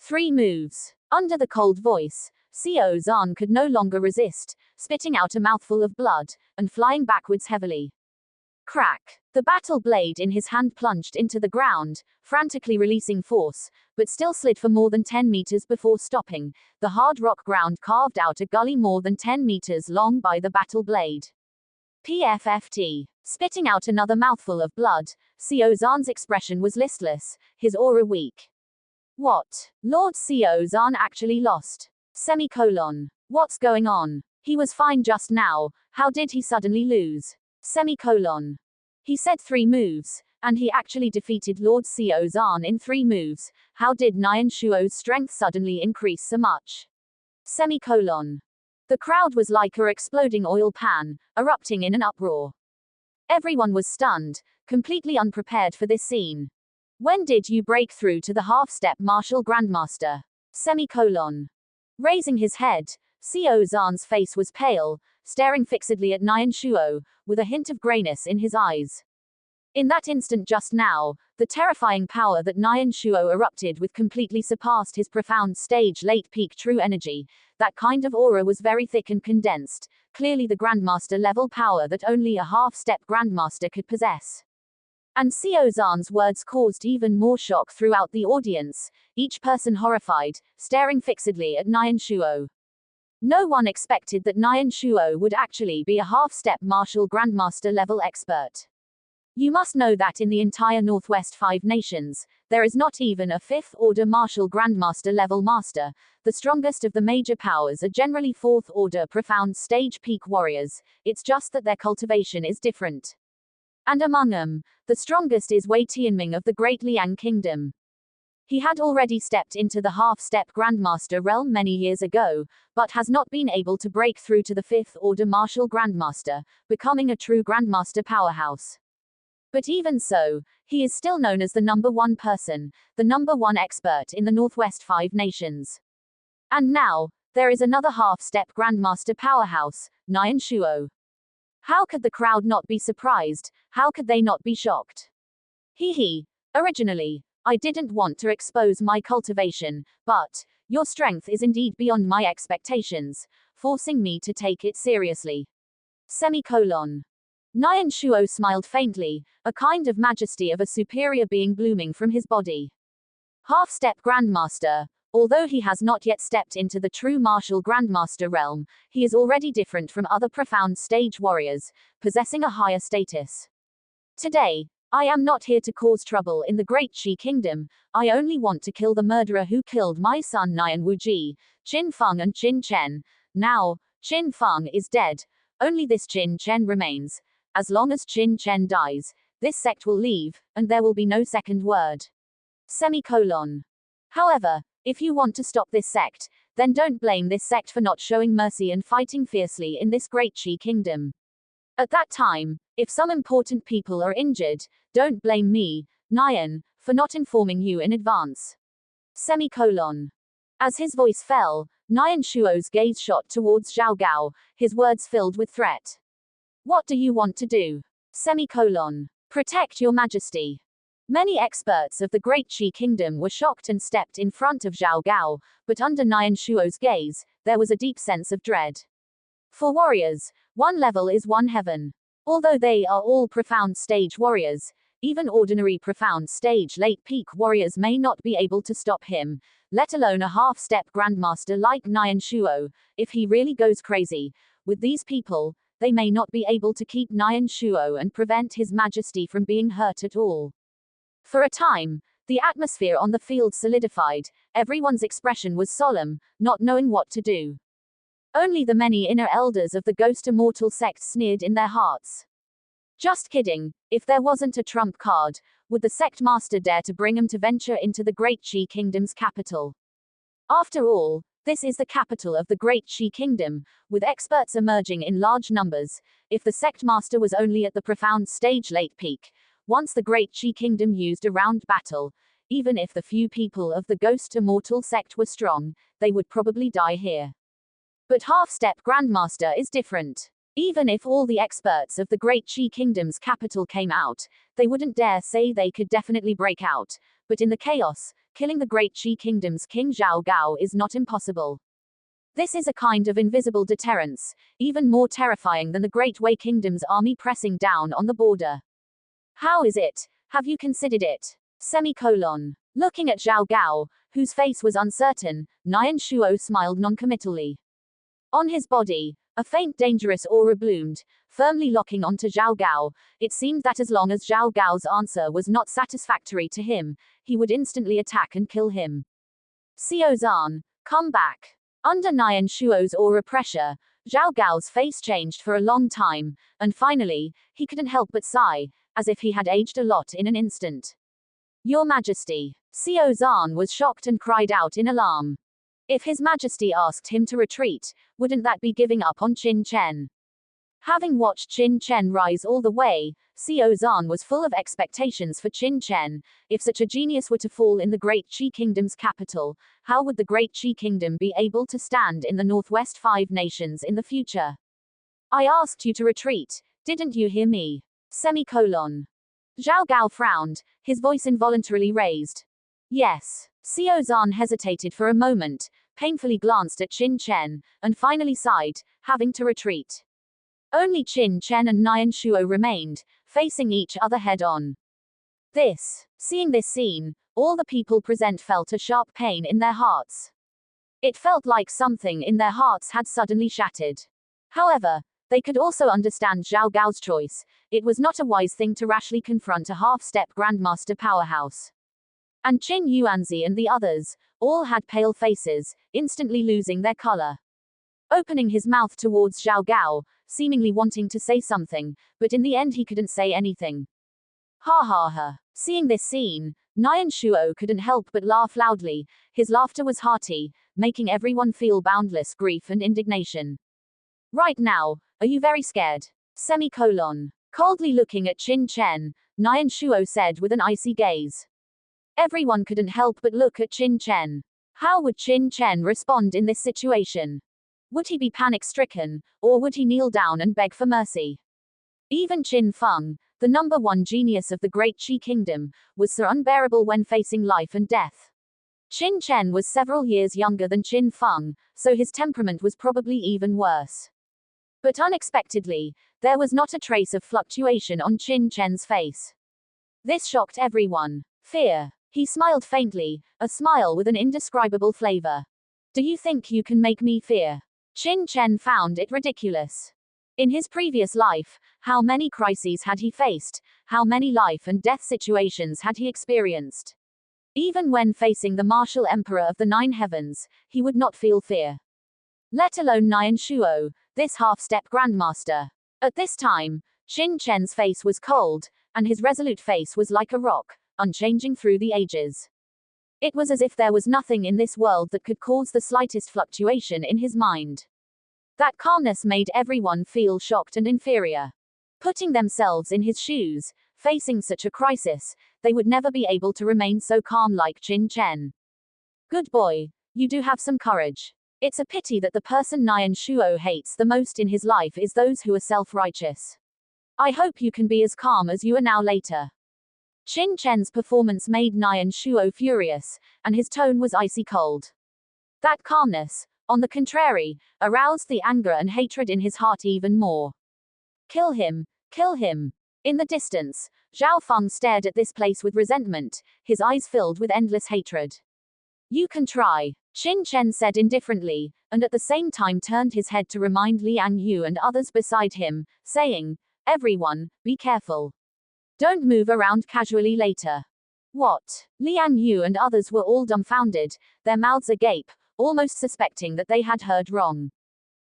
3 moves. Under the cold voice, Xiao Zhan could no longer resist, spitting out a mouthful of blood, and flying backwards heavily. Crack! The battle blade in his hand plunged into the ground, frantically releasing force, but still slid for more than 10 meters before stopping. The hard rock ground carved out a gully more than 10 meters long by the battle blade. PFFT. Spitting out another mouthful of blood, Xiao Zhan's expression was listless, his aura weak. What? Lord Xiao Zhan actually lost. Semicolon. What's going on? He was fine just now, how did he suddenly lose? Semicolon. He said 3 moves, and he actually defeated Lord Xiao Zhan in 3 moves. How did Nian Shuo's strength suddenly increase so much? Semicolon. The crowd was like an exploding oil pan, erupting in an uproar. Everyone was stunned, completely unprepared for this scene. When did you break through to the half-step martial grandmaster? Semicolon. Raising his head, Xiao Zhan's face was pale, staring fixedly at Nian Shuo, with a hint of grayness in his eyes. In that instant just now, the terrifying power that Nian Shuo erupted with completely surpassed his profound stage late peak true energy. That kind of aura was very thick and condensed, clearly the grandmaster level power that only a half-step grandmaster could possess. And Xiao Zhan's words caused even more shock throughout the audience, each person horrified, staring fixedly at Nian Shuo. No one expected that Nian Shuo would actually be a half-step martial grandmaster level expert. You must know that in the entire Northwest 5 nations, there is not even a 5th order martial grandmaster level master. The strongest of the major powers are generally 4th order profound stage peak warriors, it's just that their cultivation is different. And among them, the strongest is Wei Tianming of the Great Liang Kingdom. He had already stepped into the half-step Grandmaster realm many years ago, but has not been able to break through to the 5th order martial Grandmaster, becoming a true Grandmaster powerhouse. But even so, he is still known as the #1 person, the #1 expert in the Northwest 5 nations. And now, there is another half-step Grandmaster powerhouse, Nian Shuo. How could the crowd not be surprised? How could they not be shocked? Originally, I didn't want to expose my cultivation, but your strength is indeed beyond my expectations, forcing me to take it seriously. Semicolon. Nian Shuo smiled faintly, a kind of majesty of a superior being blooming from his body. Half-step Grandmaster, Although he has not yet stepped into the true martial grandmaster realm, he is already different from other profound stage warriors, possessing a higher status. Today, I am not here to cause trouble in the Great Qi Kingdom. I only want to kill the murderer who killed my son Nian Wuji, Qin Feng and Qin Chen. Now, Qin Feng is dead. Only this Qin Chen remains. As long as Qin Chen dies, this sect will leave, and there will be no second word. Semicolon. However, if you want to stop this sect, then don't blame this sect for not showing mercy and fighting fiercely in this Great Qi Kingdom. At that time, if some important people are injured, don't blame me, Nian, for not informing you in advance. Semicolon. As his voice fell, Nian Shuo's gaze shot towards Zhao Gao, his words filled with threat. What do you want to do? Semicolon. Protect your majesty. Many experts of the Great Qi Kingdom were shocked and stepped in front of Zhao Gao, but under Nian Shuo's gaze, there was a deep sense of dread. For warriors, one level is one heaven. Although they are all profound stage warriors, even ordinary profound stage late peak warriors may not be able to stop him, let alone a half-step grandmaster like Nian Shuo. If he really goes crazy, with these people, they may not be able to keep Nian Shuo and prevent his majesty from being hurt at all. For a time, the atmosphere on the field solidified, everyone's expression was solemn, not knowing what to do. Only the many inner elders of the Ghost Immortal sect sneered in their hearts. Just kidding, if there wasn't a trump card, would the sect master dare to bring him to venture into the Great Qi Kingdom's capital? After all, this is the capital of the Great Qi Kingdom, with experts emerging in large numbers. If the sect master was only at the profound stage late peak, once the Great Qi Kingdom used a round battle, even if the few people of the Ghost Immortal sect were strong, they would probably die here. But half-step grandmaster is different. Even if all the experts of the Great Qi Kingdom's capital came out, they wouldn't dare say they could definitely break out. But in the chaos, killing the Great Qi Kingdom's King Zhao Gao is not impossible. This is a kind of invisible deterrence, even more terrifying than the Great Wei Kingdom's army pressing down on the border. How is it? Have you considered it? Semicolon. Looking at Zhao Gao, whose face was uncertain, Nian Shuo smiled noncommittally. On his body, a faint dangerous aura bloomed, firmly locking onto Zhao Gao. It seemed that as long as Zhao Gao's answer was not satisfactory to him, he would instantly attack and kill him. Xiao Zhan, come back. Under Nian Shuo's aura pressure, Zhao Gao's face changed for a long time, and finally, he couldn't help but sigh, as if he had aged a lot in an instant. Your Majesty. Xiao Zhan was shocked and cried out in alarm. If His Majesty asked him to retreat, wouldn't that be giving up on Qin Chen? Having watched Qin Chen rise all the way, Xiao Zhan was full of expectations for Qin Chen. If such a genius were to fall in the Great Qi Kingdom's capital, how would the Great Qi Kingdom be able to stand in the Northwest Five Nations in the future? I asked you to retreat, didn't you hear me? Semicolon. Zhao Gao frowned, his voice involuntarily raised. Yes. Xiao Zhan hesitated for a moment, painfully glanced at Qin Chen, and finally sighed, having to retreat. Only Qin Chen and Nian Shuo remained, facing each other head-on. Seeing this scene, all the people present felt a sharp pain in their hearts. It felt like something in their hearts had suddenly shattered. However, they could also understand Zhao Gao's choice. It was not a wise thing to rashly confront a half-step grandmaster powerhouse. And Qin Yuanzi and the others, all had pale faces, instantly losing their color. Opening his mouth towards Zhao Gao, seemingly wanting to say something, but in the end he couldn't say anything. Ha ha ha. Seeing this scene, Nian Shuo couldn't help but laugh loudly. His laughter was hearty, making everyone feel boundless grief and indignation. Right now, are you very scared? Semicolon. Coldly looking at Qin Chen, Nian Shuo said with an icy gaze. Everyone couldn't help but look at Qin Chen. How would Qin Chen respond in this situation? Would he be panic-stricken, or would he kneel down and beg for mercy? Even Qin Feng, the #1 genius of the Great Qi Kingdom, was so unbearable when facing life and death. Qin Chen was several years younger than Qin Feng, so his temperament was probably even worse. But unexpectedly, there was not a trace of fluctuation on Qin Chen's face. This shocked everyone. Fear. He smiled faintly, a smile with an indescribable flavor. Do you think you can make me fear? Qin Chen found it ridiculous. In his previous life, how many crises had he faced? How many life and death situations had he experienced? Even when facing the martial emperor of the Nine Heavens, he would not feel fear. Let alone Nian Shuo, this half-step grandmaster. At this time, Qin Chen's face was cold, and his resolute face was like a rock, unchanging through the ages. It was as if there was nothing in this world that could cause the slightest fluctuation in his mind. That calmness made everyone feel shocked and inferior. Putting themselves in his shoes, facing such a crisis, they would never be able to remain so calm like Qin Chen. Good boy, you do have some courage. It's a pity that the person Nian Shuo hates the most in his life is those who are self-righteous. I hope you can be as calm as you are now later. Qin Chen's performance made Nian Shuo furious, and his tone was icy cold. That calmness, on the contrary, aroused the anger and hatred in his heart even more. Kill him, kill him. In the distance, Zhao Feng stared at this place with resentment, his eyes filled with endless hatred. You can try, Qin Chen said indifferently, and at the same time turned his head to remind Liang Yu and others beside him, saying, everyone, be careful. Don't move around casually later. What? Liang Yu and others were all dumbfounded, their mouths agape, almost suspecting that they had heard wrong.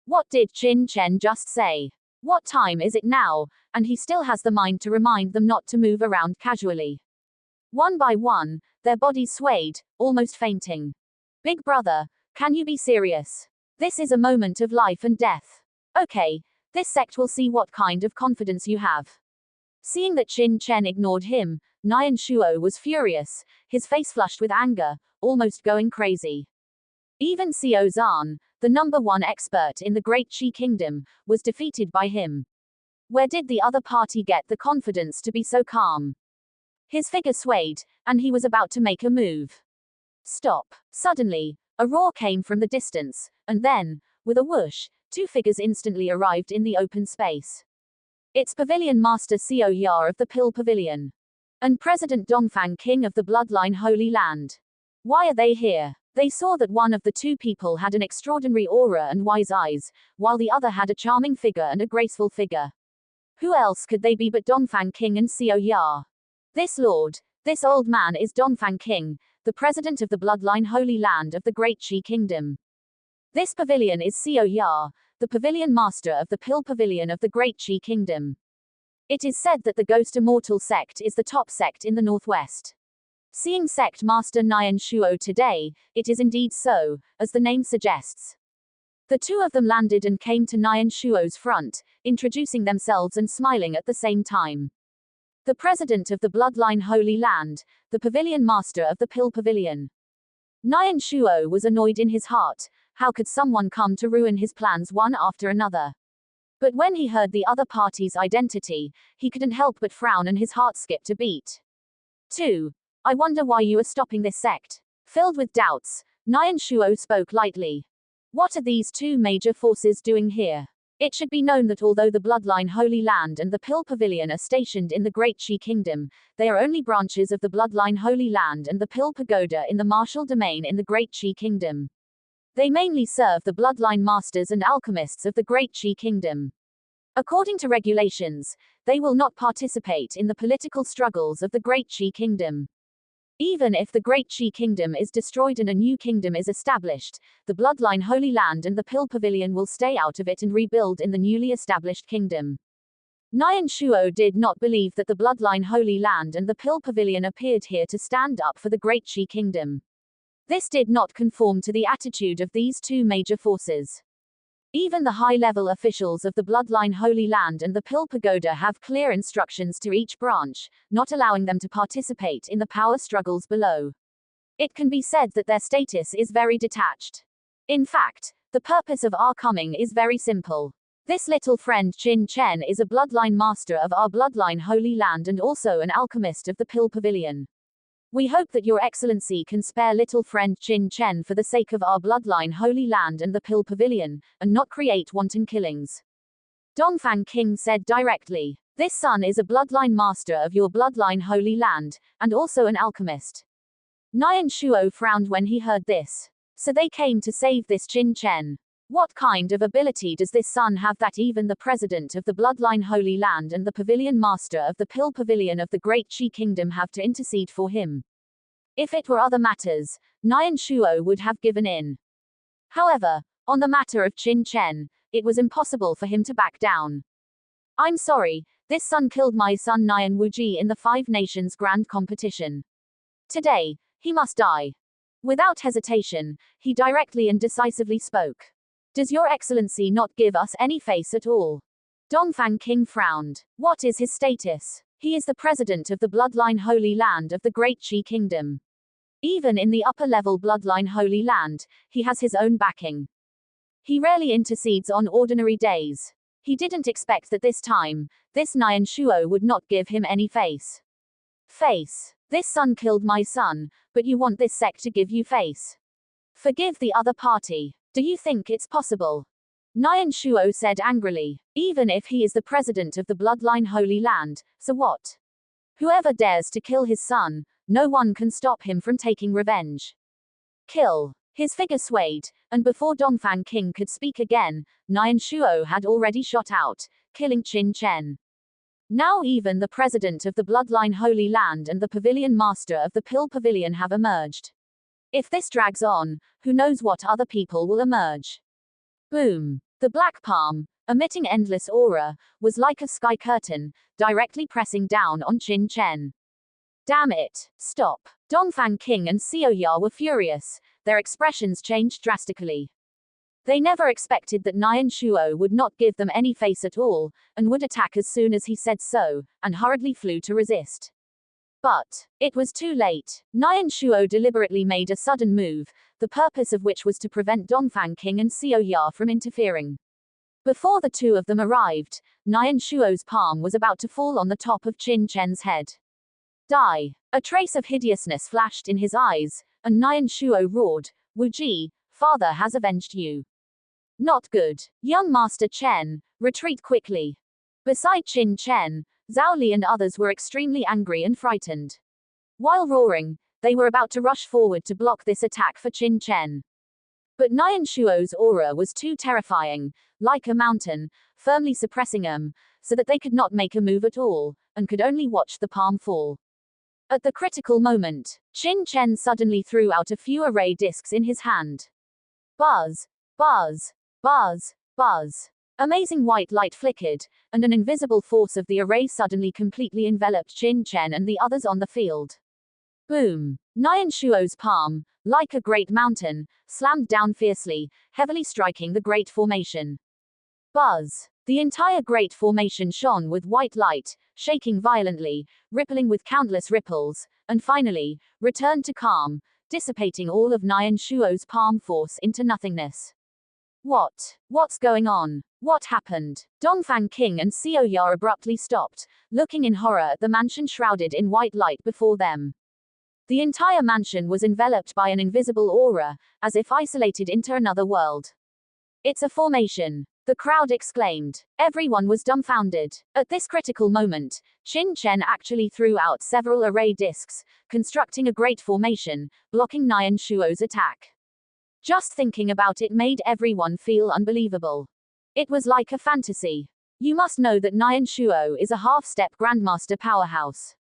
What did Qin Chen just say? What time is it now? And he still has the mind to remind them not to move around casually. One by one, their bodies swayed, almost fainting. Big brother, can you be serious? This is a moment of life and death. Okay, this sect will see what kind of confidence you have. Seeing that Qin Chen ignored him, Nian Shuo was furious, his face flushed with anger, almost going crazy. Even Xiao Zhan, the #1 expert in the Great Qi Kingdom, was defeated by him. Where did the other party get the confidence to be so calm? His figure swayed, and he was about to make a move. Stop. Suddenly, a roar came from the distance, and then, with a whoosh, two figures instantly arrived in the open space. It's Pavilion Master Xiao Ya of the Pill Pavilion. And President Dongfang King of the Bloodline Holy Land. Why are they here? They saw that one of the two people had an extraordinary aura and wise eyes, while the other had a charming figure and a graceful figure. Who else could they be but Dongfang King and Xiao Ya? This old man is Dongfang King, the president of the Bloodline Holy Land of the Great Qi Kingdom. This pavilion is Xiao Ya, the pavilion master of the Pill Pavilion of the Great Qi Kingdom. It is said that the Ghost Immortal sect is the top sect in the northwest. Seeing sect master Nian Shuo today, it is indeed so, as the name suggests. The two of them landed and came to Nian Shuo's front, introducing themselves and smiling at the same time. The president of the Bloodline Holy Land, the pavilion master of the Pill Pavilion. Nian Shuo was annoyed in his heart. How could someone come to ruin his plans one after another? But when he heard the other party's identity, he couldn't help but frown and his heart skipped a beat. 2. I wonder why you are stopping this sect. Filled with doubts, Nian Shuo spoke lightly. What are these two major forces doing here? It should be known that although the Bloodline Holy Land and the Pill Pavilion are stationed in the Great Qi Kingdom, they are only branches of the Bloodline Holy Land and the Pill Pagoda in the martial domain in the Great Qi Kingdom. They mainly serve the bloodline masters and alchemists of the Great Qi Kingdom. According to regulations, they will not participate in the political struggles of the Great Qi Kingdom. Even if the Great Qi Kingdom is destroyed and a new kingdom is established, the Bloodline Holy Land and the Pill Pavilion will stay out of it and rebuild in the newly established kingdom. Nian Shuo did not believe that the Bloodline Holy Land and the Pill Pavilion appeared here to stand up for the Great Qi Kingdom. This did not conform to the attitude of these two major forces. Even the high-level officials of the Bloodline Holy Land and the Pill Pagoda have clear instructions to each branch, not allowing them to participate in the power struggles below. It can be said that their status is very detached. In fact, the purpose of our coming is very simple. This little friend Qin Chen is a bloodline master of our Bloodline Holy Land and also an alchemist of the Pill Pavilion. We hope that Your Excellency can spare little friend Qin Chen for the sake of our Bloodline Holy Land and the Pill Pavilion, and not create wanton killings. Dongfang King said directly. This son is a bloodline master of your Bloodline Holy Land, and also an alchemist. Nian Shuo frowned when he heard this. So they came to save this Qin Chen. What kind of ability does this son have that even the president of the Bloodline Holy Land and the pavilion master of the Pill Pavilion of the Great Qi Kingdom have to intercede for him? If it were other matters, Nian Shuo would have given in. However, on the matter of Qin Chen, it was impossible for him to back down. I'm sorry, this son killed my son Nian Wuji in the Five Nations Grand Competition. Today, he must die. Without hesitation, he directly and decisively spoke. Does your excellency not give us any face at all? Dongfang King frowned. What is his status? He is the president of the Bloodline Holy Land of the Great Qi Kingdom. Even in the upper-level Bloodline Holy Land, he has his own backing. He rarely intercedes on ordinary days. He didn't expect that this time, this Nian Shuo would not give him any face. Face. This son killed my son, but you want this sect to give you face. Forgive the other party. Do you think it's possible? Nian Shuo said angrily. Even if he is the president of the Bloodline Holy Land, so what? Whoever dares to kill his son, no one can stop him from taking revenge. Kill. His figure swayed, and before Dongfang King could speak again, Nian Shuo had already shot out, killing Qin Chen. Now even the president of the Bloodline Holy Land and the pavilion master of the Pill Pavilion have emerged. If this drags on, who knows what other people will emerge. Boom. The black palm, emitting endless aura, was like a sky curtain, directly pressing down on Qin Chen. Damn it. Stop. Dongfang King and Xiao Ya were furious, their expressions changed drastically. They never expected that Nian Shuo would not give them any face at all, and would attack as soon as he said so, and hurriedly flew to resist. But it was too late. Nian Shuo deliberately made a sudden move, the purpose of which was to prevent Dongfang King and Xiao Ya from interfering. Before the two of them arrived, Nian Shuo's palm was about to fall on the top of Qin Chen's head. Die. A trace of hideousness flashed in his eyes, and Nian Shuo roared, Wuji, father has avenged you. Not good. Young Master Chen, retreat quickly. Beside Qin Chen, Zhao Li and others were extremely angry and frightened. While roaring, they were about to rush forward to block this attack for Qin Chen. But Nian Shuo's aura was too terrifying, like a mountain, firmly suppressing them, so that they could not make a move at all, and could only watch the palm fall. At the critical moment, Qin Chen suddenly threw out a few array discs in his hand. Buzz, buzz, buzz, buzz. Amazing white light flickered, and an invisible force of the array suddenly completely enveloped Qin Chen and the others on the field. Boom. Nian Shuo's palm, like a great mountain, slammed down fiercely, heavily striking the Great Formation. Buzz. The entire Great Formation shone with white light, shaking violently, rippling with countless ripples, and finally, returned to calm, dissipating all of Nian Shuo's palm force into nothingness. What's going on? What happened? Dongfang King and Xiao Ya abruptly stopped, looking in horror at the mansion shrouded in white light before them. The entire mansion was enveloped by an invisible aura, as if isolated into another world. It's a formation. The crowd exclaimed. Everyone was dumbfounded. At this critical moment, Qin Chen actually threw out several array discs, constructing a great formation, blocking Nian Shuo's attack. Just thinking about it made everyone feel unbelievable. It was like a fantasy. You must know that Nian Shuo is a half-step Grandmaster powerhouse.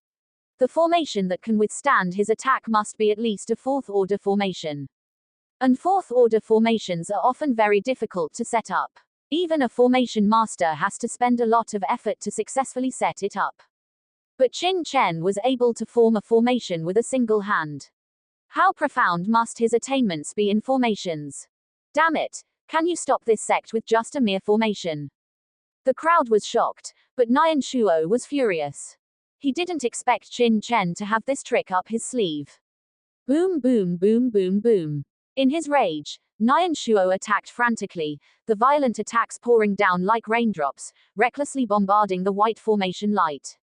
The formation that can withstand his attack must be at least a fourth-order formation. And fourth-order formations are often very difficult to set up. Even a formation master has to spend a lot of effort to successfully set it up. But Qin Chen was able to form a formation with a single hand. How profound must his attainments be in formations? Damn it, can you stop this sect with just a mere formation? The crowd was shocked, but Nian Shuo was furious. He didn't expect Qin Chen to have this trick up his sleeve. Boom boom boom boom boom. In his rage, Nian Shuo attacked frantically, the violent attacks pouring down like raindrops, recklessly bombarding the white formation light.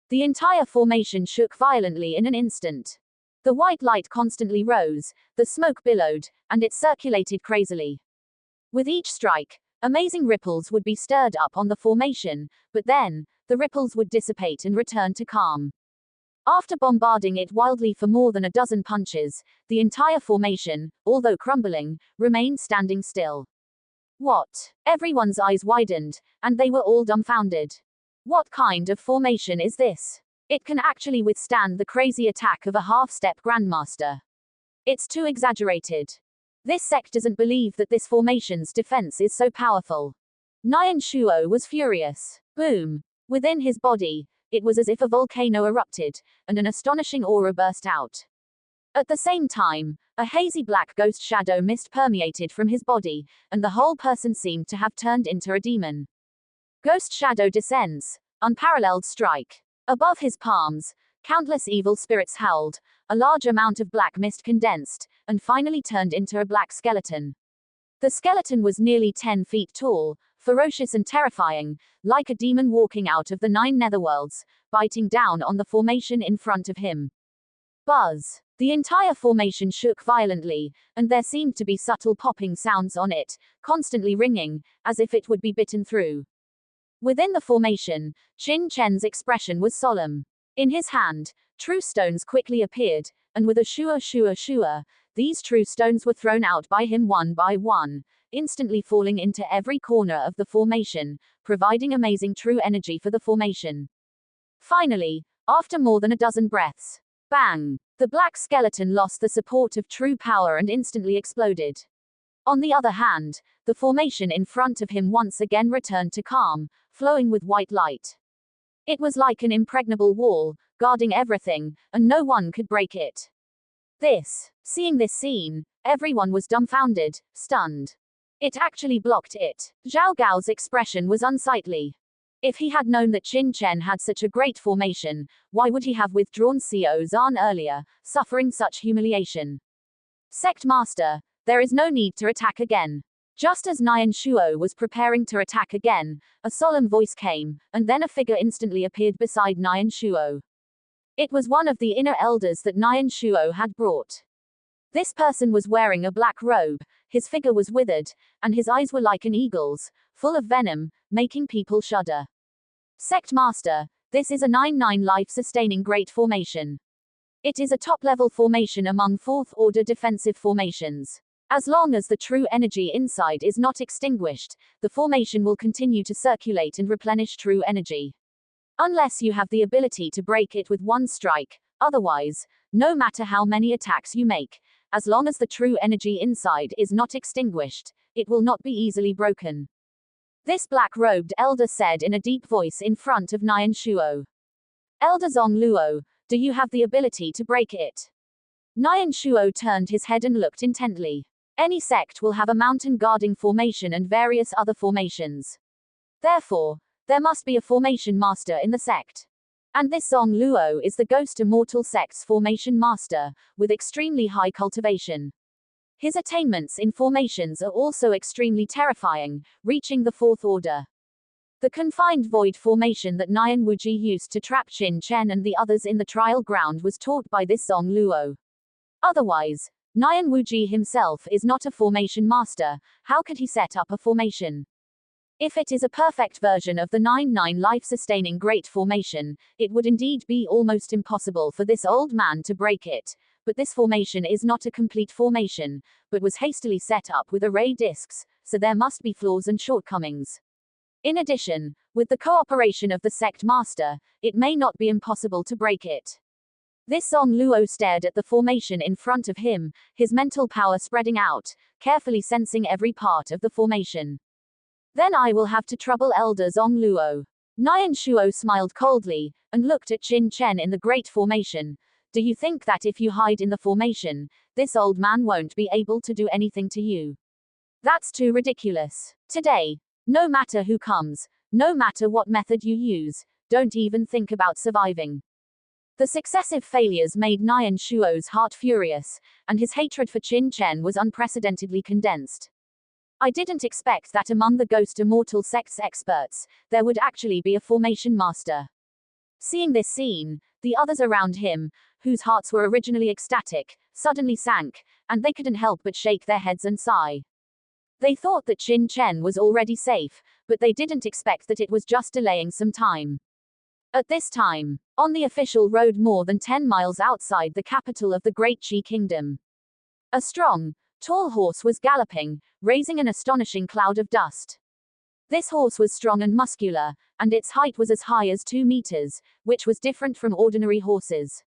The entire formation shook violently in an instant. The white light constantly rose, the smoke billowed, and it circulated crazily. With each strike, amazing ripples would be stirred up on the formation, but then, the ripples would dissipate and return to calm. After bombarding it wildly for more than a dozen punches, the entire formation, although crumbling, remained standing still. What? Everyone's eyes widened, and they were all dumbfounded. What kind of formation is this? It can actually withstand the crazy attack of a half-step grandmaster. It's too exaggerated. This sect doesn't believe that this formation's defense is so powerful. Nian Shuo was furious. Boom. Within his body, it was as if a volcano erupted, and an astonishing aura burst out. At the same time, a hazy black ghost shadow mist permeated from his body, and the whole person seemed to have turned into a demon. Ghost shadow descends. Unparalleled strike. Above his palms, countless evil spirits howled, a large amount of black mist condensed, and finally turned into a black skeleton. The skeleton was nearly 10 feet tall, ferocious and terrifying, like a demon walking out of the 9 netherworlds, biting down on the formation in front of him. Buzz. The entire formation shook violently, and there seemed to be subtle popping sounds on it, constantly ringing, as if it would be bitten through. Within the formation, Qin Chen's expression was solemn. In his hand, true stones quickly appeared, and with a shua shua shua, these true stones were thrown out by him one by one, instantly falling into every corner of the formation, providing amazing true energy for the formation. Finally, after more than a dozen breaths, bang! The black skeleton lost the support of true power and instantly exploded. On the other hand, the formation in front of him once again returned to calm, flowing with white light. It was like an impregnable wall, guarding everything, and no one could break it. Seeing this scene, everyone was dumbfounded, stunned. It actually blocked it. Zhao Gao's expression was unsightly. If he had known that Qin Chen had such a great formation, why would he have withdrawn Xiao Zhan earlier, suffering such humiliation? Sect Master, there is no need to attack again. Just as Nian Shuo was preparing to attack again, a solemn voice came, and then a figure instantly appeared beside Nian Shuo. It was one of the inner elders that Nian Shuo had brought. This person was wearing a black robe, his figure was withered, and his eyes were like an eagle's, full of venom, making people shudder. Sect Master, this is a 9-9 life-sustaining great formation. It is a top-level formation among 4th order defensive formations. As long as the true energy inside is not extinguished, the formation will continue to circulate and replenish true energy. Unless you have the ability to break it with one strike, otherwise, no matter how many attacks you make, as long as the true energy inside is not extinguished, it will not be easily broken. This black-robed elder said in a deep voice in front of Nian Shuo. Elder Zong Luo, do you have the ability to break it? Nian Shuo turned his head and looked intently. Any sect will have a mountain guarding formation and various other formations. Therefore, there must be a formation master in the sect. And this Zong Luo is the Ghost Immortal sect's formation master, with extremely high cultivation. His attainments in formations are also extremely terrifying, reaching the 4th order. The confined void formation that Nian Wuji used to trap Qin Chen and the others in the trial ground was taught by this Zong Luo. Otherwise, Nian Wuji himself is not a formation master. How could he set up a formation? If it is a perfect version of the 9-9 life-sustaining great formation, it would indeed be almost impossible for this old man to break it. But this formation is not a complete formation, but was hastily set up with array discs, so there must be flaws and shortcomings. In addition, with the cooperation of the sect master, it may not be impossible to break it. This Zong Luo stared at the formation in front of him, his mental power spreading out, carefully sensing every part of the formation. Then I will have to trouble Elder Zong Luo. Nian Shuo smiled coldly, and looked at Qin Chen in the great formation. Do you think that if you hide in the formation, this old man won't be able to do anything to you? That's too ridiculous. Today, no matter who comes, no matter what method you use, don't even think about surviving. The successive failures made Nian Shuo's heart furious, and his hatred for Qin Chen was unprecedentedly condensed. I didn't expect that among the Ghost Immortal sect's experts, there would actually be a formation master. Seeing this scene, the others around him, whose hearts were originally ecstatic, suddenly sank, and they couldn't help but shake their heads and sigh. They thought that Qin Chen was already safe, but they didn't expect that it was just delaying some time. At this time, on the official road more than 10 miles outside the capital of the Great Qi Kingdom, a strong, tall horse was galloping, raising an astonishing cloud of dust. This horse was strong and muscular, and its height was as high as 2 meters, which was different from ordinary horses.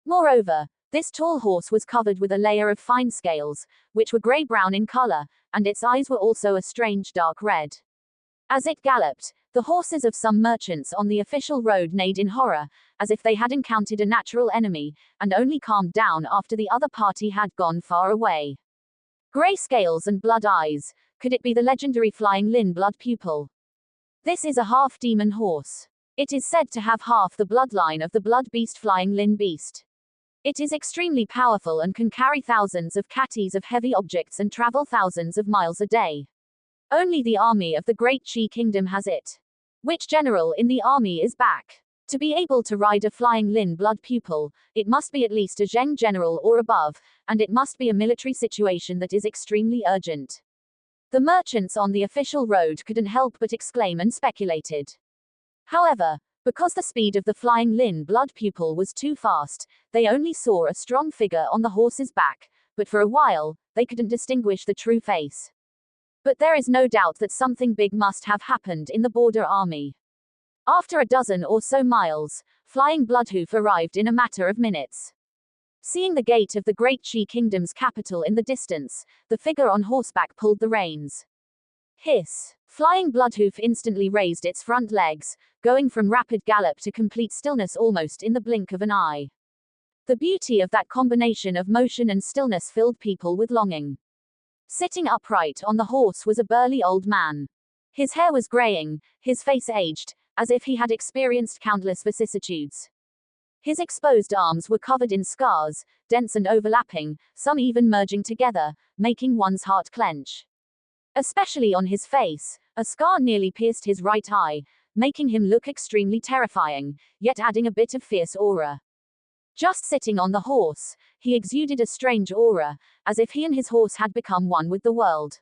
Moreover, this tall horse was covered with a layer of fine scales, which were gray-brown in color, and its eyes were also a strange dark red. As it galloped, the horses of some merchants on the official road neighed in horror, as if they had encountered a natural enemy, and only calmed down after the other party had gone far away. Gray scales and blood eyes. Could it be the legendary flying Lin blood pupil? This is a half-demon horse. It is said to have half the bloodline of the blood beast flying Lin beast. It is extremely powerful and can carry thousands of catties of heavy objects and travel thousands of miles a day. Only the army of the Great Qi Kingdom has it. Which general in the army is back? To be able to ride a flying Lin blood pupil, it must be at least a Zheng general or above, and it must be a military situation that is extremely urgent. The merchants on the official road couldn't help but exclaim and speculated. However, because the speed of the flying Lin blood pupil was too fast, they only saw a strong figure on the horse's back, but for a while, they couldn't distinguish the true face. But there is no doubt that something big must have happened in the border army. After a dozen or so miles, flying Bloodhoof arrived in a matter of minutes. Seeing the gate of the Great Qi Kingdom's capital in the distance, the figure on horseback pulled the reins. Hiss! Flying Bloodhoof instantly raised its front legs, going from rapid gallop to complete stillness almost in the blink of an eye. The beauty of that combination of motion and stillness filled people with longing. Sitting upright on the horse was a burly old man. His hair was graying, his face aged, as if he had experienced countless vicissitudes. His exposed arms were covered in scars, dense and overlapping, some even merging together, making one's heart clench. Especially on his face, a scar nearly pierced his right eye, making him look extremely terrifying, yet adding a bit of fierce aura. Just sitting on the horse, he exuded a strange aura, as if he and his horse had become one with the world.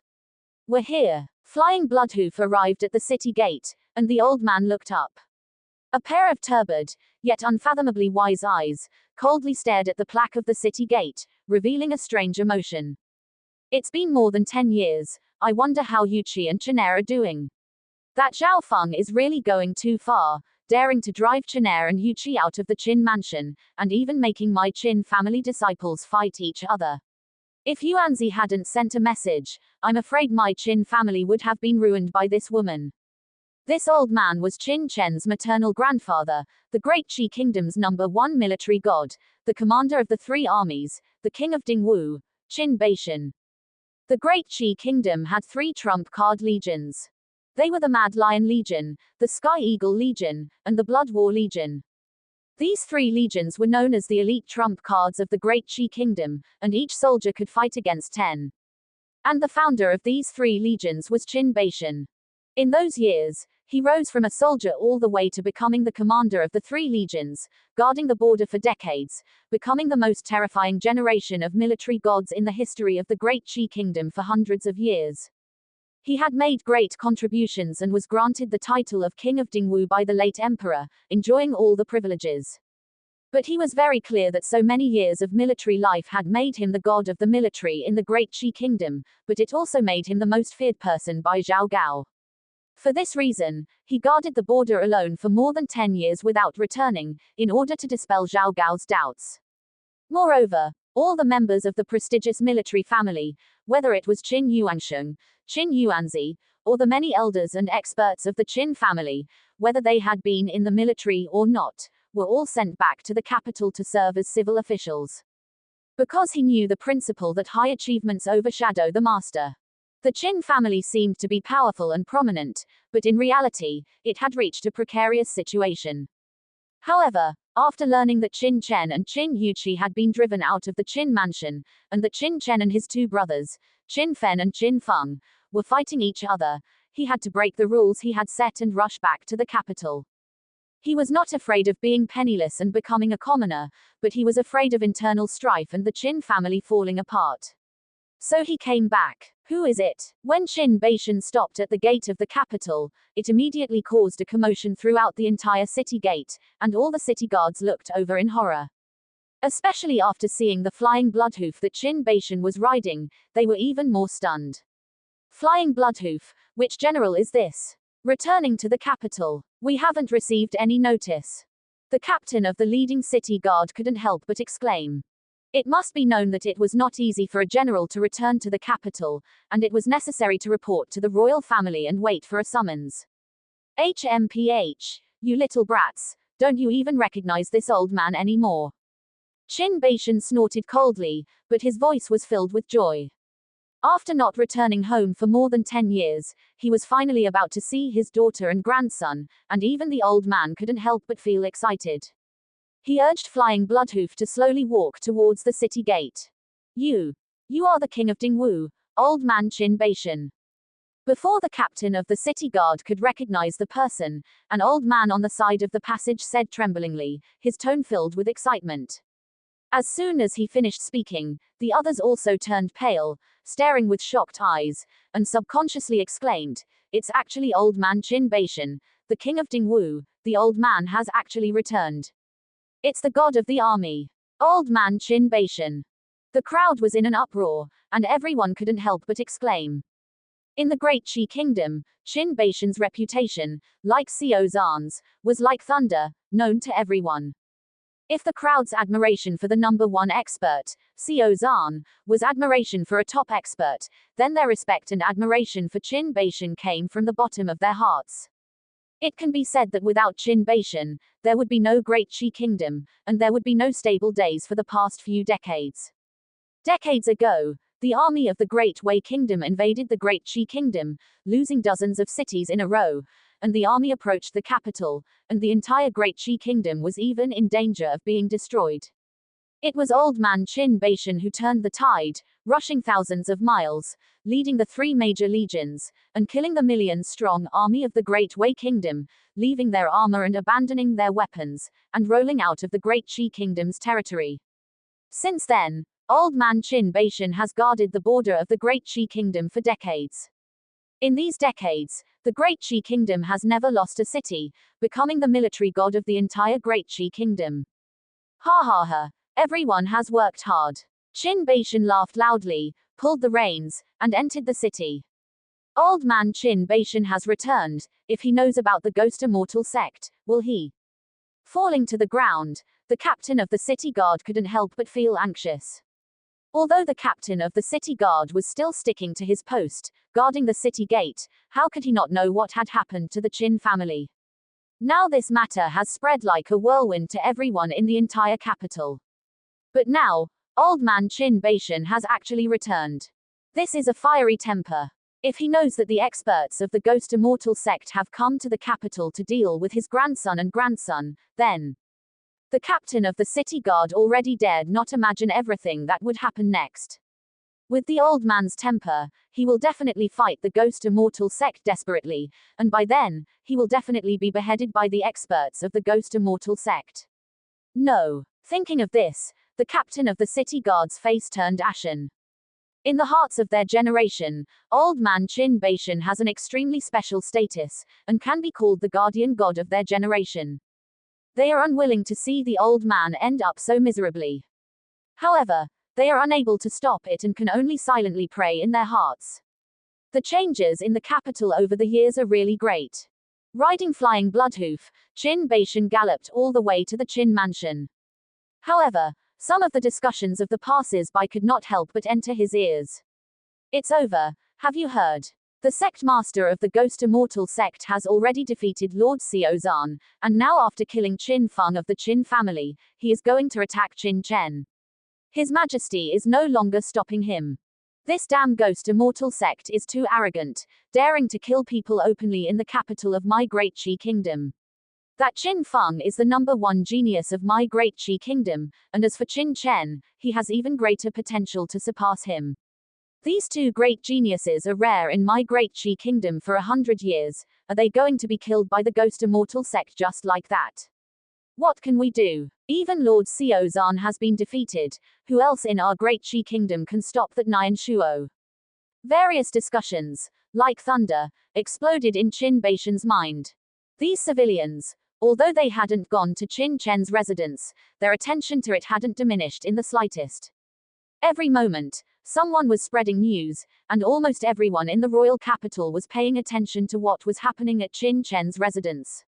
"We're here." Flying Bloodhoof arrived at the city gate, and the old man looked up. A pair of turbid, yet unfathomably wise eyes, coldly stared at the plaque of the city gate, revealing a strange emotion. "It's been more than 10 years, I wonder how Yuqi and Chenair are doing. That Zhao Feng is really going too far, daring to drive Chenair and Yuqi out of the Qin mansion, and even making my Qin family disciples fight each other. If Yuanzi hadn't sent a message, I'm afraid my Qin family would have been ruined by this woman." This old man was Qin Chen's maternal grandfather, the Great Qi Kingdom's #1 military god, the commander of the 3 armies, the king of Dingwu, Qin Beishan. The Great Qi Kingdom had 3 trump-card legions. They were the Mad Lion Legion, the Sky Eagle Legion, and the Blood War Legion. These 3 legions were known as the elite trump cards of the Great Qi Kingdom, and each soldier could fight against 10. And the founder of these 3 legions was Qin Beishan. In those years, he rose from a soldier all the way to becoming the commander of the 3 legions, guarding the border for decades, becoming the most terrifying generation of military gods in the history of the Great Qi Kingdom for hundreds of years. He had made great contributions and was granted the title of King of Dingwu by the late emperor, enjoying all the privileges. But he was very clear that so many years of military life had made him the god of the military in the Great Qi Kingdom, but it also made him the most feared person by Zhao Gao. For this reason, he guarded the border alone for more than 10 years without returning, in order to dispel Zhao Gao's doubts. Moreover, all the members of the prestigious military family, whether it was Qin Yuansheng, Qin Yuanzi, or the many elders and experts of the Qin family, whether they had been in the military or not, were all sent back to the capital to serve as civil officials. Because he knew the principle that high achievements overshadow the master. The Qin family seemed to be powerful and prominent, but in reality, it had reached a precarious situation. However, after learning that Qin Chen and Qin Yuqi had been driven out of the Qin mansion, and that Qin Chen and his 2 brothers, Qin Fen and Qin Feng, were fighting each other, he had to break the rules he had set and rush back to the capital. He was not afraid of being penniless and becoming a commoner, but he was afraid of internal strife and the Qin family falling apart. So he came back. Who is it? When Qin Beishan stopped at the gate of the capital, it immediately caused a commotion throughout the entire city gate, and all the city guards looked over in horror. Especially after seeing the flying bloodhoof that Qin Beishan was riding, they were even more stunned. Flying bloodhoof, which general is this? Returning to the capital. We haven't received any notice. The captain of the leading city guard couldn't help but exclaim. It must be known that it was not easy for a general to return to the capital, and it was necessary to report to the royal family and wait for a summons. HMPH, you little brats, don't you even recognize this old man anymore? Qin Beishan snorted coldly, but his voice was filled with joy. After not returning home for more than 10 years, he was finally about to see his daughter and grandson, and even the old man couldn't help but feel excited. He urged Flying Bloodhoof to slowly walk towards the city gate. You are the king of Dingwu, old man Qin Beishan. Before the captain of the city guard could recognize the person, an old man on the side of the passage said tremblingly, his tone filled with excitement. As soon as he finished speaking, the others also turned pale, staring with shocked eyes, and subconsciously exclaimed, "It's actually old man Qin Beishan, the king of Dingwu, the old man has actually returned. It's the god of the army. Old man Qin Beishan." The crowd was in an uproar, and everyone couldn't help but exclaim. In the Great Qi Kingdom, Qin Beishan's reputation, like Xiao Zhan's, was like thunder, known to everyone. If the crowd's admiration for the number one expert, Xiao Zhan, was admiration for a top expert, then their respect and admiration for Qin Beishan came from the bottom of their hearts. It can be said that without Qin Beishan, there would be no Great Qi Kingdom, and there would be no stable days for the past few decades. Decades ago, the army of the Great Wei Kingdom invaded the Great Qi Kingdom, losing dozens of cities in a row, and the army approached the capital, and the entire Great Qi Kingdom was even in danger of being destroyed. It was old man Qin Beishan who turned the tide, rushing thousands of miles, leading the three major legions, and killing the million-strong army of the Great Wei Kingdom, leaving their armor and abandoning their weapons, and rolling out of the Great Qi Kingdom's territory. Since then, old man Qin Beishan has guarded the border of the Great Qi Kingdom for decades. In these decades, the Great Qi Kingdom has never lost a city, becoming the military god of the entire Great Qi Kingdom. Ha ha ha, everyone has worked hard. Qin Beishan laughed loudly, pulled the reins, and entered the city. Old man Qin Beishan has returned. If he knows about the Ghost Immortal sect, will he? Falling to the ground, the captain of the city guard couldn't help but feel anxious. Although the captain of the city guard was still sticking to his post, guarding the city gate, how could he not know what had happened to the Qin family? Now this matter has spread like a whirlwind to everyone in the entire capital. But now, old man Qin Beishan has actually returned. This is a fiery temper. If he knows that the experts of the Ghost Immortal sect have come to the capital to deal with his grandson and grandson, then the captain of the city guard already dared not imagine everything that would happen next. With the old man's temper, he will definitely fight the Ghost Immortal sect desperately, and by then, he will definitely be beheaded by the experts of the Ghost Immortal sect. No. Thinking of this, the captain of the city guard's face turned ashen. In the hearts of their generation, old man Qin Beishan has an extremely special status, and can be called the guardian god of their generation. They are unwilling to see the old man end up so miserably. However, they are unable to stop it and can only silently pray in their hearts. The changes in the capital over the years are really great. Riding Flying Bloodhoof, Qin Beishan galloped all the way to the Qin mansion. However, some of the discussions of the passers-by could not help but enter his ears. "It's over, have you heard? The sect master of the Ghost Immortal sect has already defeated Lord Xiao Zhan, and now after killing Qin Feng of the Qin family, he is going to attack Qin Chen. His Majesty is no longer stopping him. This damn Ghost Immortal sect is too arrogant, daring to kill people openly in the capital of my Great Qi Kingdom. That Qin Feng is the number one genius of my Great Qi Kingdom, and as for Qin Chen, he has even greater potential to surpass him. These two great geniuses are rare in my Great Qi Kingdom for 100 years. Are they going to be killed by the Ghost Immortal sect just like that? What can we do? Even Lord Xiao Zhan has been defeated. Who else in our Great Qi Kingdom can stop that Nian Shuo? Various discussions, like thunder, exploded in Qin Baishan's mind. These civilians, although they hadn't gone to Qin Chen's residence, their attention to it hadn't diminished in the slightest. Every moment, someone was spreading news, and almost everyone in the royal capital was paying attention to what was happening at Qin Chen's residence.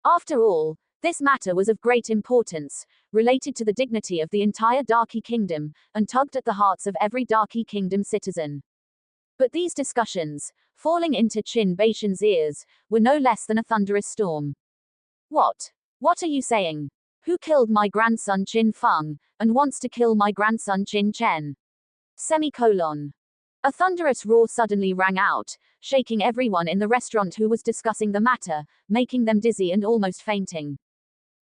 After all, this matter was of great importance, related to the dignity of the entire Darky Kingdom, and tugged at the hearts of every Darky Kingdom citizen. But these discussions, falling into Qin Baishan's ears, were no less than a thunderous storm. What? What are you saying? Who killed my grandson Qin Feng, and wants to kill my grandson Qin Chen? Semicolon. A thunderous roar suddenly rang out, shaking everyone in the restaurant who was discussing the matter, making them dizzy and almost fainting.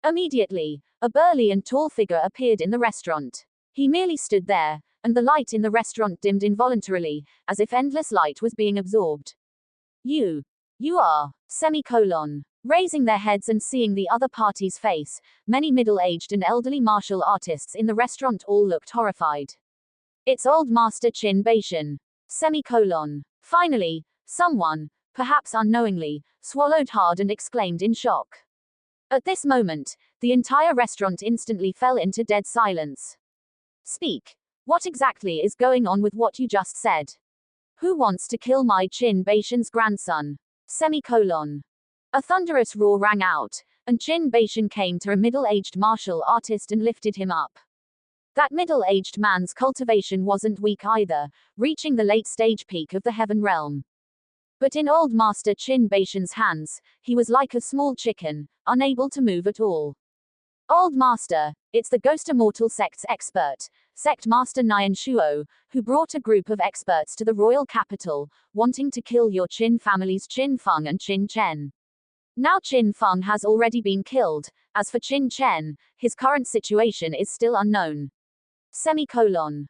Immediately, a burly and tall figure appeared in the restaurant. He merely stood there, and the light in the restaurant dimmed involuntarily, as if endless light was being absorbed. You are, semicolon. Raising their heads and seeing the other party's face, many middle-aged and elderly martial artists in the restaurant all looked horrified. It's old master Qin Baishan. Semicolon. Finally, someone, perhaps unknowingly, swallowed hard and exclaimed in shock. At this moment, the entire restaurant instantly fell into dead silence. Speak. What exactly is going on with what you just said? Who wants to kill my Qin Baishan's grandson? Semicolon. A thunderous roar rang out, and Qin Baishan came to a middle-aged martial artist and lifted him up. That middle-aged man's cultivation wasn't weak either, reaching the late-stage peak of the heaven realm. But in old master Qin Baishan's hands, he was like a small chicken, unable to move at all. Old master, it's the Ghost Immortal Sect's expert, Sect Master Nian Shuo, who brought a group of experts to the royal capital, wanting to kill your Qin families Qin Feng and Qin Chen. Now Qin Feng has already been killed. As for Qin Chen, his current situation is still unknown. Semicolon.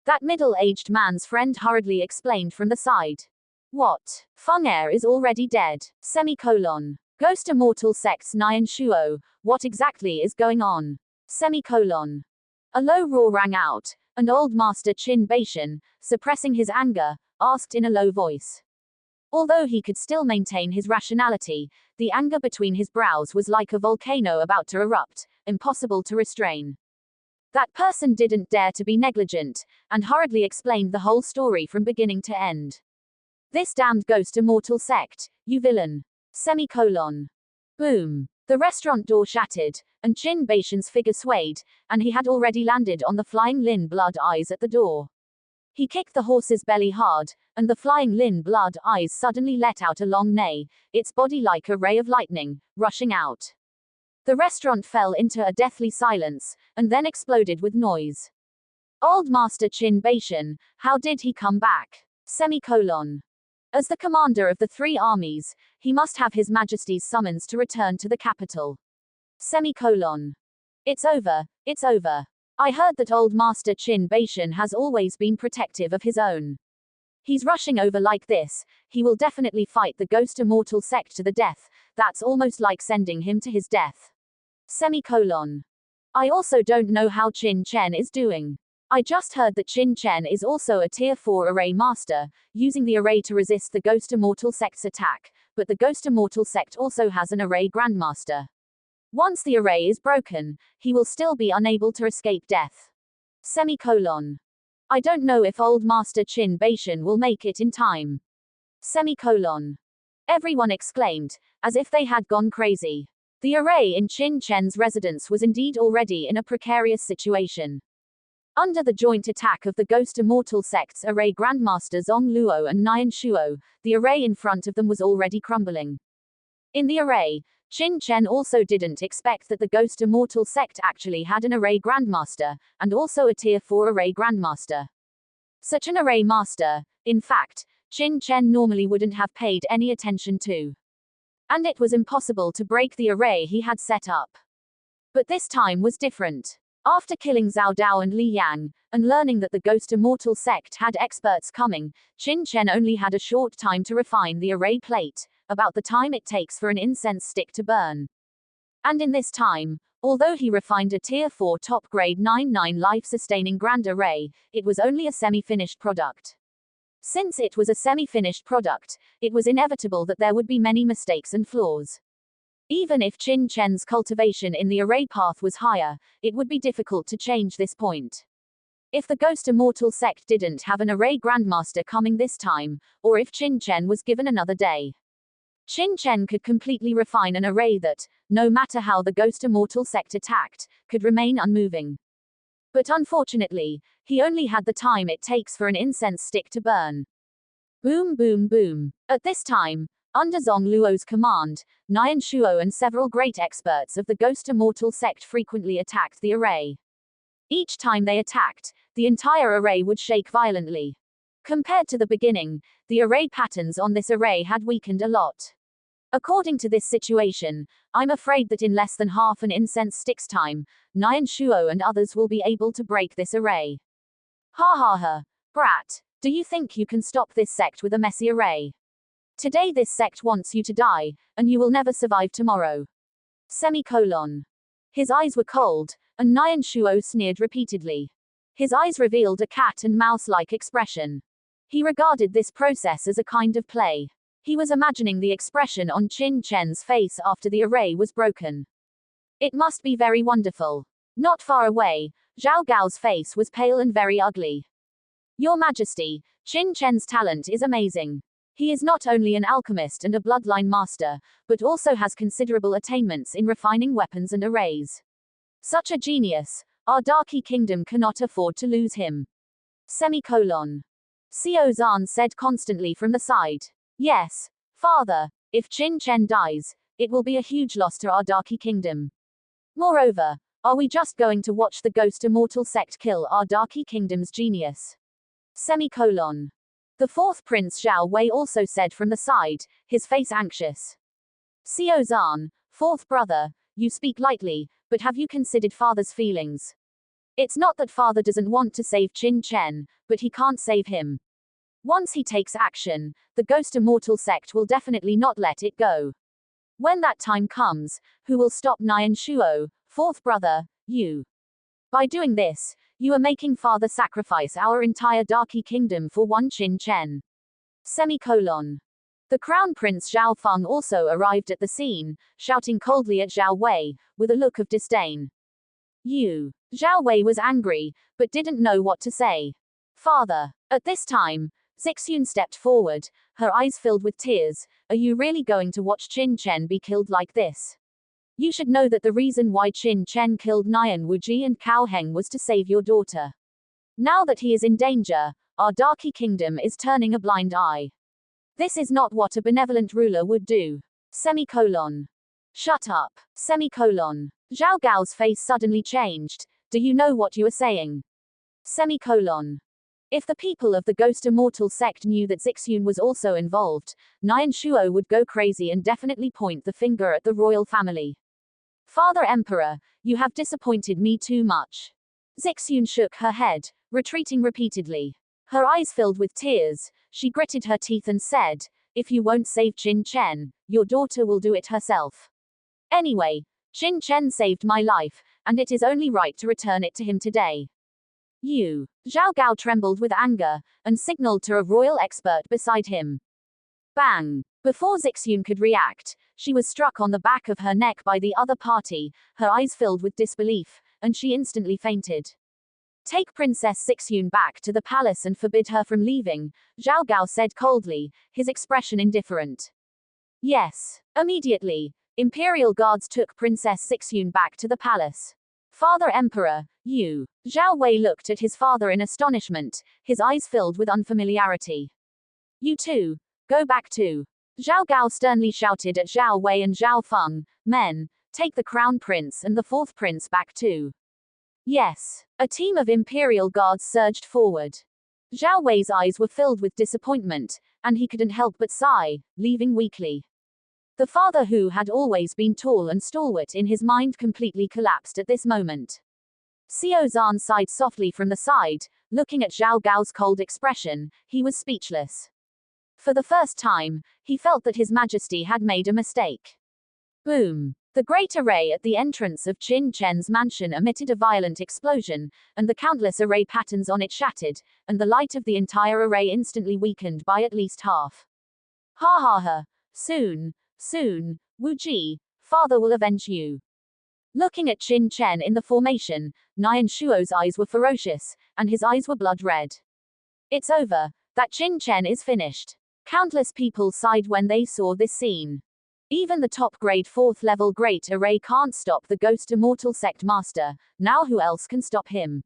That middle-aged man's friend hurriedly explained from the side. What? Feng Er is already dead. Semicolon. Ghost Immortal Sect's Nian Shuo, what exactly is going on? Semicolon. A low roar rang out, and old master Qin Baishan, suppressing his anger, asked in a low voice. Although he could still maintain his rationality, the anger between his brows was like a volcano about to erupt, impossible to restrain. That person didn't dare to be negligent, and hurriedly explained the whole story from beginning to end. This damned Ghost Immortal Sect, you villain. Semicolon. Boom. The restaurant door shattered, and Qin Baishan's figure swayed, and he had already landed on the flying Lin blood eyes at the door. He kicked the horse's belly hard, and the flying Lin blood eyes suddenly let out a long neigh, its body like a ray of lightning, rushing out. The restaurant fell into a deathly silence, and then exploded with noise. Old Master Qin Baishan, how did he come back? Semicolon. As the commander of the three armies, he must have His Majesty's summons to return to the capital. Semicolon. It's over, it's over. I heard that old Master Qin Baishan has always been protective of his own. He's rushing over like this, he will definitely fight the Ghost Immortal Sect to the death, that's almost like sending him to his death. Semicolon. I also don't know how Qin Chen is doing. I just heard that Qin Chen is also a Tier 4 array master, using the array to resist the Ghost Immortal Sect's attack, but the Ghost Immortal Sect also has an array grandmaster. Once the array is broken, he will still be unable to escape death. Semicolon. I don't know if old Master Qin Baishan will make it in time. Semicolon. Everyone exclaimed, as if they had gone crazy. The array in Qin Chen's residence was indeed already in a precarious situation. Under the joint attack of the Ghost Immortal Sect's array grandmaster Zong Luo and Nian Shuo, the array in front of them was already crumbling. In the array, Qin Chen also didn't expect that the Ghost Immortal Sect actually had an array grandmaster, and also a Tier 4 array grandmaster. Such an array master, in fact, Qin Chen normally wouldn't have paid any attention to. And it was impossible to break the array he had set up. But this time was different. After killing Zhao Dao and Li Yang, and learning that the Ghost Immortal Sect had experts coming, Qin Chen only had a short time to refine the array plate, about the time it takes for an incense stick to burn. And in this time, although he refined a Tier 4 top-grade 9-9 life-sustaining grand array, it was only a semi-finished product. Since it was a semi-finished product, it was inevitable that there would be many mistakes and flaws. Even if Qin Chen's cultivation in the array path was higher, it would be difficult to change this point. If the Ghost Immortal sect didn't have an array grandmaster coming this time, or if Qin Chen was given another day, Qin Chen could completely refine an array that, no matter how the Ghost Immortal sect attacked, could remain unmoving. But unfortunately, he only had the time it takes for an incense stick to burn. Boom boom boom. At this time, under Zhong Luo's command, Nian Shuo and several great experts of the Ghost Immortal sect frequently attacked the array. Each time they attacked, the entire array would shake violently. Compared to the beginning, the array patterns on this array had weakened a lot. According to this situation, I'm afraid that in less than half an incense stick's time, Nian Shuo and others will be able to break this array. Ha ha ha. Brat, do you think you can stop this sect with a messy array? Today this sect wants you to die, and you will never survive tomorrow. Semicolon. His eyes were cold, and Nian Shuo sneered repeatedly. His eyes revealed a cat and mouse-like expression. He regarded this process as a kind of play. He was imagining the expression on Qin Chen's face after the array was broken. It must be very wonderful. Not far away, Zhao Gao's face was pale and very ugly. Your Majesty, Qin Chen's talent is amazing. He is not only an alchemist and a bloodline master, but also has considerable attainments in refining weapons and arrays. Such a genius, our Darky Kingdom cannot afford to lose him. Semicolon. Xiao Zhan said constantly from the side. Yes, father, if Qin Chen dies, it will be a huge loss to our Darky Kingdom. Moreover, are we just going to watch the Ghost Immortal sect kill our Darky Kingdom's genius? Semicolon. The fourth Prince Zhao Wei also said from the side, his face anxious. Xiao Zhan, fourth brother, you speak lightly, but have you considered father's feelings? It's not that father doesn't want to save Qin Chen, but he can't save him. Once he takes action, the Ghost Immortal sect will definitely not let it go. When that time comes, who will stop Nian Shuo, fourth brother? You. By doing this, you are making father sacrifice our entire Darky Kingdom for one Qin Chen. Semicolon. The Crown Prince Zhao Feng also arrived at the scene, shouting coldly at Zhao Wei, with a look of disdain. You. Zhao Wei was angry, but didn't know what to say. Father. At this time, Zixun stepped forward, her eyes filled with tears. Are you really going to watch Qin Chen be killed like this? You should know that the reason why Qin Chen killed Nian Wuji and Cao Heng was to save your daughter. Now that he is in danger, our Darky Kingdom is turning a blind eye. This is not what a benevolent ruler would do. Semicolon. Shut up. Semicolon. Zhao Gao's face suddenly changed. Do you know what you are saying? Semicolon. If the people of the Ghost Immortal sect knew that Zixun was also involved, Nian Shuo would go crazy and definitely point the finger at the royal family. Father Emperor, you have disappointed me too much. Zixun shook her head, retreating repeatedly. Her eyes filled with tears, she gritted her teeth and said, if you won't save Qin Chen, your daughter will do it herself. Anyway, Qin Chen saved my life, and it is only right to return it to him today. You. Zhao Gao trembled with anger, and signaled to a royal expert beside him. Bang! Before Zixun could react, she was struck on the back of her neck by the other party, her eyes filled with disbelief, and she instantly fainted. Take Princess Zixun back to the palace and forbid her from leaving, Zhao Gao said coldly, his expression indifferent. Yes. Immediately, Imperial guards took Princess Zixun back to the palace. Father Emperor, you. Zhao Wei looked at his father in astonishment, his eyes filled with unfamiliarity. You too. Go back too. Zhao Gao sternly shouted at Zhao Wei and Zhao Feng, men, take the crown prince and the fourth prince back too. Yes. A team of imperial guards surged forward. Zhao Wei's eyes were filled with disappointment, and he couldn't help but sigh, leaving weakly. The father who had always been tall and stalwart in his mind completely collapsed at this moment. Xiao Zhan sighed softly from the side, looking at Zhao Gao's cold expression, he was speechless. For the first time, he felt that His Majesty had made a mistake. Boom. The great array at the entrance of Qin Chen's mansion emitted a violent explosion, and the countless array patterns on it shattered, and the light of the entire array instantly weakened by at least half. Ha ha ha. Soon, Wu Ji, father will avenge you. Looking at Qin Chen in the formation, Nian Shuo's eyes were ferocious, and his eyes were blood red. It's over. That Qin Chen is finished. Countless people sighed when they saw this scene. Even the top-grade 4th level Great Array can't stop the Ghost Immortal Sect Master, now who else can stop him?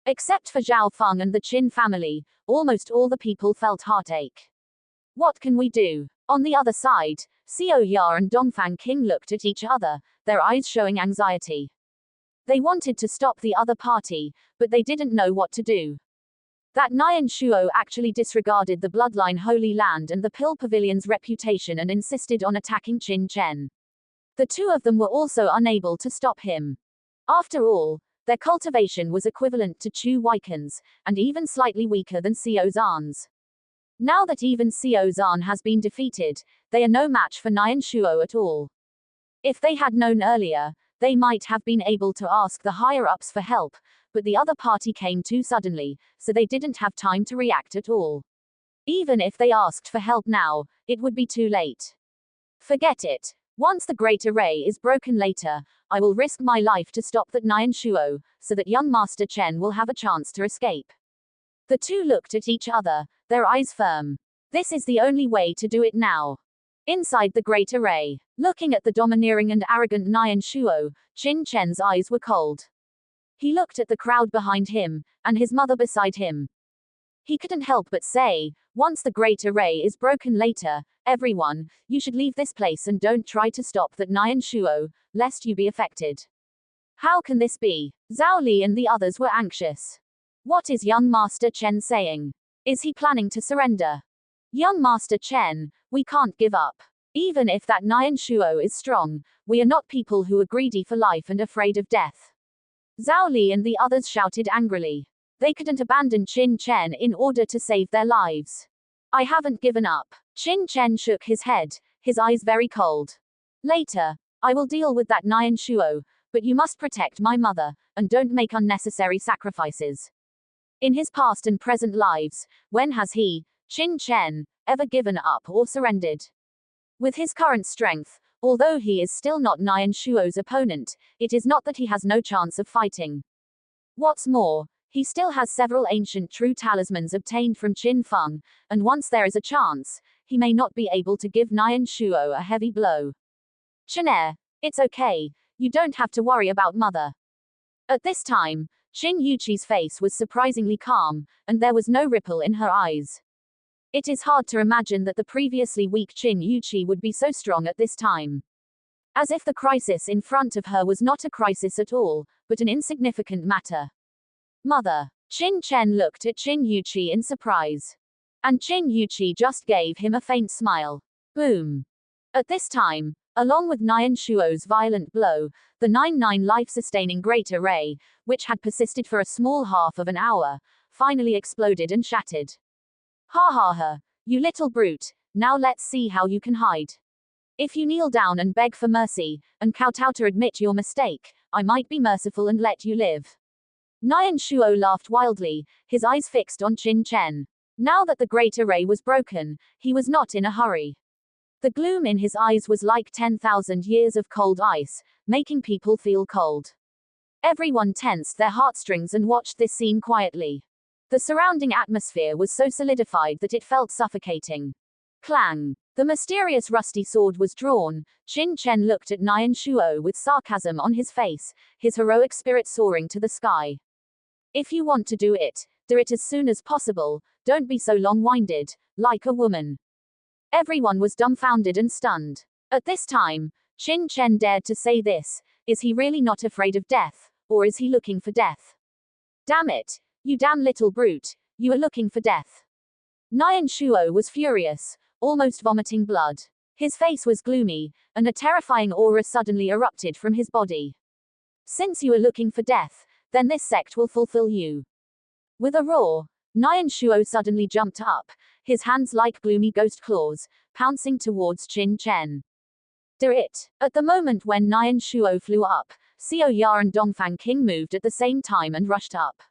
Except for Zhao Feng and the Qin family, almost all the people felt heartache. What can we do? On the other side, Xiao Ya and Dongfang King looked at each other, their eyes showing anxiety. They wanted to stop the other party, but they didn't know what to do. That Nian Shuo actually disregarded the bloodline Holy Land and the Pill Pavilion's reputation and insisted on attacking Qin Chen. The two of them were also unable to stop him. After all, their cultivation was equivalent to Chu Weiken's, and even slightly weaker than Xiao Zhan's. Now that even Xiao Zhan has been defeated, they are no match for Nian Shuo at all. If they had known earlier, they might have been able to ask the higher-ups for help, but the other party came too suddenly, so they didn't have time to react at all. Even if they asked for help now, it would be too late. Forget it. Once the Great Array is broken later, I will risk my life to stop that Nian Shuo, so that young Master Chen will have a chance to escape. The two looked at each other, their eyes firm. This is the only way to do it now. Inside the Great Array, looking at the domineering and arrogant Nian Shuo, Qin Chen's eyes were cold. He looked at the crowd behind him, and his mother beside him. He couldn't help but say, once the Great Array is broken later, everyone, you should leave this place and don't try to stop that Nian Shuo, lest you be affected. How can this be? Zhao Li and the others were anxious. What is young Master Chen saying? Is he planning to surrender? Young Master Chen, we can't give up. Even if that Nian Shuo is strong, we are not people who are greedy for life and afraid of death. Zhao Li and the others shouted angrily. They couldn't abandon Qin Chen in order to save their lives. I haven't given up. Qin Chen shook his head, his eyes very cold. Later, I will deal with that Nian Shuo, but you must protect my mother, and don't make unnecessary sacrifices. In his past and present lives, when has he, Qin Chen, ever given up or surrendered? With his current strength, although he is still not Nian Shuo's opponent, it is not that he has no chance of fighting. What's more, he still has several ancient true talismans obtained from Qin Feng, and once there is a chance, he may not be able to give Nian Shuo a heavy blow. Chenair, it's okay, you don't have to worry about mother. At this time, Qin Yuqi's face was surprisingly calm, and there was no ripple in her eyes. It is hard to imagine that the previously weak Qin Yuqi would be so strong at this time. As if the crisis in front of her was not a crisis at all, but an insignificant matter. Mother. Qin Chen looked at Qin Yuqi in surprise. And Qin Yuqi just gave him a faint smile. Boom. At this time, along with Nian Shuo's violent blow, the 9-9 life-sustaining Great Array, which had persisted for a small half of an hour, finally exploded and shattered. Ha ha ha, you little brute, now let's see how you can hide. If you kneel down and beg for mercy, and kowtow to admit your mistake, I might be merciful and let you live. Nian Shuo laughed wildly, his eyes fixed on Qin Chen. Now that the Great Array was broken, he was not in a hurry. The gloom in his eyes was like 10,000 years of cold ice, making people feel cold. Everyone tensed their heartstrings and watched this scene quietly. The surrounding atmosphere was so solidified that it felt suffocating. Clang! The mysterious rusty sword was drawn. Qin Chen looked at Nian Shuo with sarcasm on his face, his heroic spirit soaring to the sky. If you want to do it as soon as possible, don't be so long-winded, like a woman. Everyone was dumbfounded and stunned. At this time, Qin Chen dared to say this. Is he really not afraid of death, or is he looking for death? Damn it! You damn little brute, you are looking for death. Nian Shuo was furious, almost vomiting blood. His face was gloomy, and a terrifying aura suddenly erupted from his body. Since you are looking for death, then this sect will fulfill you. With a roar, Nian Shuo suddenly jumped up, his hands like gloomy ghost claws, pouncing towards Qin Chen. At the moment when Nian Shuo flew up, Xiao Ya and Dongfang King moved at the same time and rushed up.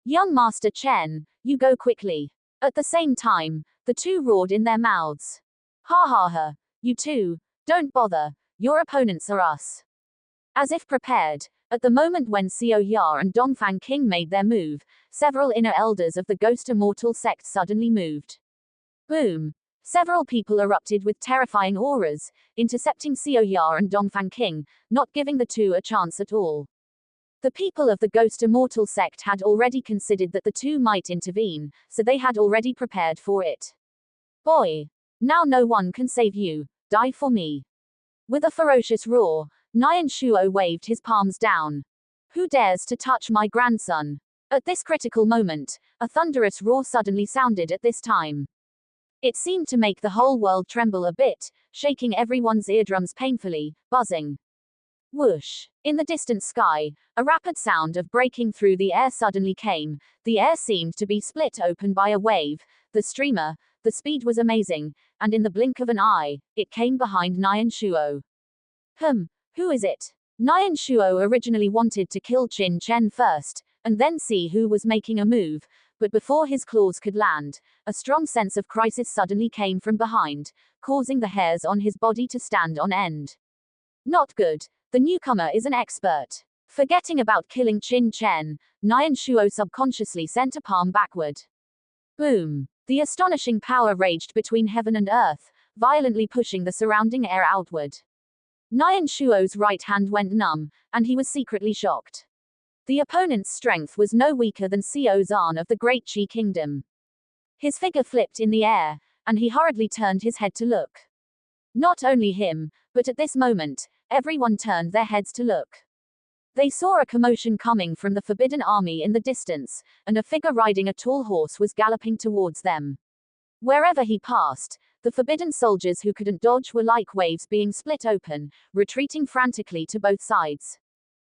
Young Master Chen, you go quickly. At the same time, the two roared in their mouths. Ha ha ha, you two, don't bother, your opponents are us. As if prepared, at the moment when Xiao Ya and Dongfang King made their move, several inner elders of the Ghost Immortal sect suddenly moved. Boom! Several people erupted with terrifying auras, intercepting Xiao Ya and Dongfang King, not giving the two a chance at all. The people of the Ghost Immortal sect had already considered that the two might intervene, so they had already prepared for it. Boy! Now no one can save you, die for me. With a ferocious roar, Nian Shuo waved his palms down. Who dares to touch my grandson? At this critical moment, a thunderous roar suddenly sounded at this time. It seemed to make the whole world tremble a bit, shaking everyone's eardrums painfully, buzzing. Whoosh! In the distant sky, a rapid sound of breaking through the air suddenly came. The air seemed to be split open by a wave. The streamer, the speed was amazing, and in the blink of an eye, it came behind Nian Shuo. Who is it? Nian Shuo originally wanted to kill Qin Chen first, and then see who was making a move, but before his claws could land, a strong sense of crisis suddenly came from behind, causing the hairs on his body to stand on end. Not good. The newcomer is an expert. Forgetting about killing Qin Chen, Nian Shuo subconsciously sent a palm backward. Boom! The astonishing power raged between heaven and earth, violently pushing the surrounding air outward. Nian Shuo's right hand went numb, and he was secretly shocked. The opponent's strength was no weaker than Xiao Zhan of the Great Qi Kingdom. His figure flipped in the air, and he hurriedly turned his head to look. Not only him, but at this moment, everyone turned their heads to look. They saw a commotion coming from the Forbidden Army in the distance, and a figure riding a tall horse was galloping towards them. Wherever he passed, the forbidden soldiers who couldn't dodge were like waves being split open, retreating frantically to both sides.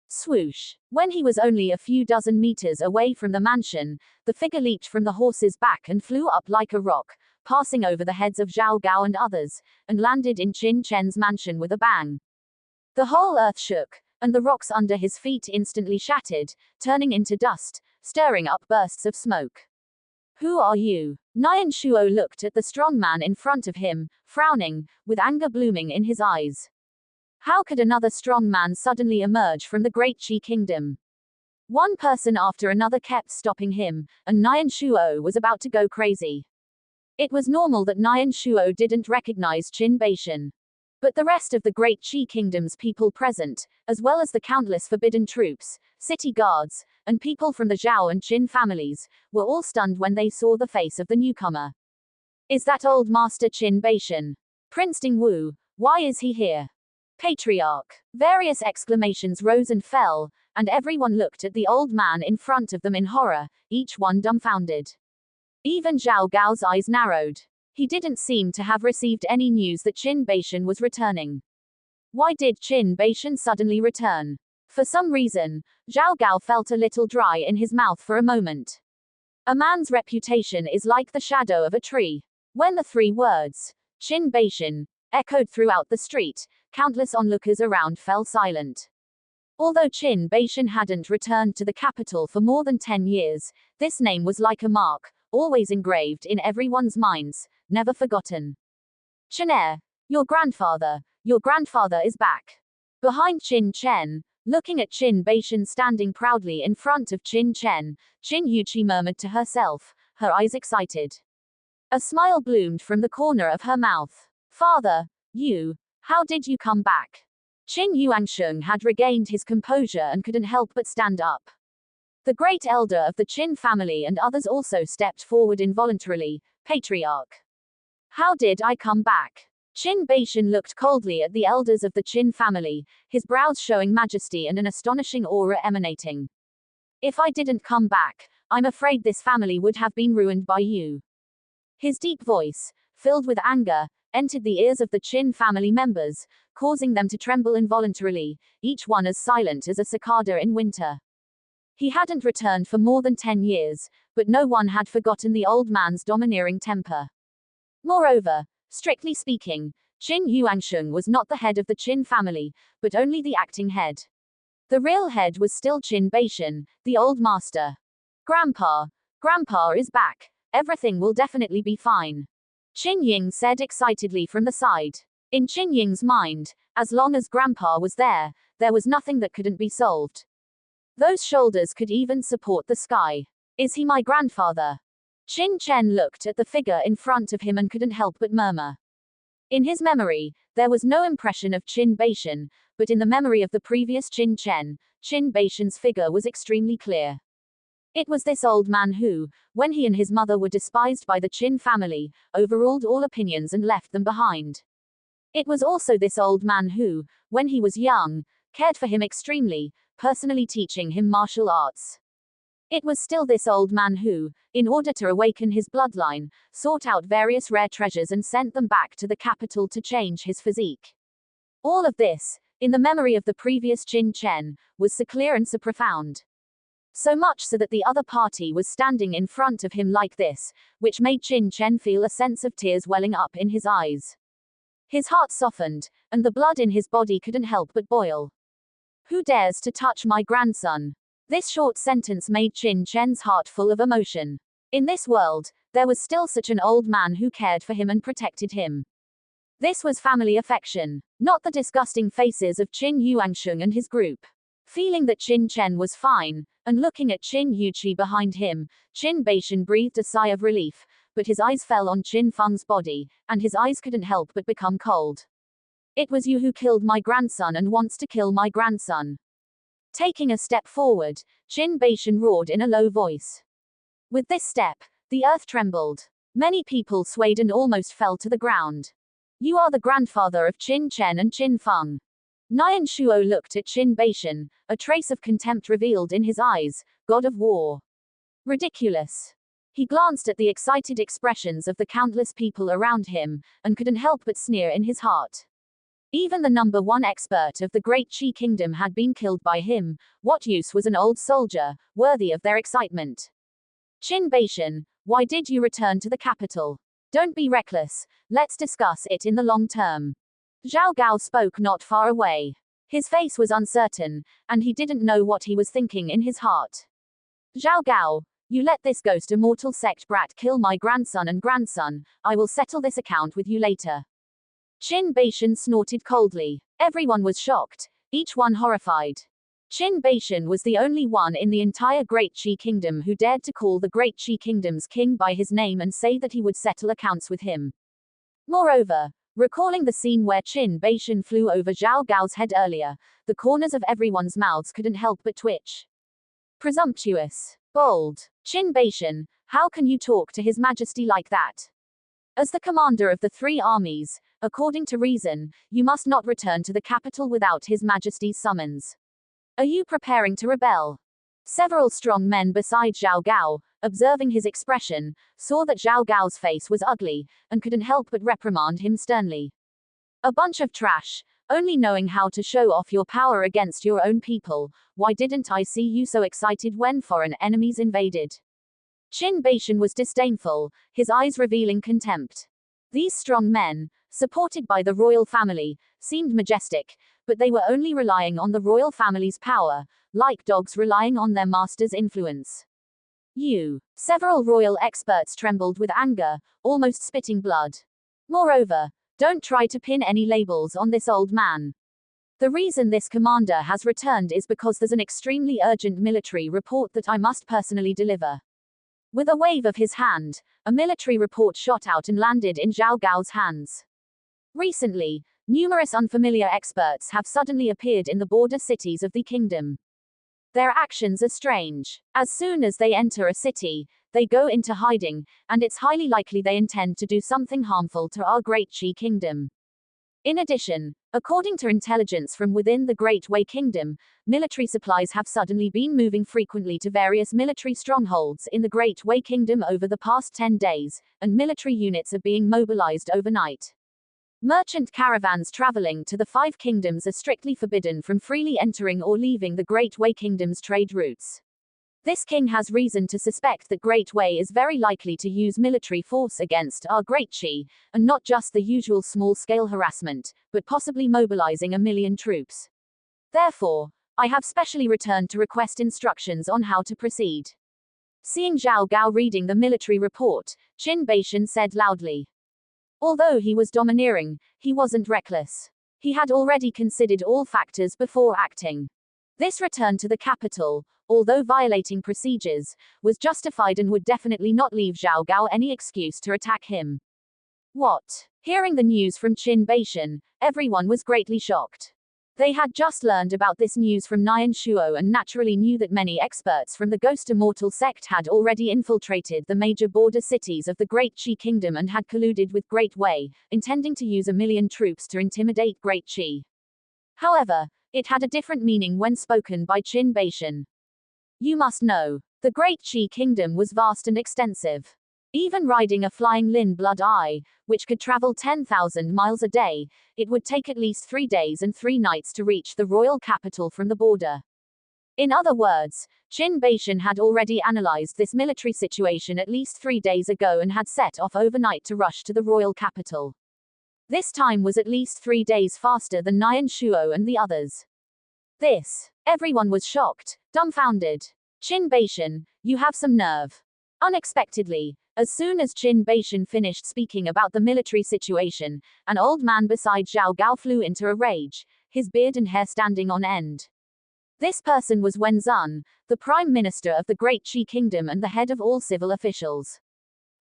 Swoosh! When he was only a few dozen meters away from the mansion, the figure leaped from the horse's back and flew up like a rock, passing over the heads of Zhao Gao and others, and landed in Qin Chen's mansion with a bang. The whole earth shook, and the rocks under his feet instantly shattered, turning into dust, stirring up bursts of smoke. Who are you? Nian Shuo looked at the strong man in front of him, frowning, with anger blooming in his eyes. How could another strong man suddenly emerge from the Great Qi Kingdom? One person after another kept stopping him, and Nian Shuo was about to go crazy. It was normal that Nian Shuo didn't recognize Qin Beishan. But the rest of the Great Qi Kingdom's people present, as well as the countless forbidden troops, city guards, and people from the Zhao and Qin families, were all stunned when they saw the face of the newcomer. Is that old Master Qin Beishan? Prince Dingwu, why is he here? Patriarch. Various exclamations rose and fell, and everyone looked at the old man in front of them in horror, each one dumbfounded. Even Zhao Gao's eyes narrowed. He didn't seem to have received any news that Qin Beishan was returning. Why did Qin Beishan suddenly return? For some reason, Zhao Gao felt a little dry in his mouth for a moment. A man's reputation is like the shadow of a tree. When the three words, Qin Beishan, echoed throughout the street, countless onlookers around fell silent. Although Qin Beishan hadn't returned to the capital for more than 10 years, this name was like a mark, always engraved in everyone's minds, never forgotten. Chen, your grandfather is back. Behind Qin Chen, looking at Qin Beishan standing proudly in front of Qin Chen, Qin Yuqi murmured to herself, her eyes excited. A smile bloomed from the corner of her mouth. Father, how did you come back? Qin Yuansheng had regained his composure and couldn't help but stand up. The great elder of the Qin family and others also stepped forward involuntarily. Patriarch. How did I come back? Qin Beishan looked coldly at the elders of the Qin family, his brows showing majesty and an astonishing aura emanating. If I didn't come back, I'm afraid this family would have been ruined by you. His deep voice, filled with anger, entered the ears of the Qin family members, causing them to tremble involuntarily, each one as silent as a cicada in winter. He hadn't returned for more than 10 years, but no one had forgotten the old man's domineering temper. Moreover, strictly speaking, Qin Yuansheng was not the head of the Qin family, but only the acting head. The real head was still Qin Beishan, the old master. Grandpa is back. Everything will definitely be fine. Qin Ying said excitedly from the side. In Qin Ying's mind, as long as Grandpa was there was nothing that couldn't be solved. Those shoulders could even support the sky. Is he my grandfather? Qin Chen looked at the figure in front of him and couldn't help but murmur. In his memory, there was no impression of Qin Beishan, but in the memory of the previous Qin Chen, Qin Beishan's figure was extremely clear. It was this old man who, when he and his mother were despised by the Qin family, overruled all opinions and left them behind. It was also this old man who, when he was young, cared for him extremely, personally teaching him martial arts. It was still this old man who, in order to awaken his bloodline, sought out various rare treasures and sent them back to the capital to change his physique. All of this, in the memory of the previous Qin Chen, was so clear and so profound. So much so that the other party was standing in front of him like this, which made Qin Chen feel a sense of tears welling up in his eyes. His heart softened, and the blood in his body couldn't help but boil. Who dares to touch my grandson? This short sentence made Qin Chen's heart full of emotion. In this world, there was still such an old man who cared for him and protected him. This was family affection, not the disgusting faces of Qin Yuansheng and his group. Feeling that Qin Chen was fine, and looking at Qin Yuqi behind him, Qin Beishan breathed a sigh of relief, but his eyes fell on Qin Feng's body, and his eyes couldn't help but become cold. It was you who killed my grandson and wants to kill my grandson. Taking a step forward, Qin Beishan roared in a low voice. With this step, the earth trembled. Many people swayed and almost fell to the ground. You are the grandfather of Qin Chen and Qin Feng. Nian Shuo looked at Qin Beishan, a trace of contempt revealed in his eyes. God of war. Ridiculous. He glanced at the excited expressions of the countless people around him, and couldn't help but sneer in his heart. Even the number one expert of the great Qi kingdom had been killed by him. What use was an old soldier, worthy of their excitement? Qin Beishan, why did you return to the capital? Don't be reckless, let's discuss it in the long term. Zhao Gao spoke not far away. His face was uncertain, and he didn't know what he was thinking in his heart. Zhao Gao, you let this ghost immortal sect brat kill my grandson and grandson, I will settle this account with you later. Qin Beishan snorted coldly. Everyone was shocked, each one horrified. Qin Beishan was the only one in the entire Great Qi Kingdom who dared to call the Great Qi Kingdom's king by his name and say that he would settle accounts with him. Moreover, recalling the scene where Qin Beishan flew over Zhao Gao's head earlier, the corners of everyone's mouths couldn't help but twitch. Presumptuous. Bold. Qin Beishan, how can you talk to His Majesty like that? As the commander of the three armies, according to reason, you must not return to the capital without His Majesty's summons. Are you preparing to rebel? Several strong men beside Zhao Gao, observing his expression, saw that Zhao Gao's face was ugly, and couldn't help but reprimand him sternly. A bunch of trash, only knowing how to show off your power against your own people. Why didn't I see you so excited when foreign enemies invaded? Qin Beishan was disdainful, his eyes revealing contempt. These strong men, supported by the royal family, seemed majestic, but they were only relying on the royal family's power, like dogs relying on their master's influence. Several royal experts trembled with anger, almost spitting blood. Moreover, don't try to pin any labels on this old man. The reason this commander has returned is because there's an extremely urgent military report that I must personally deliver. With a wave of his hand, a military report shot out and landed in Zhao Gao's hands. Recently, numerous unfamiliar experts have suddenly appeared in the border cities of the kingdom. Their actions are strange. As soon as they enter a city, they go into hiding, and it's highly likely they intend to do something harmful to our Great Qi Kingdom. In addition, according to intelligence from within the Great Wei Kingdom, military supplies have suddenly been moving frequently to various military strongholds in the Great Wei Kingdom over the past 10 days, and military units are being mobilized overnight. Merchant caravans traveling to the Five Kingdoms are strictly forbidden from freely entering or leaving the Great Wei Kingdom's trade routes. This king has reason to suspect that Great Wei is very likely to use military force against our Great Qi, and not just the usual small-scale harassment, but possibly mobilizing 1,000,000 troops. Therefore, I have specially returned to request instructions on how to proceed. Seeing Zhao Gao reading the military report, Qin Beishan said loudly. Although he was domineering, he wasn't reckless. He had already considered all factors before acting. This return to the capital, although violating procedures, was justified and would definitely not leave Zhao Gao any excuse to attack him. What? Hearing the news from Qin Beishan, everyone was greatly shocked. They had just learned about this news from Nian Shuo and naturally knew that many experts from the Ghost Immortal sect had already infiltrated the major border cities of the Great Qi Kingdom and had colluded with Great Wei, intending to use 1,000,000 troops to intimidate Great Qi. However, it had a different meaning when spoken by Qin Beishan. You must know, the Great Qi Kingdom was vast and extensive. Even riding a flying Lin Blood Eye, which could travel 10,000 miles a day, it would take at least 3 days and 3 nights to reach the royal capital from the border. In other words, Qin Beishan had already analyzed this military situation at least 3 days ago and had set off overnight to rush to the royal capital. This time was at least 3 days faster than Nian Shuo and the others. Everyone was shocked, dumbfounded. Qin Beishan, you have some nerve. Unexpectedly, as soon as Qin Beishan finished speaking about the military situation, an old man beside Zhao Gao flew into a rage, his beard and hair standing on end. This person was Wen Zun, the Prime Minister of the Great Qi Kingdom and the head of all civil officials.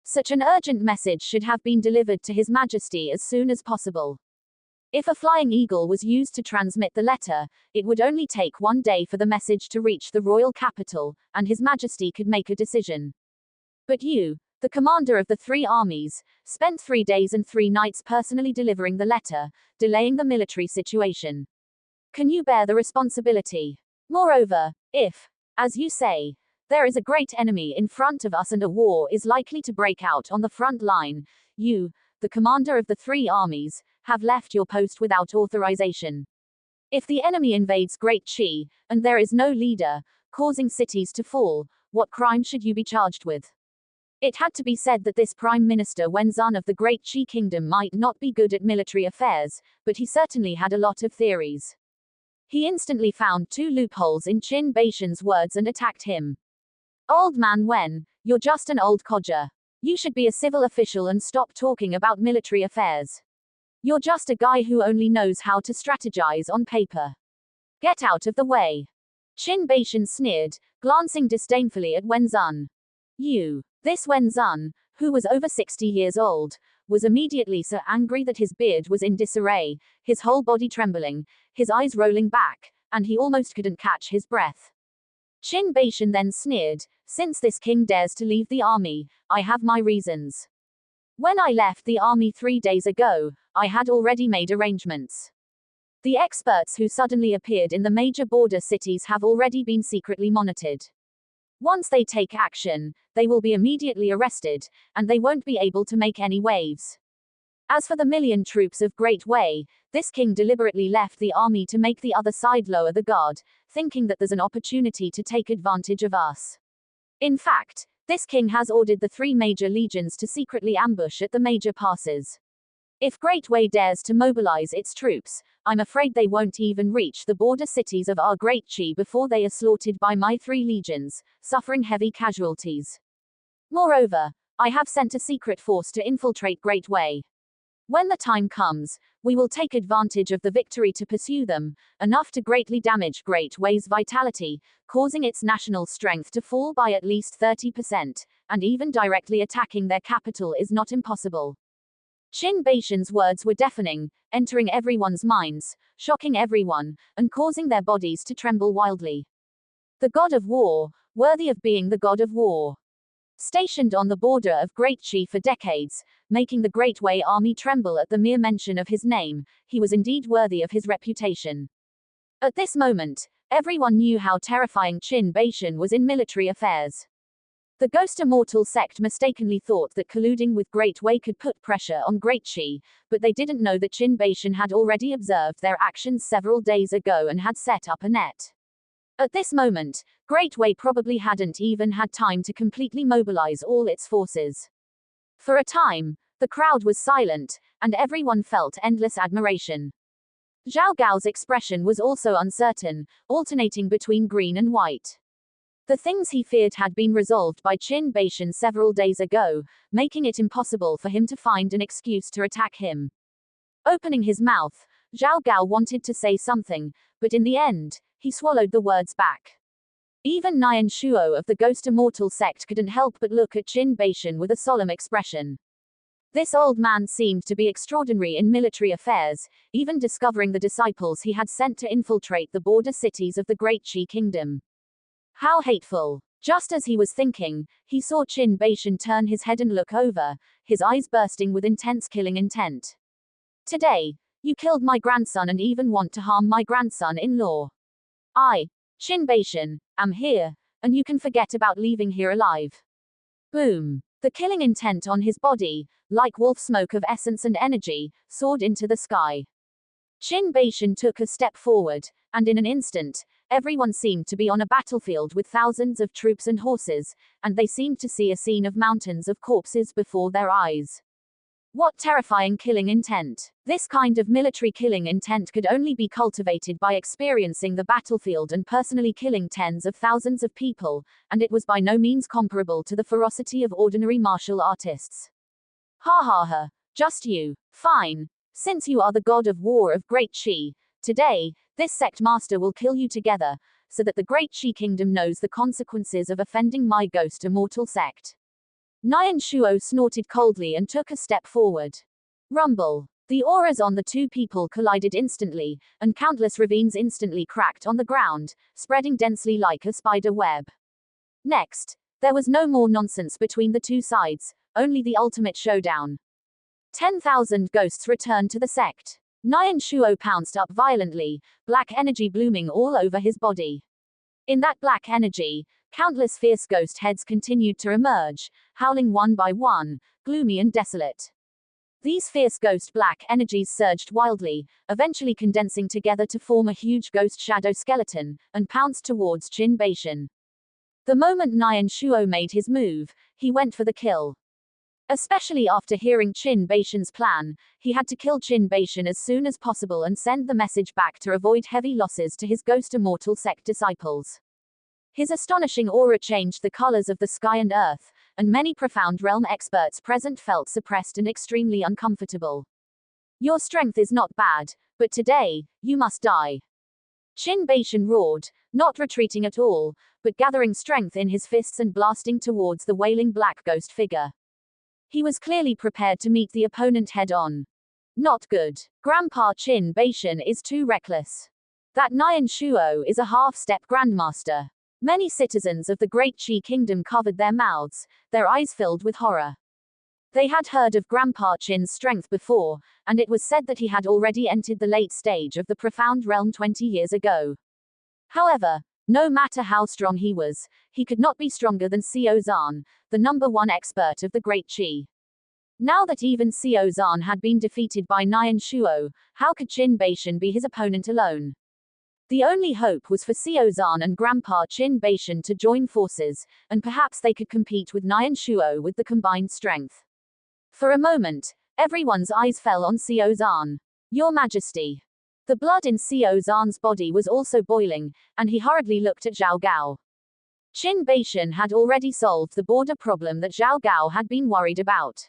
Such an urgent message should have been delivered to His Majesty as soon as possible. If a flying eagle was used to transmit the letter, it would only take 1 day for the message to reach the royal capital, and His Majesty could make a decision. But you, the commander of the 3 armies, spent 3 days and 3 nights personally delivering the letter, delaying the military situation. Can you bear the responsibility? Moreover, if, as you say, there is a great enemy in front of us and a war is likely to break out on the front line, you, the commander of the 3 armies, have left your post without authorization. If the enemy invades Great Qi, and there is no leader, causing cities to fall, what crime should you be charged with? It had to be said that this Prime Minister Wen Zun of the Great Qi Kingdom might not be good at military affairs, but he certainly had a lot of theories. He instantly found 2 loopholes in Qin Beishan's words and attacked him. Old man Wen, you're just an old codger. You should be a civil official and stop talking about military affairs. You're just a guy who only knows how to strategize on paper. Get out of the way. Qin Beishan sneered, glancing disdainfully at Wen Zun. This Wen Zun, who was over 60 years old, was immediately so angry that his beard was in disarray, his whole body trembling, his eyes rolling back, and he almost couldn't catch his breath. Qin Beishan then sneered, since this king dares to leave the army, I have my reasons. When I left the army 3 days ago, I had already made arrangements. The experts who suddenly appeared in the major border cities have already been secretly monitored. Once they take action, they will be immediately arrested, and they won't be able to make any waves. As for the 1,000,000 troops of Great Wei, this king deliberately left the army to make the other side lower the guard, thinking that there's an opportunity to take advantage of us. In fact, this king has ordered the 3 major legions to secretly ambush at the major passes. If Great Wei dares to mobilize its troops, I'm afraid they won't even reach the border cities of our Great Qi before they are slaughtered by my 3 legions, suffering heavy casualties. Moreover, I have sent a secret force to infiltrate Great Wei. When the time comes, we will take advantage of the victory to pursue them, enough to greatly damage Great Wei's vitality, causing its national strength to fall by at least 30%, and even directly attacking their capital is not impossible. Qin Beishan's words were deafening, entering everyone's minds, shocking everyone, and causing their bodies to tremble wildly. The god of war, worthy of being the god of war. Stationed on the border of Great Qi for decades, making the Great Wei army tremble at the mere mention of his name, he was indeed worthy of his reputation. At this moment, everyone knew how terrifying Qin Beishan was in military affairs. The Ghost Immortal sect mistakenly thought that colluding with Great Wei could put pressure on Great Qi, but they didn't know that Qin Beishan had already observed their actions several days ago and had set up a net. At this moment, Great Wei probably hadn't even had time to completely mobilize all its forces. For a time, the crowd was silent, and everyone felt endless admiration. Zhao Gao's expression was also uncertain, alternating between green and white. The things he feared had been resolved by Qin Chen several days ago, making it impossible for him to find an excuse to attack him. Opening his mouth, Zhao Gao wanted to say something, but in the end, he swallowed the words back. Even Nian Shuo of the Ghost Immortal sect couldn't help but look at Qin Chen with a solemn expression. This old man seemed to be extraordinary in military affairs, even discovering the disciples he had sent to infiltrate the border cities of the Great Qi Kingdom. How hateful! Just as he was thinking, he saw Qin Chen turn his head and look over, his eyes bursting with intense killing intent. Today, you killed my grandson and even want to harm my grandson-in-law. I, Qin Chen, am here, and you can forget about leaving here alive. Boom! The killing intent on his body, like wolf smoke of essence and energy, soared into the sky. Qin Chen took a step forward, and in an instant, everyone seemed to be on a battlefield with thousands of troops and horses, and they seemed to see a scene of mountains of corpses before their eyes. What terrifying killing intent! This kind of military killing intent could only be cultivated by experiencing the battlefield and personally killing tens of thousands of people, and it was by no means comparable to the ferocity of ordinary martial artists. Ha ha ha, just you. Fine. Since you are the god of war of Great Qi, today, this sect master will kill you together, so that the Great Qi Kingdom knows the consequences of offending my Ghost Immortal sect. Nian Shuo snorted coldly and took a step forward. Rumble. The auras on the two people collided instantly, and countless ravines instantly cracked on the ground, spreading densely like a spider web. Next, there was no more nonsense between the two sides, only the ultimate showdown. 10,000 ghosts returned to the sect. Nian Shuo pounced up violently, black energy blooming all over his body. In that black energy, countless fierce ghost heads continued to emerge, howling one by one, gloomy and desolate. These fierce ghost black energies surged wildly, eventually condensing together to form a huge ghost shadow skeleton, and pounced towards Qin Chen. The moment Nian Shuo made his move, he went for the kill. Especially after hearing Qin Chen's plan, he had to kill Qin Chen as soon as possible and send the message back to avoid heavy losses to his Ghost Immortal sect disciples. His astonishing aura changed the colors of the sky and earth, and many profound realm experts present felt suppressed and extremely uncomfortable. Your strength is not bad, but today, you must die. Qin Chen roared, not retreating at all, but gathering strength in his fists and blasting towards the wailing black ghost figure. He was clearly prepared to meet the opponent head-on. Not good. Grandpa Qin Chen is too reckless. That Nian Shuo is a half-step grandmaster. Many citizens of the Great Qi Kingdom covered their mouths, their eyes filled with horror. They had heard of Grandpa Qin's strength before, and it was said that he had already entered the late stage of the profound realm 20 years ago. However, no matter how strong he was, he could not be stronger than Xiao Zhan, the #1 expert of the Great Qi. Now that even Xiao Zhan had been defeated by Nian Shuo, how could Qin Chen be his opponent alone? The only hope was for Xiao Zhan and Grandpa Qin Chen to join forces, and perhaps they could compete with Nian Shuo with the combined strength. For a moment, everyone's eyes fell on Xiao Zhan. Your Majesty. The blood in Xiao Zhan's body was also boiling, and he hurriedly looked at Zhao Gao. Qin Chen had already solved the border problem that Zhao Gao had been worried about.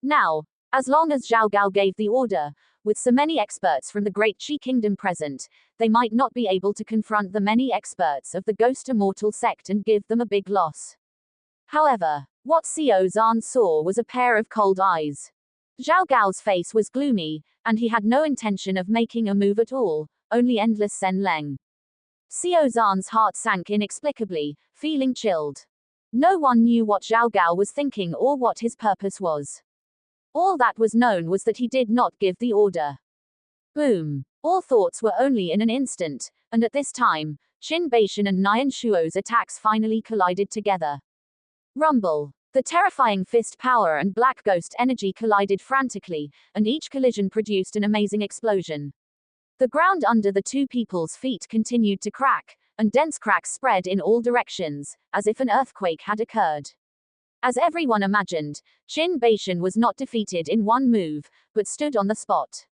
Now, as long as Zhao Gao gave the order, with so many experts from the Great Qi Kingdom present, they might not be able to confront the many experts of the Ghost Immortal sect and give them a big loss. However, what Xiao Zhan saw was a pair of cold eyes. Zhao Gao's face was gloomy, and he had no intention of making a move at all, only endless Sen Leng. Xiao Zhan's heart sank inexplicably, feeling chilled. No one knew what Zhao Gao was thinking or what his purpose was. All that was known was that he did not give the order. Boom. All thoughts were only in an instant, and at this time, Qin Chen and Nian Shuo's attacks finally collided together. Rumble. The terrifying fist power and black ghost energy collided frantically, and each collision produced an amazing explosion. The ground under the two people's feet continued to crack, and dense cracks spread in all directions, as if an earthquake had occurred. As everyone imagined, Qin Chen was not defeated in one move, but stood on the spot.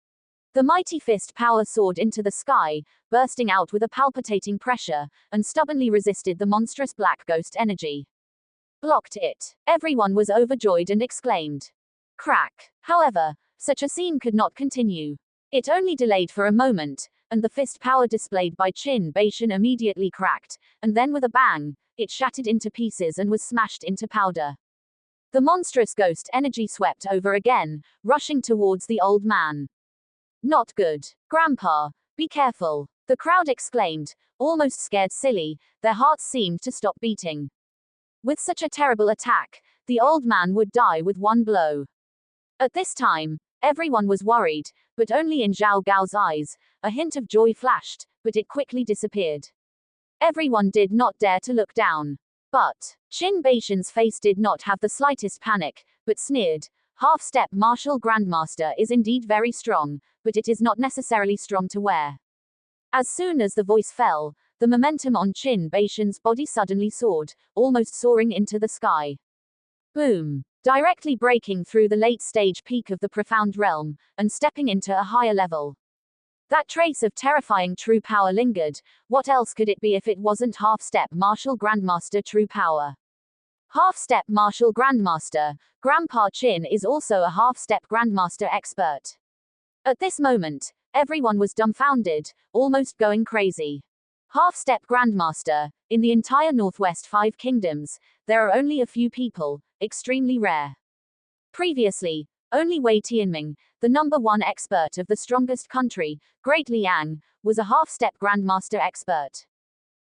The mighty fist power soared into the sky, bursting out with a palpitating pressure, and stubbornly resisted the monstrous black ghost energy. Blocked it. Everyone was overjoyed and exclaimed. Crack. However, such a scene could not continue. It only delayed for a moment, and the fist power displayed by Qin Chen immediately cracked, and then with a bang, it shattered into pieces and was smashed into powder. The monstrous ghost energy swept over again, rushing towards the old man. Not good. Grandpa, be careful, the crowd exclaimed, almost scared silly, their hearts seemed to stop beating. With such a terrible attack, the old man would die with one blow. At this time, everyone was worried, but only in Zhao Gao's eyes, a hint of joy flashed, but it quickly disappeared. Everyone did not dare to look down. But Qin Chen's face did not have the slightest panic, but sneered. Half-step martial grandmaster is indeed very strong, but it is not necessarily strong to wear. As soon as the voice fell, the momentum on Qin Chen's body suddenly soared, almost soaring into the sky. Boom! Directly breaking through the late-stage peak of the profound realm, and stepping into a higher level. That trace of terrifying true power lingered. What else could it be if it wasn't half-step martial grandmaster true power? Half-step martial grandmaster, Grandpa Qin is also a half-step grandmaster expert. At this moment, everyone was dumbfounded, almost going crazy. Half-step grandmaster, in the entire Northwest 5 kingdoms, there are only a few people, extremely rare. Previously, only Wei Tianming, the #1 expert of the strongest country, Great Liang, was a half-step grandmaster expert.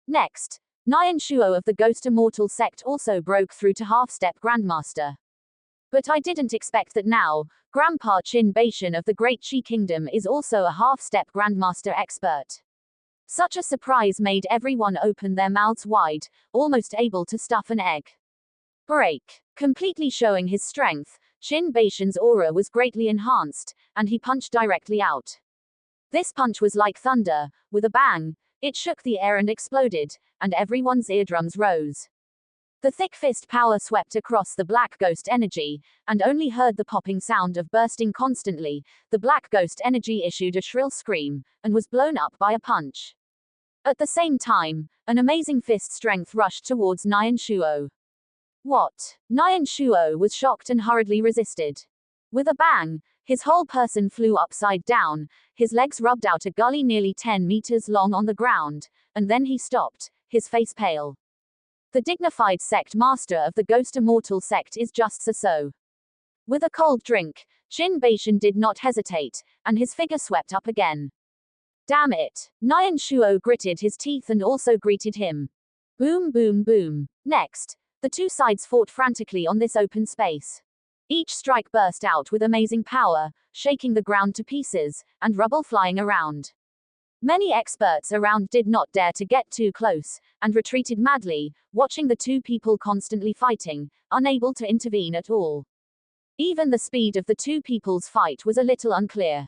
Next, Nian Shuo of the Ghost Immortal sect also broke through to half-step grandmaster. But I didn't expect that now, Grandpa Qin Chen of the Great Qi Kingdom is also a half-step grandmaster expert. Such a surprise made everyone open their mouths wide, almost able to stuff an egg. Break. Completely showing his strength, Qin Chen's aura was greatly enhanced, and he punched directly out. This punch was like thunder. With a bang, it shook the air and exploded, and everyone's eardrums rose. The thick fist power swept across the black ghost energy, and only heard the popping sound of bursting constantly. The black ghost energy issued a shrill scream, and was blown up by a punch. At the same time, an amazing fist strength rushed towards Nian Shuo. What? Nian Shuo was shocked and hurriedly resisted. With a bang, his whole person flew upside down, his legs rubbed out a gully nearly 10 meters long on the ground, and then he stopped, his face pale. The dignified sect master of the Ghost Immortal sect is just so. With a cold drink, Qin Chen did not hesitate, and his figure swept up again. Damn it! Nian Shuo gritted his teeth and also greeted him. Boom boom boom. Next, the two sides fought frantically on this open space. Each strike burst out with amazing power, shaking the ground to pieces, and rubble flying around. Many experts around did not dare to get too close, and retreated madly, watching the two people constantly fighting, unable to intervene at all. Even the speed of the two people's fight was a little unclear.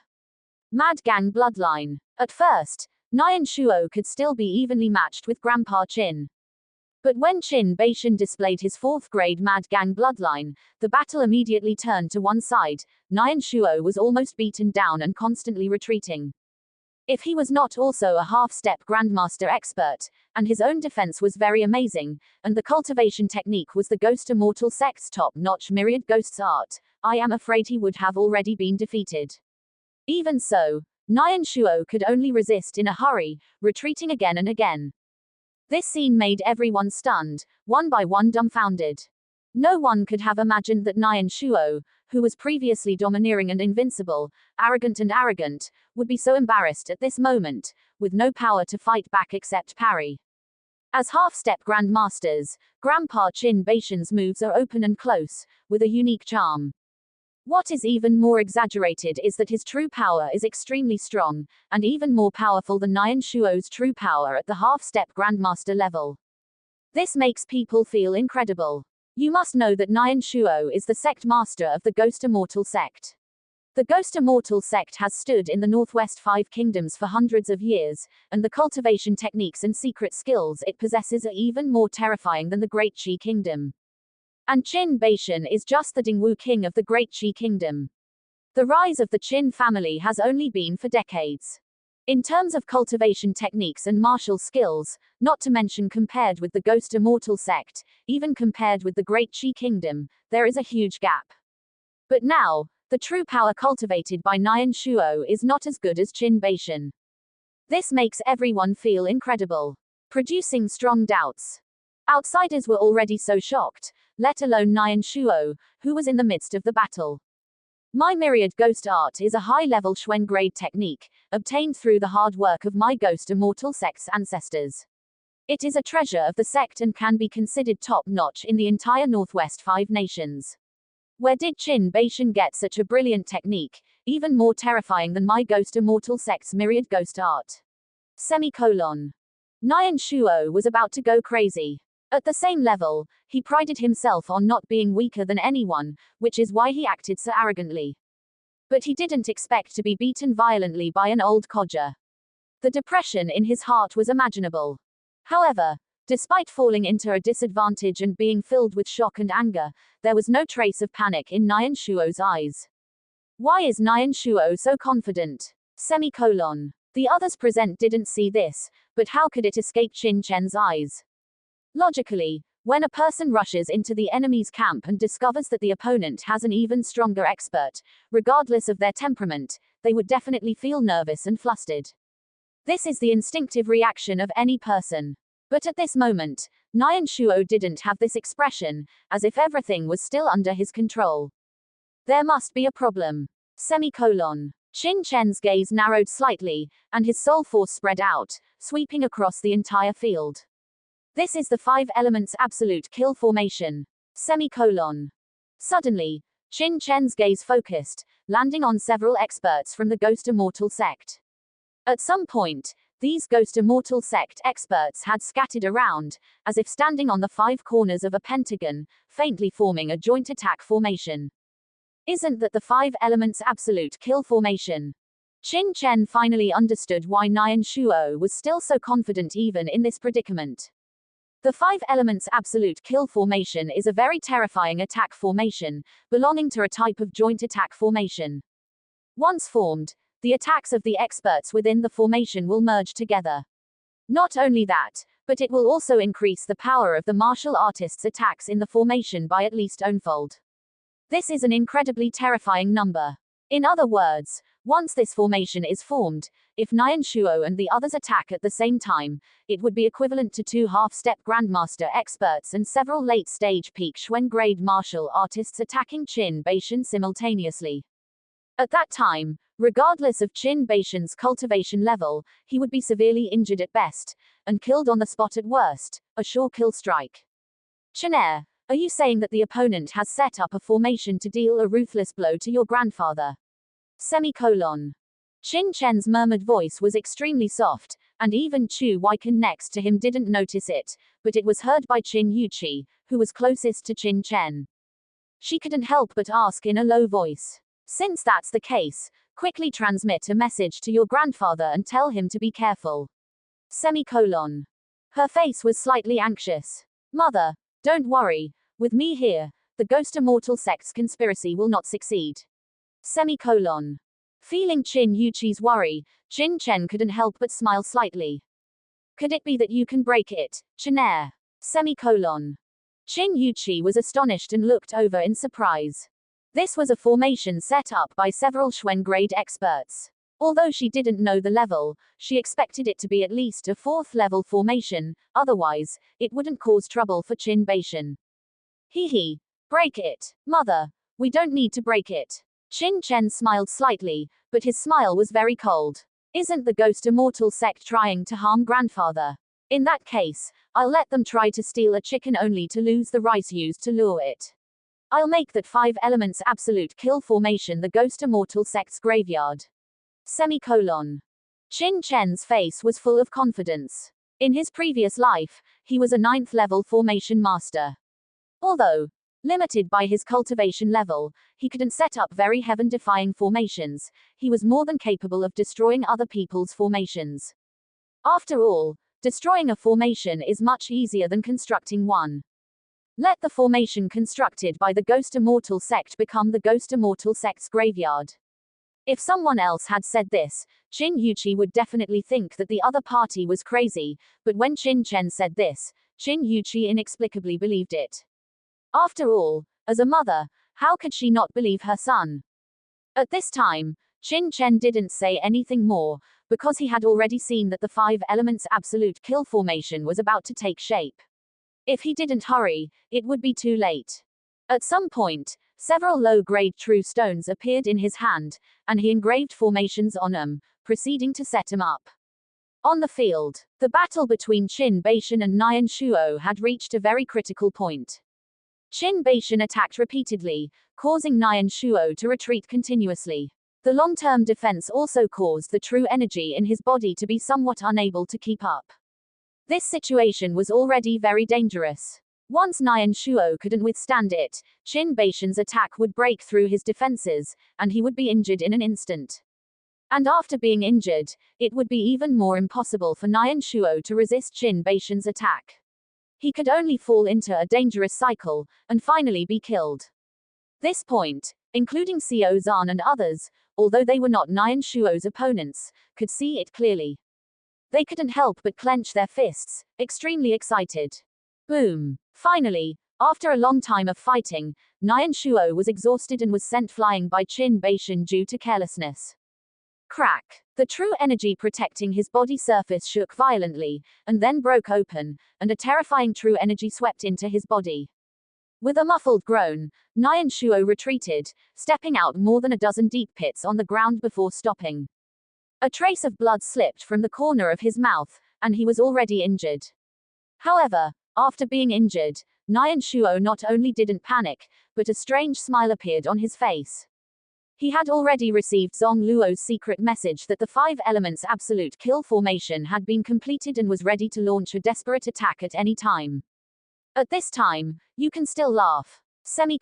Mad Gang bloodline. At first, Nian Shuo could still be evenly matched with Grandpa Qin. But when Qin Chen displayed his 4th grade Mad Gang bloodline, the battle immediately turned to one side. Nian Shuo was almost beaten down and constantly retreating. If he was not also a half-step grandmaster expert, and his own defense was very amazing, and the cultivation technique was the Ghost Immortal sect's top-notch myriad ghosts art, I am afraid he would have already been defeated. Even so, Nian Shuo could only resist in a hurry, retreating again and again. This scene made everyone stunned, one by one dumbfounded. No one could have imagined that Nian Shuo, who was previously domineering and invincible, arrogant, would be so embarrassed at this moment, with no power to fight back except parry. As half-step grandmasters, Grandpa Qin Chen's moves are open and close, with a unique charm. What is even more exaggerated is that his true power is extremely strong, and even more powerful than Nian Shuo's true power at the half-step grandmaster level. This makes people feel incredible. You must know that Nian Shuo is the sect master of the Ghost Immortal sect. The Ghost Immortal sect has stood in the Northwest Five Kingdoms for hundreds of years, and the cultivation techniques and secret skills it possesses are even more terrifying than the Great Qi Kingdom. And Qin Beishan is just the Dingwu king of the Great Qi Kingdom. The rise of the Qin family has only been for decades. In terms of cultivation techniques and martial skills, not to mention compared with the Ghost Immortal sect, even compared with the Great Qi Kingdom, there is a huge gap. But now, the true power cultivated by Nian Shuo is not as good as Qin Beishan. This makes everyone feel incredible, producing strong doubts. Outsiders were already so shocked, let alone Nian Shuo, who was in the midst of the battle. My myriad ghost art is a high-level Xuan grade technique, obtained through the hard work of my Ghost Immortal sect's ancestors. It is a treasure of the sect and can be considered top-notch in the entire Northwest Five Nations. Where did Qin Beishan get such a brilliant technique, even more terrifying than my Ghost Immortal sect's myriad ghost art? Nian Shuo was about to go crazy. At the same level, he prided himself on not being weaker than anyone, which is why he acted so arrogantly. But he didn't expect to be beaten violently by an old codger. The depression in his heart was imaginable. However, despite falling into a disadvantage and being filled with shock and anger, there was no trace of panic in Nian Shuo's eyes. Why is Nian Shuo so confident? The others present didn't see this, but how could it escape Qin Chen's eyes? Logically, when a person rushes into the enemy's camp and discovers that the opponent has an even stronger expert, regardless of their temperament, they would definitely feel nervous and flustered. This is the instinctive reaction of any person. But at this moment, Nian Shuo didn't have this expression, as if everything was still under his control. There must be a problem. Qin Chen's gaze narrowed slightly, and his soul force spread out, sweeping across the entire field. This is the Five Elements Absolute Kill Formation. Suddenly, Qin Chen's gaze focused, landing on several experts from the Ghost Immortal sect. At some point, these Ghost Immortal sect experts had scattered around, as if standing on the five corners of a pentagon, faintly forming a joint attack formation. Isn't that the Five Elements Absolute Kill Formation? Qin Chen finally understood why Nian Shuo was still so confident even in this predicament. The Five Elements Absolute Kill Formation is a very terrifying attack formation, belonging to a type of joint attack formation. Once formed, the attacks of the experts within the formation will merge together. Not only that, but it will also increase the power of the martial artist's attacks in the formation by at least onefold. This is an incredibly terrifying number. In other words, once this formation is formed, if Nian Shuo and the others attack at the same time, it would be equivalent to 2 half-step Grandmaster experts and several late-stage peak Xuan grade martial artists attacking Qin Beishan simultaneously. At that time, regardless of Qin Beishan's cultivation level, he would be severely injured at best, and killed on the spot at worst, a sure kill strike. Chenair, are you saying that the opponent has set up a formation to deal a ruthless blow to your grandfather? Qin Chen's murmured voice was extremely soft, and even Chu Weiken next to him didn't notice it, but it was heard by Qin Yuqi, who was closest to Qin Chen. She couldn't help but ask in a low voice. Since that's the case, quickly transmit a message to your grandfather and tell him to be careful. Her face was slightly anxious. Mother, don't worry, with me here, the Ghost Immortal sect's conspiracy will not succeed. Feeling Qin Yuqi's worry, Qin Chen couldn't help but smile slightly. Could it be that you can break it, Chenair? Qin Yuqi was astonished and looked over in surprise. This was a formation set up by several Xuan grade experts. Although she didn't know the level, she expected it to be at least a 4th level formation, otherwise, it wouldn't cause trouble for Qin Beishan. Break it, mother. We don't need to break it. Qin Chen smiled slightly, but his smile was very cold. Isn't the Ghost Immortal sect trying to harm grandfather? In that case, I'll let them try to steal a chicken only to lose the rice used to lure it. I'll make that 5 elements absolute kill formation the Ghost Immortal sect's graveyard. Qin Chen's face was full of confidence. In his previous life, he was a 9th level formation master. Although Limited by his cultivation level, he couldn't set up very heaven-defying formations. He was more than capable of destroying other people's formations. After all, destroying a formation is much easier than constructing one. Let the formation constructed by the Ghost Immortal sect become the Ghost Immortal sect's graveyard. If someone else had said this, Qin Yuqi would definitely think that the other party was crazy, but when Qin Chen said this, Qin Yuqi inexplicably believed it. After all, as a mother, how could she not believe her son? At this time, Qin Chen didn't say anything more, because he had already seen that the 5 elements absolute kill formation was about to take shape. If he didn't hurry, it would be too late. At some point, several low-grade true stones appeared in his hand, and he engraved formations on them, proceeding to set them up. On the field, the battle between Qin Baishan and Nian Shuo had reached a very critical point. Qin Baishan attacked repeatedly, causing Nian Shuo to retreat continuously. The long-term defense also caused the true energy in his body to be somewhat unable to keep up. This situation was already very dangerous. Once Nian Shuo couldn't withstand it, Qin Baishan's attack would break through his defenses, and he would be injured in an instant. And after being injured, it would be even more impossible for Nian Shuo to resist Qin Baishan's attack. He could only fall into a dangerous cycle, and finally be killed. This point, including Xiao Zhan and others, although they were not Nian Shuo's opponents, could see it clearly. They couldn't help but clench their fists, extremely excited. Boom! Finally, after a long time of fighting, Nian Shuo was exhausted and was sent flying by Qin Baishan due to carelessness. Crack! The true energy protecting his body surface shook violently, and then broke open, and a terrifying true energy swept into his body. With a muffled groan, Nian Shuo retreated, stepping out more than a dozen deep pits on the ground before stopping. A trace of blood slipped from the corner of his mouth, and he was already injured. However, after being injured, Nian Shuo not only didn't panic, but a strange smile appeared on his face. He had already received Zhong Luo's secret message that the 5 elements absolute kill formation had been completed and was ready to launch a desperate attack at any time. At this time, you can still laugh. Qin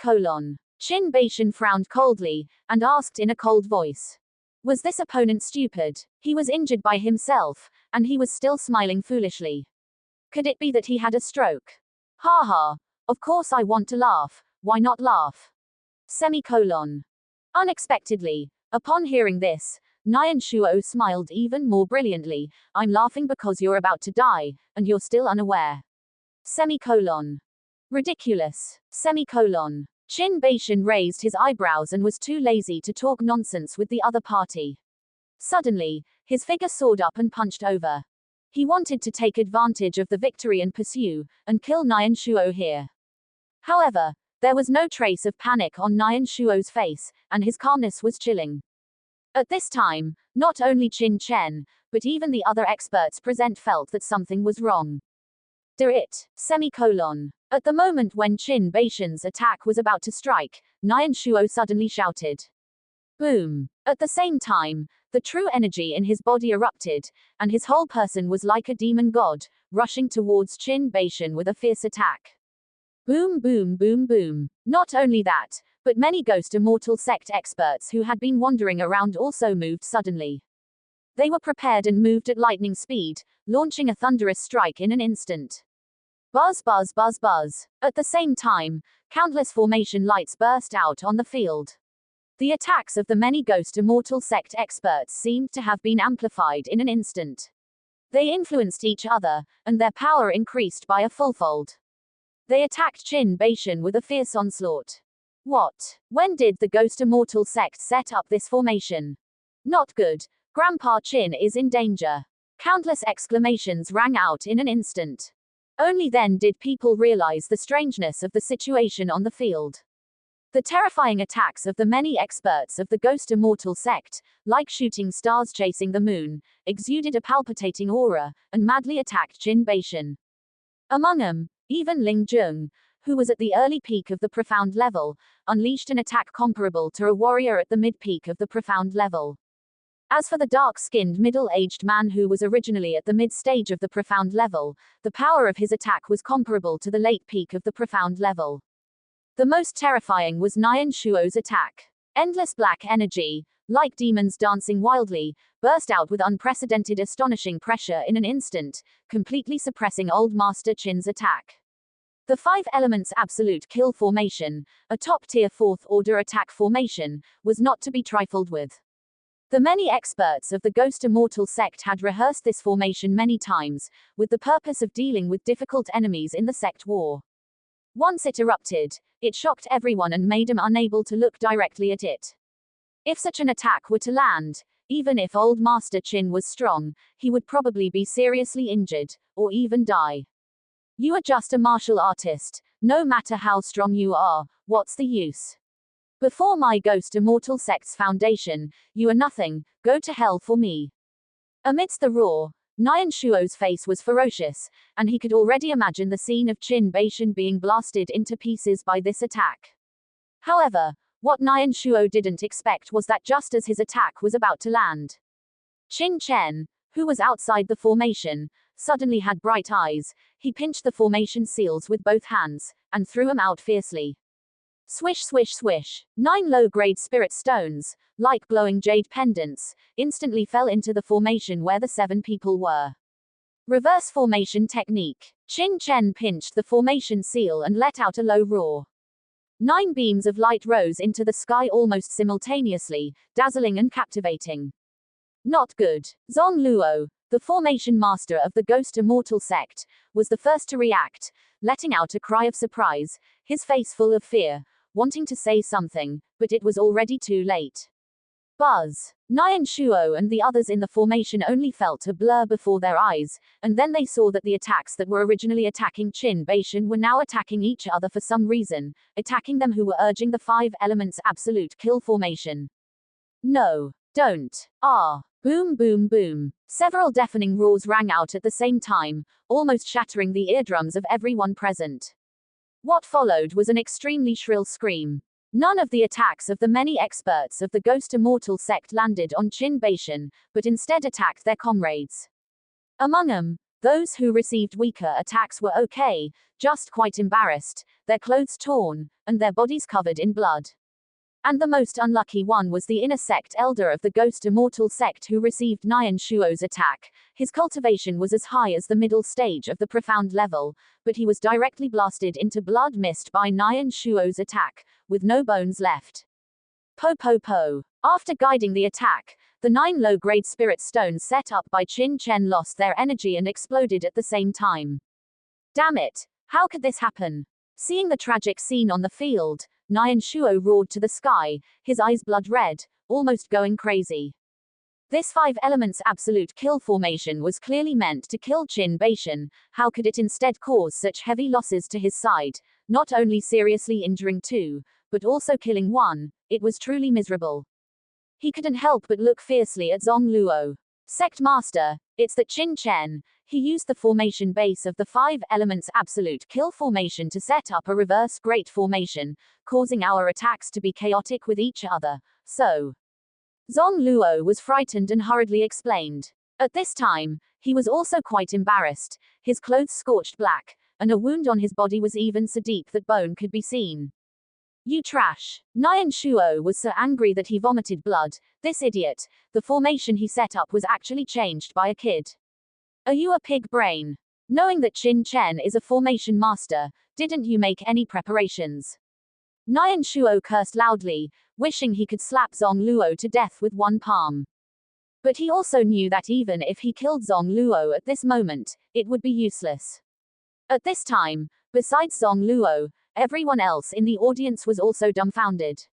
Baishan frowned coldly, and asked in a cold voice. Was this opponent stupid? He was injured by himself, and he was still smiling foolishly. Could it be that he had a stroke? Ha ha. Of course I want to laugh, why not laugh? Unexpectedly, upon hearing this, Nian Shuo smiled even more brilliantly. I'm laughing because you're about to die, and you're still unaware. Ridiculous. Qin Baishan raised his eyebrows and was too lazy to talk nonsense with the other party. Suddenly, his figure soared up and punched over. He wanted to take advantage of the victory and pursue, and kill Nian Shuo here. However, there was no trace of panic on Nian Shuo's face, and his calmness was chilling. At this time, not only Qin Chen, but even the other experts present felt that something was wrong. At the moment when Qin Baishan's attack was about to strike, Nian Shuo suddenly shouted. Boom! At the same time, the true energy in his body erupted, and his whole person was like a demon god, rushing towards Qin Baishan with a fierce attack. Boom boom boom boom. Not only that, but many Ghost Immortal sect experts who had been wandering around also moved suddenly. They were prepared and moved at lightning speed, launching a thunderous strike in an instant. Buzz buzz buzz buzz. At the same time, countless formation lights burst out on the field. The attacks of the many Ghost Immortal sect experts seemed to have been amplified in an instant. They influenced each other, and their power increased by a fullfold. They attacked Qin Baishan with a fierce onslaught. What? When did the Ghost Immortal sect set up this formation? Not good. Grandpa Qin is in danger. Countless exclamations rang out in an instant. Only then did people realize the strangeness of the situation on the field. The terrifying attacks of the many experts of the Ghost Immortal sect, like shooting stars chasing the moon, exuded a palpitating aura, and madly attacked Qin Baishan. Among them, even Ling Jung, who was at the early peak of the profound level, unleashed an attack comparable to a warrior at the mid-peak of the profound level. As for the dark-skinned middle-aged man who was originally at the mid-stage of the profound level, the power of his attack was comparable to the late peak of the profound level. The most terrifying was Nian Shuo's attack. Endless black energy, like demons dancing wildly, burst out with unprecedented astonishing pressure in an instant, completely suppressing Old Master Qin's attack. The 5 Elements Absolute Kill Formation, a top-tier 4th-order attack formation, was not to be trifled with. The many experts of the Ghost Immortal sect had rehearsed this formation many times, with the purpose of dealing with difficult enemies in the sect war. Once it erupted, it shocked everyone and made them unable to look directly at it. If such an attack were to land, even if Old Master Qin was strong, he would probably be seriously injured, or even die. You are just a martial artist, no matter how strong you are, what's the use? Before my Ghost Immortal sect's foundation, you are nothing, go to hell for me. Amidst the roar, Nian Shuo's face was ferocious, and he could already imagine the scene of Qin Beishan being blasted into pieces by this attack. However, what Nian Shuo didn't expect was that just as his attack was about to land, Qin Chen, who was outside the formation, suddenly had bright eyes. He pinched the formation seals with both hands, and threw them out fiercely. Swish swish swish. 9 low-grade spirit stones, like glowing jade pendants, instantly fell into the formation where the 7 people were. Reverse formation technique. Qin Chen pinched the formation seal and let out a low roar. 9 beams of light rose into the sky almost simultaneously, dazzling and captivating. Not good. Zong Luo, the formation master of the Ghost Immortal sect, was the first to react, letting out a cry of surprise, his face full of fear, wanting to say something, but it was already too late. Buzz. Nian Shuo and the others in the formation only felt a blur before their eyes, and then they saw that the attacks that were originally attacking Qin Beishan were now attacking each other for some reason, attacking them who were urging the 5 Elements Absolute Kill Formation. No. Don't. Ah. Boom boom boom. Several deafening roars rang out at the same time, almost shattering the eardrums of everyone present. What followed was an extremely shrill scream. None of the attacks of the many experts of the Ghost Immortal sect landed on Qin Beishan, but instead attacked their comrades. Among them, those who received weaker attacks were okay, just quite embarrassed, their clothes torn, and their bodies covered in blood. And the most unlucky one was the inner sect elder of the Ghost Immortal sect who received Nian Shuo's attack. His cultivation was as high as the middle stage of the profound level, but he was directly blasted into blood mist by Nian Shuo's attack, with no bones left. Po po po. After guiding the attack, the 9 low-grade spirit stones set up by Qin Chen lost their energy and exploded at the same time. Damn it! How could this happen? Seeing the tragic scene on the field, Nian Shuo roared to the sky, his eyes blood red, almost going crazy. This 5 Elements Absolute Kill Formation was clearly meant to kill Qin Beishan. How could it instead cause such heavy losses to his side, not only seriously injuring 2, but also killing 1? It was truly miserable. He couldn't help but look fiercely at Zong Luo. Sect Master, it's that Qin Chen. He used the formation base of the 5 Elements Absolute Kill Formation to set up a reverse Great Formation, causing our attacks to be chaotic with each other, so. Zong Luo was frightened and hurriedly explained. At this time, he was also quite embarrassed, his clothes scorched black, and a wound on his body was even so deep that bone could be seen. You trash. Nian Shuo was so angry that he vomited blood. This idiot, the formation he set up was actually changed by a kid. Are you a pig brain? Knowing that Qin Chen is a formation master, didn't you make any preparations? Nian Shuo cursed loudly, wishing he could slap Zong Luo to death with one palm. But he also knew that even if he killed Zong Luo at this moment, it would be useless. At this time, besides Zong Luo, everyone else in the audience was also dumbfounded.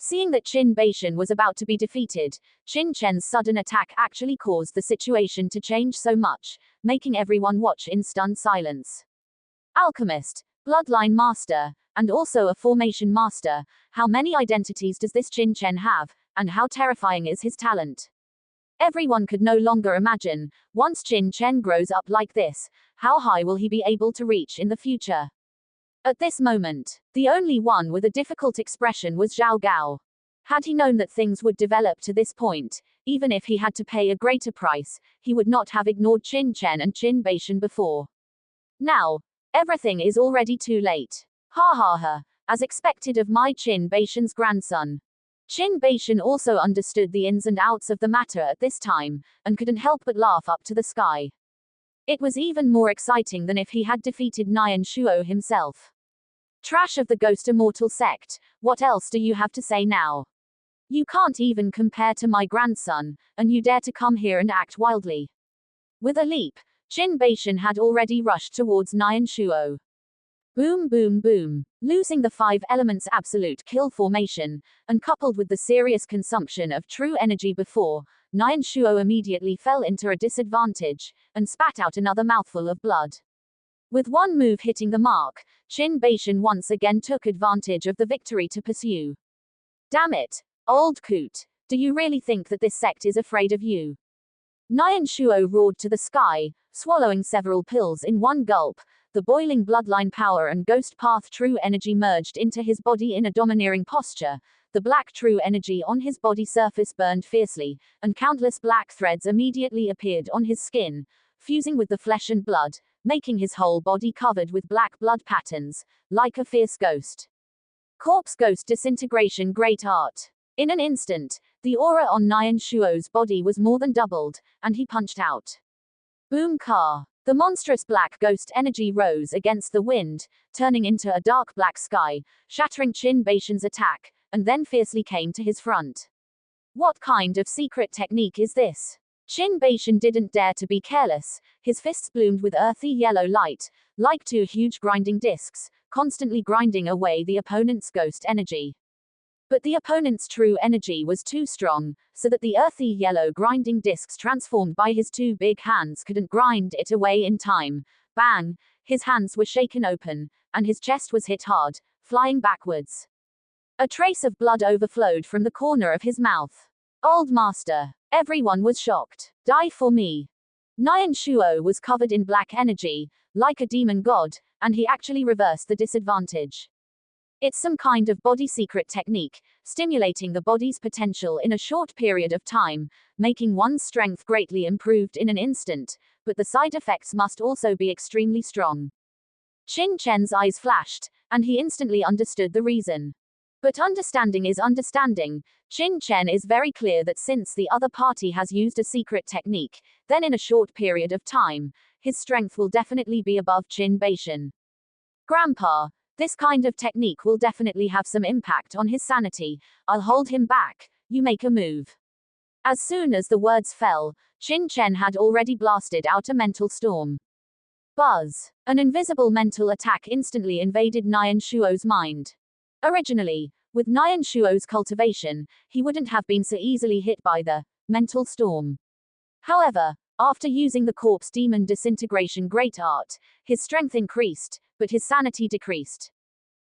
Seeing that Qin Beishan was about to be defeated, Qin Chen's sudden attack actually caused the situation to change so much, making everyone watch in stunned silence. Alchemist, Bloodline Master, and also a Formation Master, how many identities does this Qin Chen have, and how terrifying is his talent? Everyone could no longer imagine, once Qin Chen grows up like this, how high will he be able to reach in the future? At this moment, the only one with a difficult expression was Zhao Gao. Had he known that things would develop to this point, even if he had to pay a greater price, he would not have ignored Qin Chen and Qin Beishan before. Now, everything is already too late. Ha ha ha. as expected of my Qin Baishan's grandson. Qin Baishan also understood the ins and outs of the matter at this time, and couldn't help but laugh up to the sky. It was even more exciting than if he had defeated Nian Shuo himself. Trash of the Ghost Immortal sect, what else do you have to say now? You can't even compare to my grandson, and you dare to come here and act wildly. With a leap, Qin Baishan had already rushed towards Nian Shuo. Boom boom boom. Losing the 5 elements absolute kill formation, and coupled with the serious consumption of true energy before, Nian Shuo immediately fell into a disadvantage, and spat out another mouthful of blood. With one move hitting the mark, Qin Baishan once again took advantage of the victory to pursue. Damn it, old coot, do you really think that this sect is afraid of you? Nian Shuo roared to the sky, swallowing several pills in one gulp. The boiling bloodline power and ghost path true energy merged into his body in a domineering posture. The black true energy on his body surface burned fiercely, and countless black threads immediately appeared on his skin, fusing with the flesh and blood, making his whole body covered with black blood patterns, like a fierce ghost. Corpse Ghost Disintegration Great Art. In an instant, the aura on Nian Shuo's body was more than doubled, and he punched out. Boom Ka. The monstrous black ghost energy rose against the wind, turning into a dark black sky, shattering Qin Baishan's attack, and then fiercely came to his front. What kind of secret technique is this? Qin Baishan didn't dare to be careless. His fists bloomed with earthy yellow light, like 2 huge grinding discs, constantly grinding away the opponent's ghost energy. But the opponent's true energy was too strong, so that the earthy yellow grinding discs transformed by his 2 big hands couldn't grind it away in time. Bang! His hands were shaken open, and his chest was hit hard, flying backwards. A trace of blood overflowed from the corner of his mouth. Old master. Everyone was shocked. Die for me. Nian Shuo was covered in black energy, like a demon god, and he actually reversed the disadvantage. It's some kind of body secret technique, stimulating the body's potential in a short period of time, making one's strength greatly improved in an instant, but the side effects must also be extremely strong. Qin Chen's eyes flashed, and he instantly understood the reason. But understanding is understanding. Qin Chen is very clear that since the other party has used a secret technique, then in a short period of time, his strength will definitely be above Qin Baishan. Grandpa, this kind of technique will definitely have some impact on his sanity. I'll hold him back, you make a move. As soon as the words fell, Qin Chen had already blasted out a mental storm. Buzz. An invisible mental attack instantly invaded Nian Shuo's mind. Originally, with Nian Shuo's cultivation, he wouldn't have been so easily hit by the mental storm. However, after using the corpse demon disintegration great art, his strength increased, but his sanity decreased.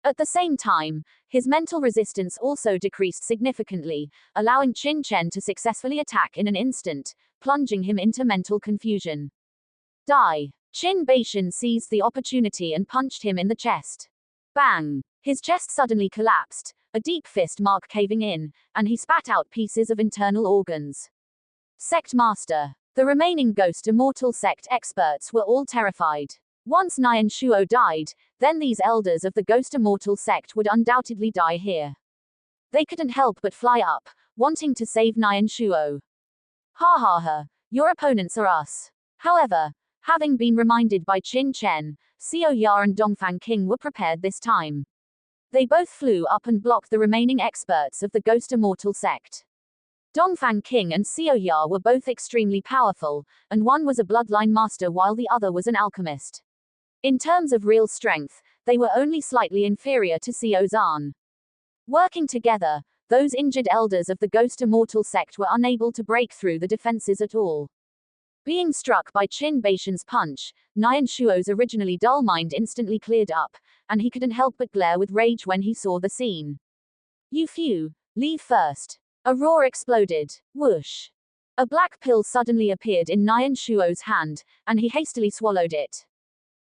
At the same time, his mental resistance also decreased significantly, allowing Qin Chen to successfully attack in an instant, plunging him into mental confusion. Die. Qin Baishan seized the opportunity and punched him in the chest. Bang! His chest suddenly collapsed, a deep fist mark caving in, and he spat out pieces of internal organs. Sect Master. The remaining Ghost Immortal sect experts were all terrified. Once Nian Shuo died, then these elders of the Ghost Immortal sect would undoubtedly die here. They couldn't help but fly up, wanting to save Nian Shuo. Ha ha ha, your opponents are us. However, having been reminded by Qin Chen, Xiao Ya and Dongfang King were prepared this time. They both flew up and blocked the remaining experts of the Ghost Immortal sect. Dongfang King and Xiao Ya were both extremely powerful, and one was a bloodline master while the other was an alchemist. In terms of real strength, they were only slightly inferior to Xiao Zhan. Working together, those injured elders of the Ghost Immortal sect were unable to break through the defenses at all. Being struck by Qin Baishan's punch, Nian Shuo's originally dull mind instantly cleared up, and he couldn't help but glare with rage when he saw the scene. You few, leave first. A roar exploded. Whoosh. A black pill suddenly appeared in Nian Shuo's hand, and he hastily swallowed it.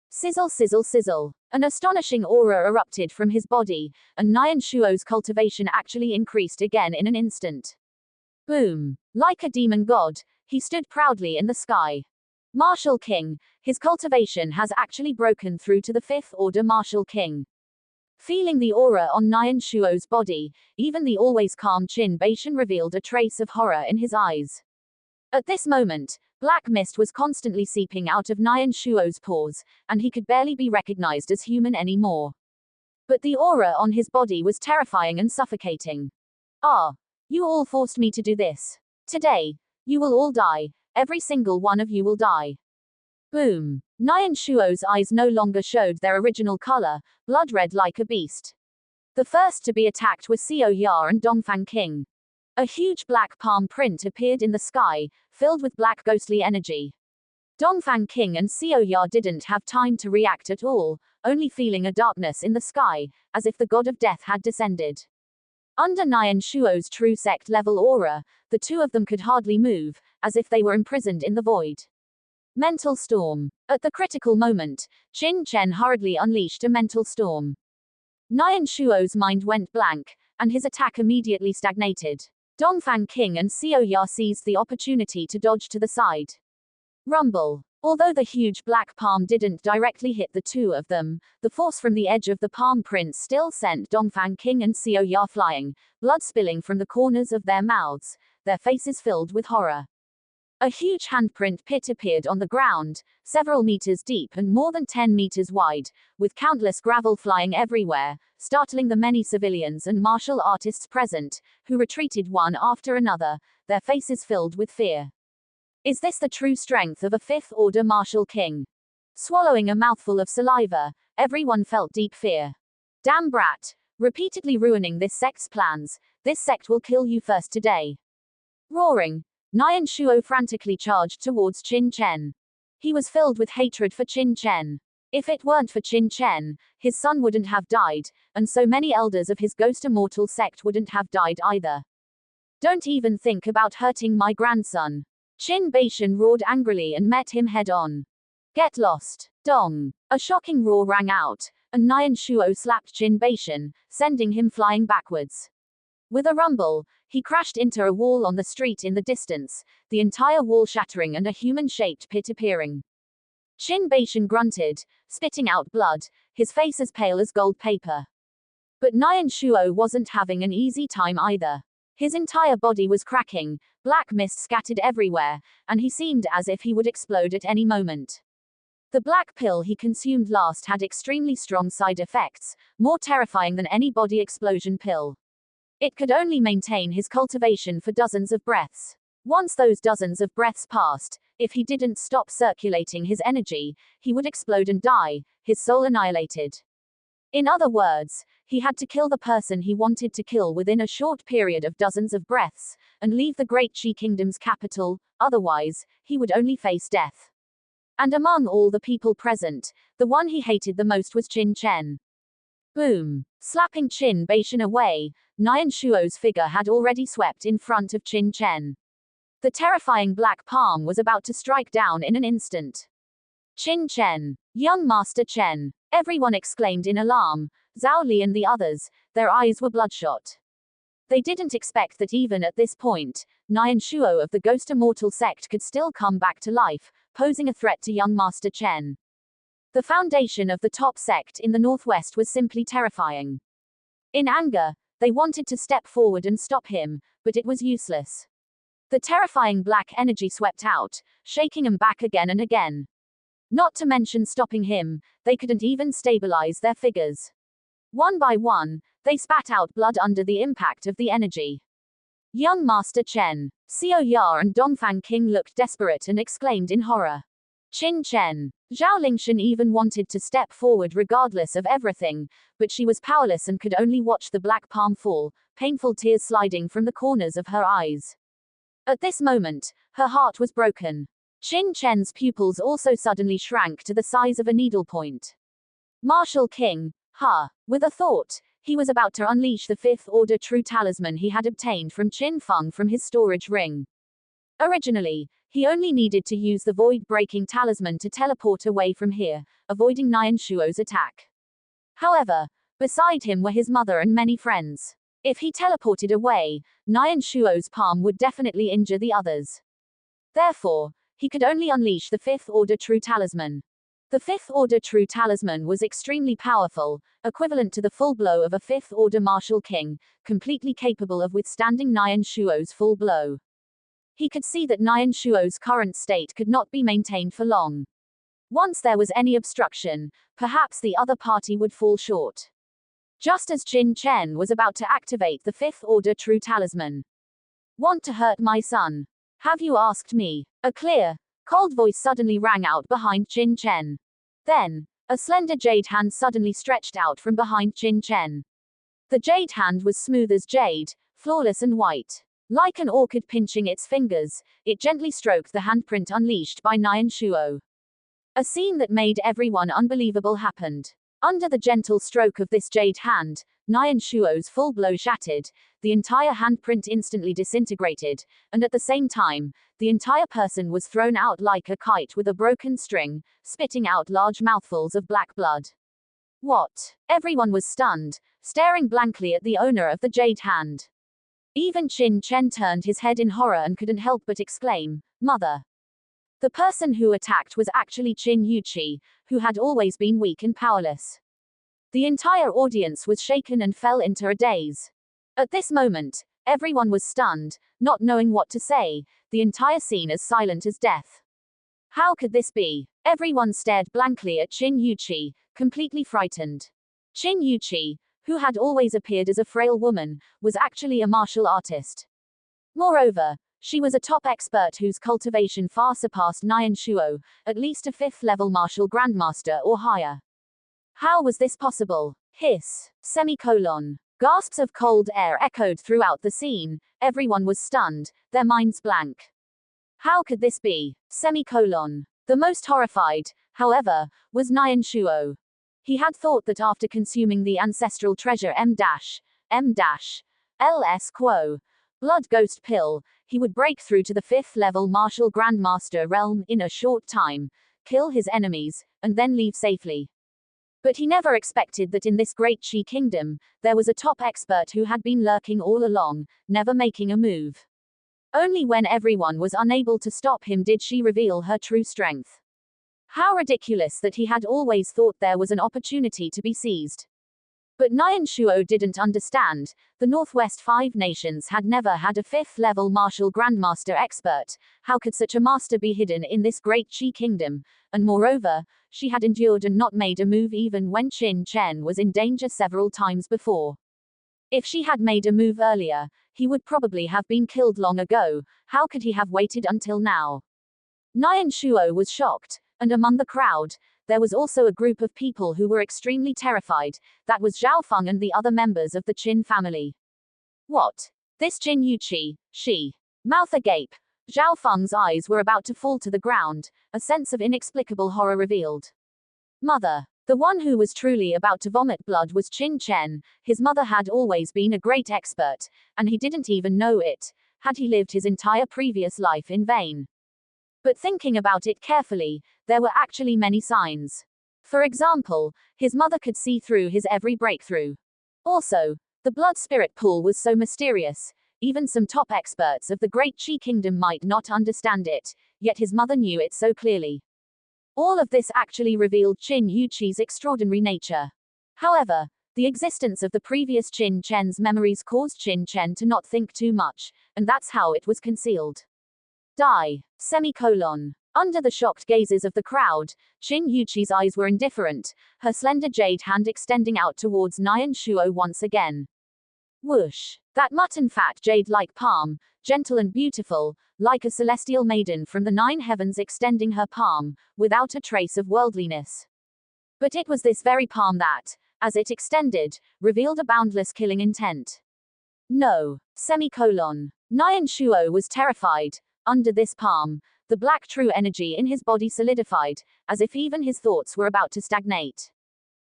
Sizzle sizzle sizzle. An astonishing aura erupted from his body, and Nian Shuo's cultivation actually increased again in an instant. Boom. Like a demon god, he stood proudly in the sky. Martial King, his cultivation has actually broken through to the 5th order Martial King. Feeling the aura on Nian Shuo's body, even the always calm Qin Beishan revealed a trace of horror in his eyes. At this moment, black mist was constantly seeping out of Nian Shuo's pores, and he could barely be recognized as human anymore. But the aura on his body was terrifying and suffocating. Ah, you all forced me to do this. Today, you will all die. Every single one of you will die. Boom. Nian Shuo's eyes no longer showed their original color, blood red like a beast. The first to be attacked were Xiao Ya and Dongfang King. A huge black palm print appeared in the sky, filled with black ghostly energy. Dongfang King and Xiao Ya didn't have time to react at all, only feeling a darkness in the sky, as if the god of death had descended. Under Nian Shuo's true sect-level aura, the two of them could hardly move, as if they were imprisoned in the void. Mental storm. At the critical moment, Qin Chen hurriedly unleashed a mental storm. Nian Shuo's mind went blank, and his attack immediately stagnated. Dongfang King and Xiao Ya seized the opportunity to dodge to the side. Rumble. Although the huge black palm didn't directly hit the two of them, the force from the edge of the palm print still sent Dongfang King and Xiao Ya flying, blood spilling from the corners of their mouths, their faces filled with horror. A huge handprint pit appeared on the ground, several meters deep and more than 10 meters wide, with countless gravel flying everywhere, startling the many civilians and martial artists present, who retreated one after another, their faces filled with fear. Is this the true strength of a fifth-order martial king? Swallowing a mouthful of saliva, everyone felt deep fear. Damn brat! Repeatedly ruining this sect's plans, this sect will kill you first today. Roaring, Nian Shuo frantically charged towards Qin Chen. He was filled with hatred for Qin Chen. If it weren't for Qin Chen, his son wouldn't have died, and so many elders of his ghost immortal sect wouldn't have died either. Don't even think about hurting my grandson. Qin Beishan roared angrily and met him head-on. Get lost. Dong. A shocking roar rang out, and Nian Shuo slapped Qin Beishan, sending him flying backwards. With a rumble, he crashed into a wall on the street in the distance, the entire wall shattering and a human-shaped pit appearing. Qin Beishan grunted, spitting out blood, his face as pale as gold paper. But Nian Shuo wasn't having an easy time either. His entire body was cracking, black mist scattered everywhere, and he seemed as if he would explode at any moment. The black pill he consumed last had extremely strong side effects, more terrifying than any body explosion pill. It could only maintain his cultivation for dozens of breaths. Once those dozens of breaths passed, if he didn't stop circulating his energy, he would explode and die, his soul annihilated. In other words, he had to kill the person he wanted to kill within a short period of dozens of breaths, and leave the Great Qi Kingdom's capital, otherwise, he would only face death. And among all the people present, the one he hated the most was Qin Chen. Boom! Slapping Qin Beishan away, Nian Shuo's figure had already swept in front of Qin Chen. The terrifying black palm was about to strike down in an instant. Qin Chen! Young Master Chen! Everyone exclaimed in alarm, Zhao Li and the others, their eyes were bloodshot. They didn't expect that even at this point, Nian Shuo of the Ghost Immortal sect could still come back to life, posing a threat to young Master Chen. The foundation of the top sect in the northwest was simply terrifying. In anger, they wanted to step forward and stop him, but it was useless. The terrifying black energy swept out, shaking him back again and again. Not to mention stopping him, they couldn't even stabilize their figures. One by one, they spat out blood under the impact of the energy. Young Master Chen, Xiao Ya and Dongfang King looked desperate and exclaimed in horror. Qin Chen. Zhao Lingshan even wanted to step forward regardless of everything, but she was powerless and could only watch the black palm fall, painful tears sliding from the corners of her eyes. At this moment, her heart was broken. Qin Chen's pupils also suddenly shrank to the size of a needlepoint. Martial King, with a thought, he was about to unleash the fifth-order true talisman he had obtained from Qin Feng from his storage ring. Originally, he only needed to use the void-breaking talisman to teleport away from here, avoiding Nian Shuo's attack. However, beside him were his mother and many friends. If he teleported away, Nian Shuo's palm would definitely injure the others. Therefore, he could only unleash the fifth-order true talisman. The fifth order true talisman was extremely powerful, equivalent to the full blow of a fifth order martial king, completely capable of withstanding Nian Shuo's full blow. He could see that Nian Shuo's current state could not be maintained for long. Once there was any obstruction, perhaps the other party would fall short. Just as Qin Chen was about to activate the fifth order true talisman. Want to hurt my son? Have you asked me? A clear, cold voice suddenly rang out behind Qin Chen. Then, a slender jade hand suddenly stretched out from behind Qin Chen. The jade hand was smooth as jade, flawless and white. Like an orchid pinching its fingers, it gently stroked the handprint unleashed by Nian Shuo. A scene that made everyone unbelievable happened. Under the gentle stroke of this jade hand, Nian Shuo's full blow shattered, the entire handprint instantly disintegrated, and at the same time, the entire person was thrown out like a kite with a broken string, spitting out large mouthfuls of black blood. What? Everyone was stunned, staring blankly at the owner of the jade hand. Even Qin Chen turned his head in horror and couldn't help but exclaim, "Mother!" The person who attacked was actually Qin Yuqi, who had always been weak and powerless. The entire audience was shaken and fell into a daze. At this moment, everyone was stunned, not knowing what to say, the entire scene as silent as death. How could this be? Everyone stared blankly at Qin Yuqi, completely frightened. Qin Yuqi, who had always appeared as a frail woman, was actually a martial artist. Moreover, she was a top expert whose cultivation far surpassed Nian Shuo, at least a fifth-level martial grandmaster or higher. How was this possible? Hiss. Semicolon. Gasps of cold air echoed throughout the scene, everyone was stunned, their minds blank. How could this be? Semicolon. The most horrified, however, was Nian Shuo. He had thought that after consuming the ancestral treasure M-LS Quo, Blood Ghost Pill, he would break through to the fifth-level martial grandmaster realm in a short time, kill his enemies, and then leave safely. But he never expected that in this great Qi kingdom, there was a top expert who had been lurking all along, never making a move. Only when everyone was unable to stop him did she reveal her true strength. How ridiculous that he had always thought there was an opportunity to be seized. But Nian Shuo didn't understand, the Northwest Five Nations had never had a fifth-level martial grandmaster expert, how could such a master be hidden in this great Qi kingdom, and moreover, she had endured and not made a move even when Qin Chen was in danger several times before. If she had made a move earlier, he would probably have been killed long ago, how could he have waited until now? Nian Shuo was shocked, and among the crowd, there was also a group of people who were extremely terrified, that was Zhao Feng and the other members of the Qin family. What? This Qin Yuqi, she. Mouth agape. Zhao Feng's eyes were about to fall to the ground, a sense of inexplicable horror revealed. Mother. The one who was truly about to vomit blood was Qin Chen, his mother had always been a great expert, and he didn't even know it, had he lived his entire previous life in vain. But thinking about it carefully, there were actually many signs. For example, his mother could see through his every breakthrough. Also, the blood spirit pool was so mysterious, even some top experts of the Great Qi Kingdom might not understand it, yet his mother knew it so clearly. All of this actually revealed Qin Yuqi's extraordinary nature. However, the existence of the previous Qin Chen's memories caused Qin Chen to not think too much, and that's how it was concealed. Die. Semicolon. Under the shocked gazes of the crowd, Qin Yuqi's eyes were indifferent, her slender jade hand extending out towards Nian Shuo once again. Whoosh. That mutton-fat jade-like palm, gentle and beautiful, like a celestial maiden from the 9 heavens extending her palm, without a trace of worldliness. But it was this very palm that, as it extended, revealed a boundless killing intent. No. Semicolon. Nian Shuo was terrified. Under this palm, the black true energy in his body solidified, as if even his thoughts were about to stagnate.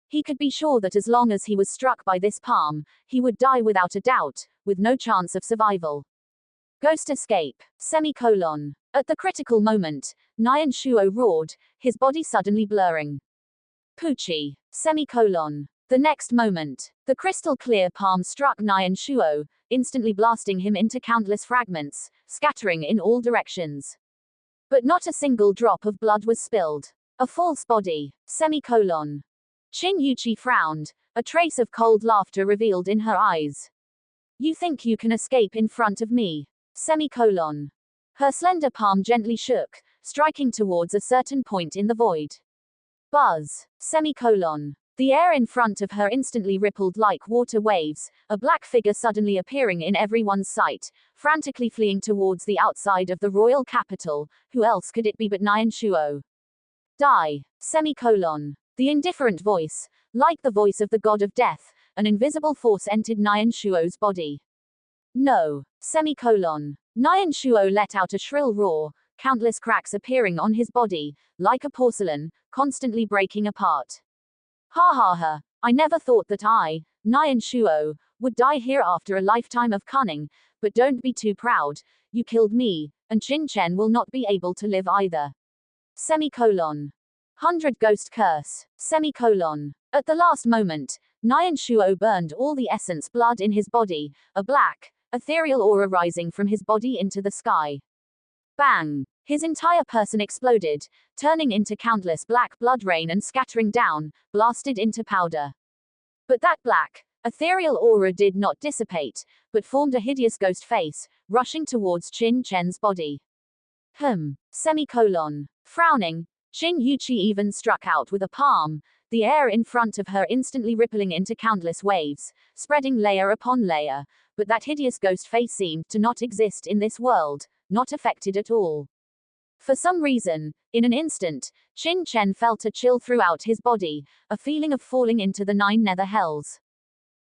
He could be sure that as long as he was struck by this palm, he would die without a doubt, with no chance of survival. Ghost escape. Semicolon. At the critical moment, Nian Shuo roared, his body suddenly blurring. Poochie. Semicolon. The next moment, the crystal clear palm struck Nian Shuo, instantly blasting him into countless fragments, scattering in all directions. But not a single drop of blood was spilled. A false body. Semicolon. Qin Yuqi frowned, a trace of cold laughter revealed in her eyes. You think you can escape in front of me? Semicolon. Her slender palm gently shook, striking towards a certain point in the void. Buzz. Semicolon. The air in front of her instantly rippled like water waves, a black figure suddenly appearing in everyone's sight, frantically fleeing towards the outside of the royal capital. Who else could it be but Nian Shuo? Die. Semicolon. The indifferent voice, like the voice of the god of death, an invisible force entered Nian Shuo's body. No. Semicolon. Nian Shuo let out a shrill roar, countless cracks appearing on his body, like a porcelain, constantly breaking apart. Ha ha ha, I never thought that I, Nian Shuo, would die here after a lifetime of cunning, but don't be too proud, you killed me, and Qin Chen will not be able to live either. Semicolon. 100 Ghost Curse. Semicolon. At the last moment, Nian Shuo burned all the essence blood in his body, a black, ethereal aura rising from his body into the sky. Bang! His entire person exploded, turning into countless black blood rain and scattering down, blasted into powder. But that black, ethereal aura did not dissipate, but formed a hideous ghost face, rushing towards Qin Chen's body. Semicolon. Frowning, Qin Yuqi even struck out with a palm, the air in front of her instantly rippling into countless waves, spreading layer upon layer, but that hideous ghost face seemed to not exist in this world, not affected at all. For some reason, in an instant, Qin Chen felt a chill throughout his body, a feeling of falling into the 9 nether hells.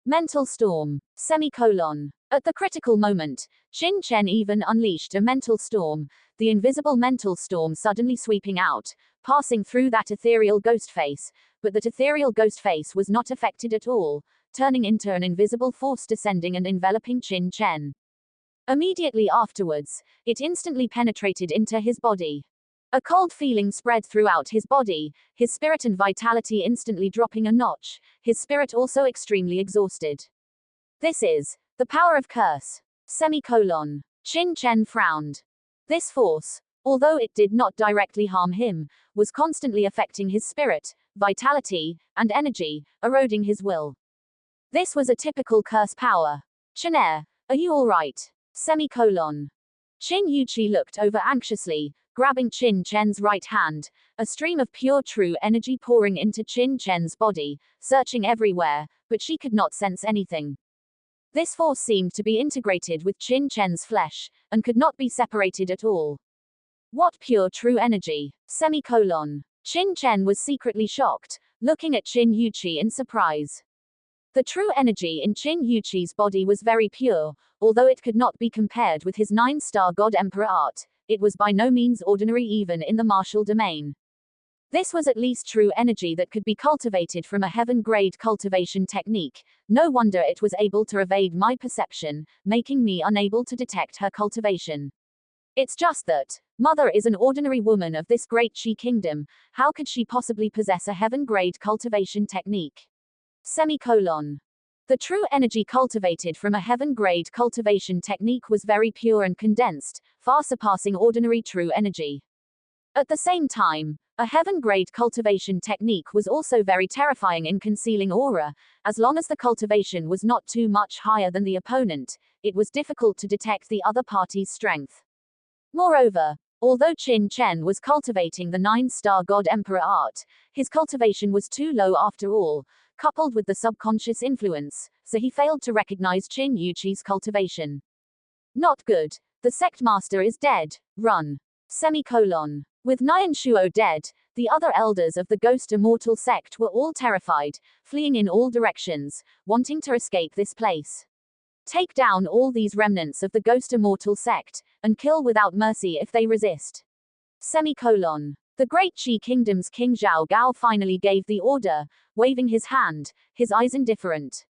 Mental storm. Semicolon. At the critical moment, Qin Chen even unleashed a mental storm, the invisible mental storm suddenly sweeping out, passing through that ethereal ghost face, but that ethereal ghost face was not affected at all, turning into an invisible force descending and enveloping Qin Chen. Immediately afterwards, it instantly penetrated into his body. A cold feeling spread throughout his body, his spirit and vitality instantly dropping a notch, his spirit also extremely exhausted. This is the power of curse. Semicolon. Qin Chen frowned. This force, although it did not directly harm him, was constantly affecting his spirit, vitality, and energy, eroding his will. This was a typical curse power. Chenair, are you alright? Semicolon. Qin Yuqi looked over anxiously, grabbing Qin Chen's right hand, a stream of pure true energy pouring into Qin Chen's body, searching everywhere, but she could not sense anything. This force seemed to be integrated with Qin Chen's flesh, and could not be separated at all. What pure true energy? Semicolon. Qin Chen was secretly shocked, looking at Qin Yuqi in surprise. The true energy in Qin Yuqi's body was very pure, although it could not be compared with his 9-star God Emperor art, it was by no means ordinary even in the martial domain. This was at least true energy that could be cultivated from a heaven-grade cultivation technique. No wonder it was able to evade my perception, making me unable to detect her cultivation. It's just that, Mother is an ordinary woman of this great Qi kingdom, how could she possibly possess a heaven-grade cultivation technique? Semicolon. The true energy cultivated from a heaven-grade cultivation technique was very pure and condensed, far surpassing ordinary true energy. At the same time, a heaven-grade cultivation technique was also very terrifying in concealing aura. As long as the cultivation was not too much higher than the opponent, it was difficult to detect the other party's strength. Moreover, although Qin Chen was cultivating the 9-star God Emperor art, his cultivation was too low after all, coupled with the subconscious influence, so he failed to recognize Qin Yuqi's cultivation. Not good. The sect master is dead. Run. Semicolon. With Nian Shuo dead, the other elders of the Ghost Immortal sect were all terrified, fleeing in all directions, wanting to escape this place. Take down all these remnants of the Ghost Immortal sect, and kill without mercy if they resist. Semicolon. The Great Qi Kingdom's King Zhao Gao finally gave the order, waving his hand, his eyes indifferent.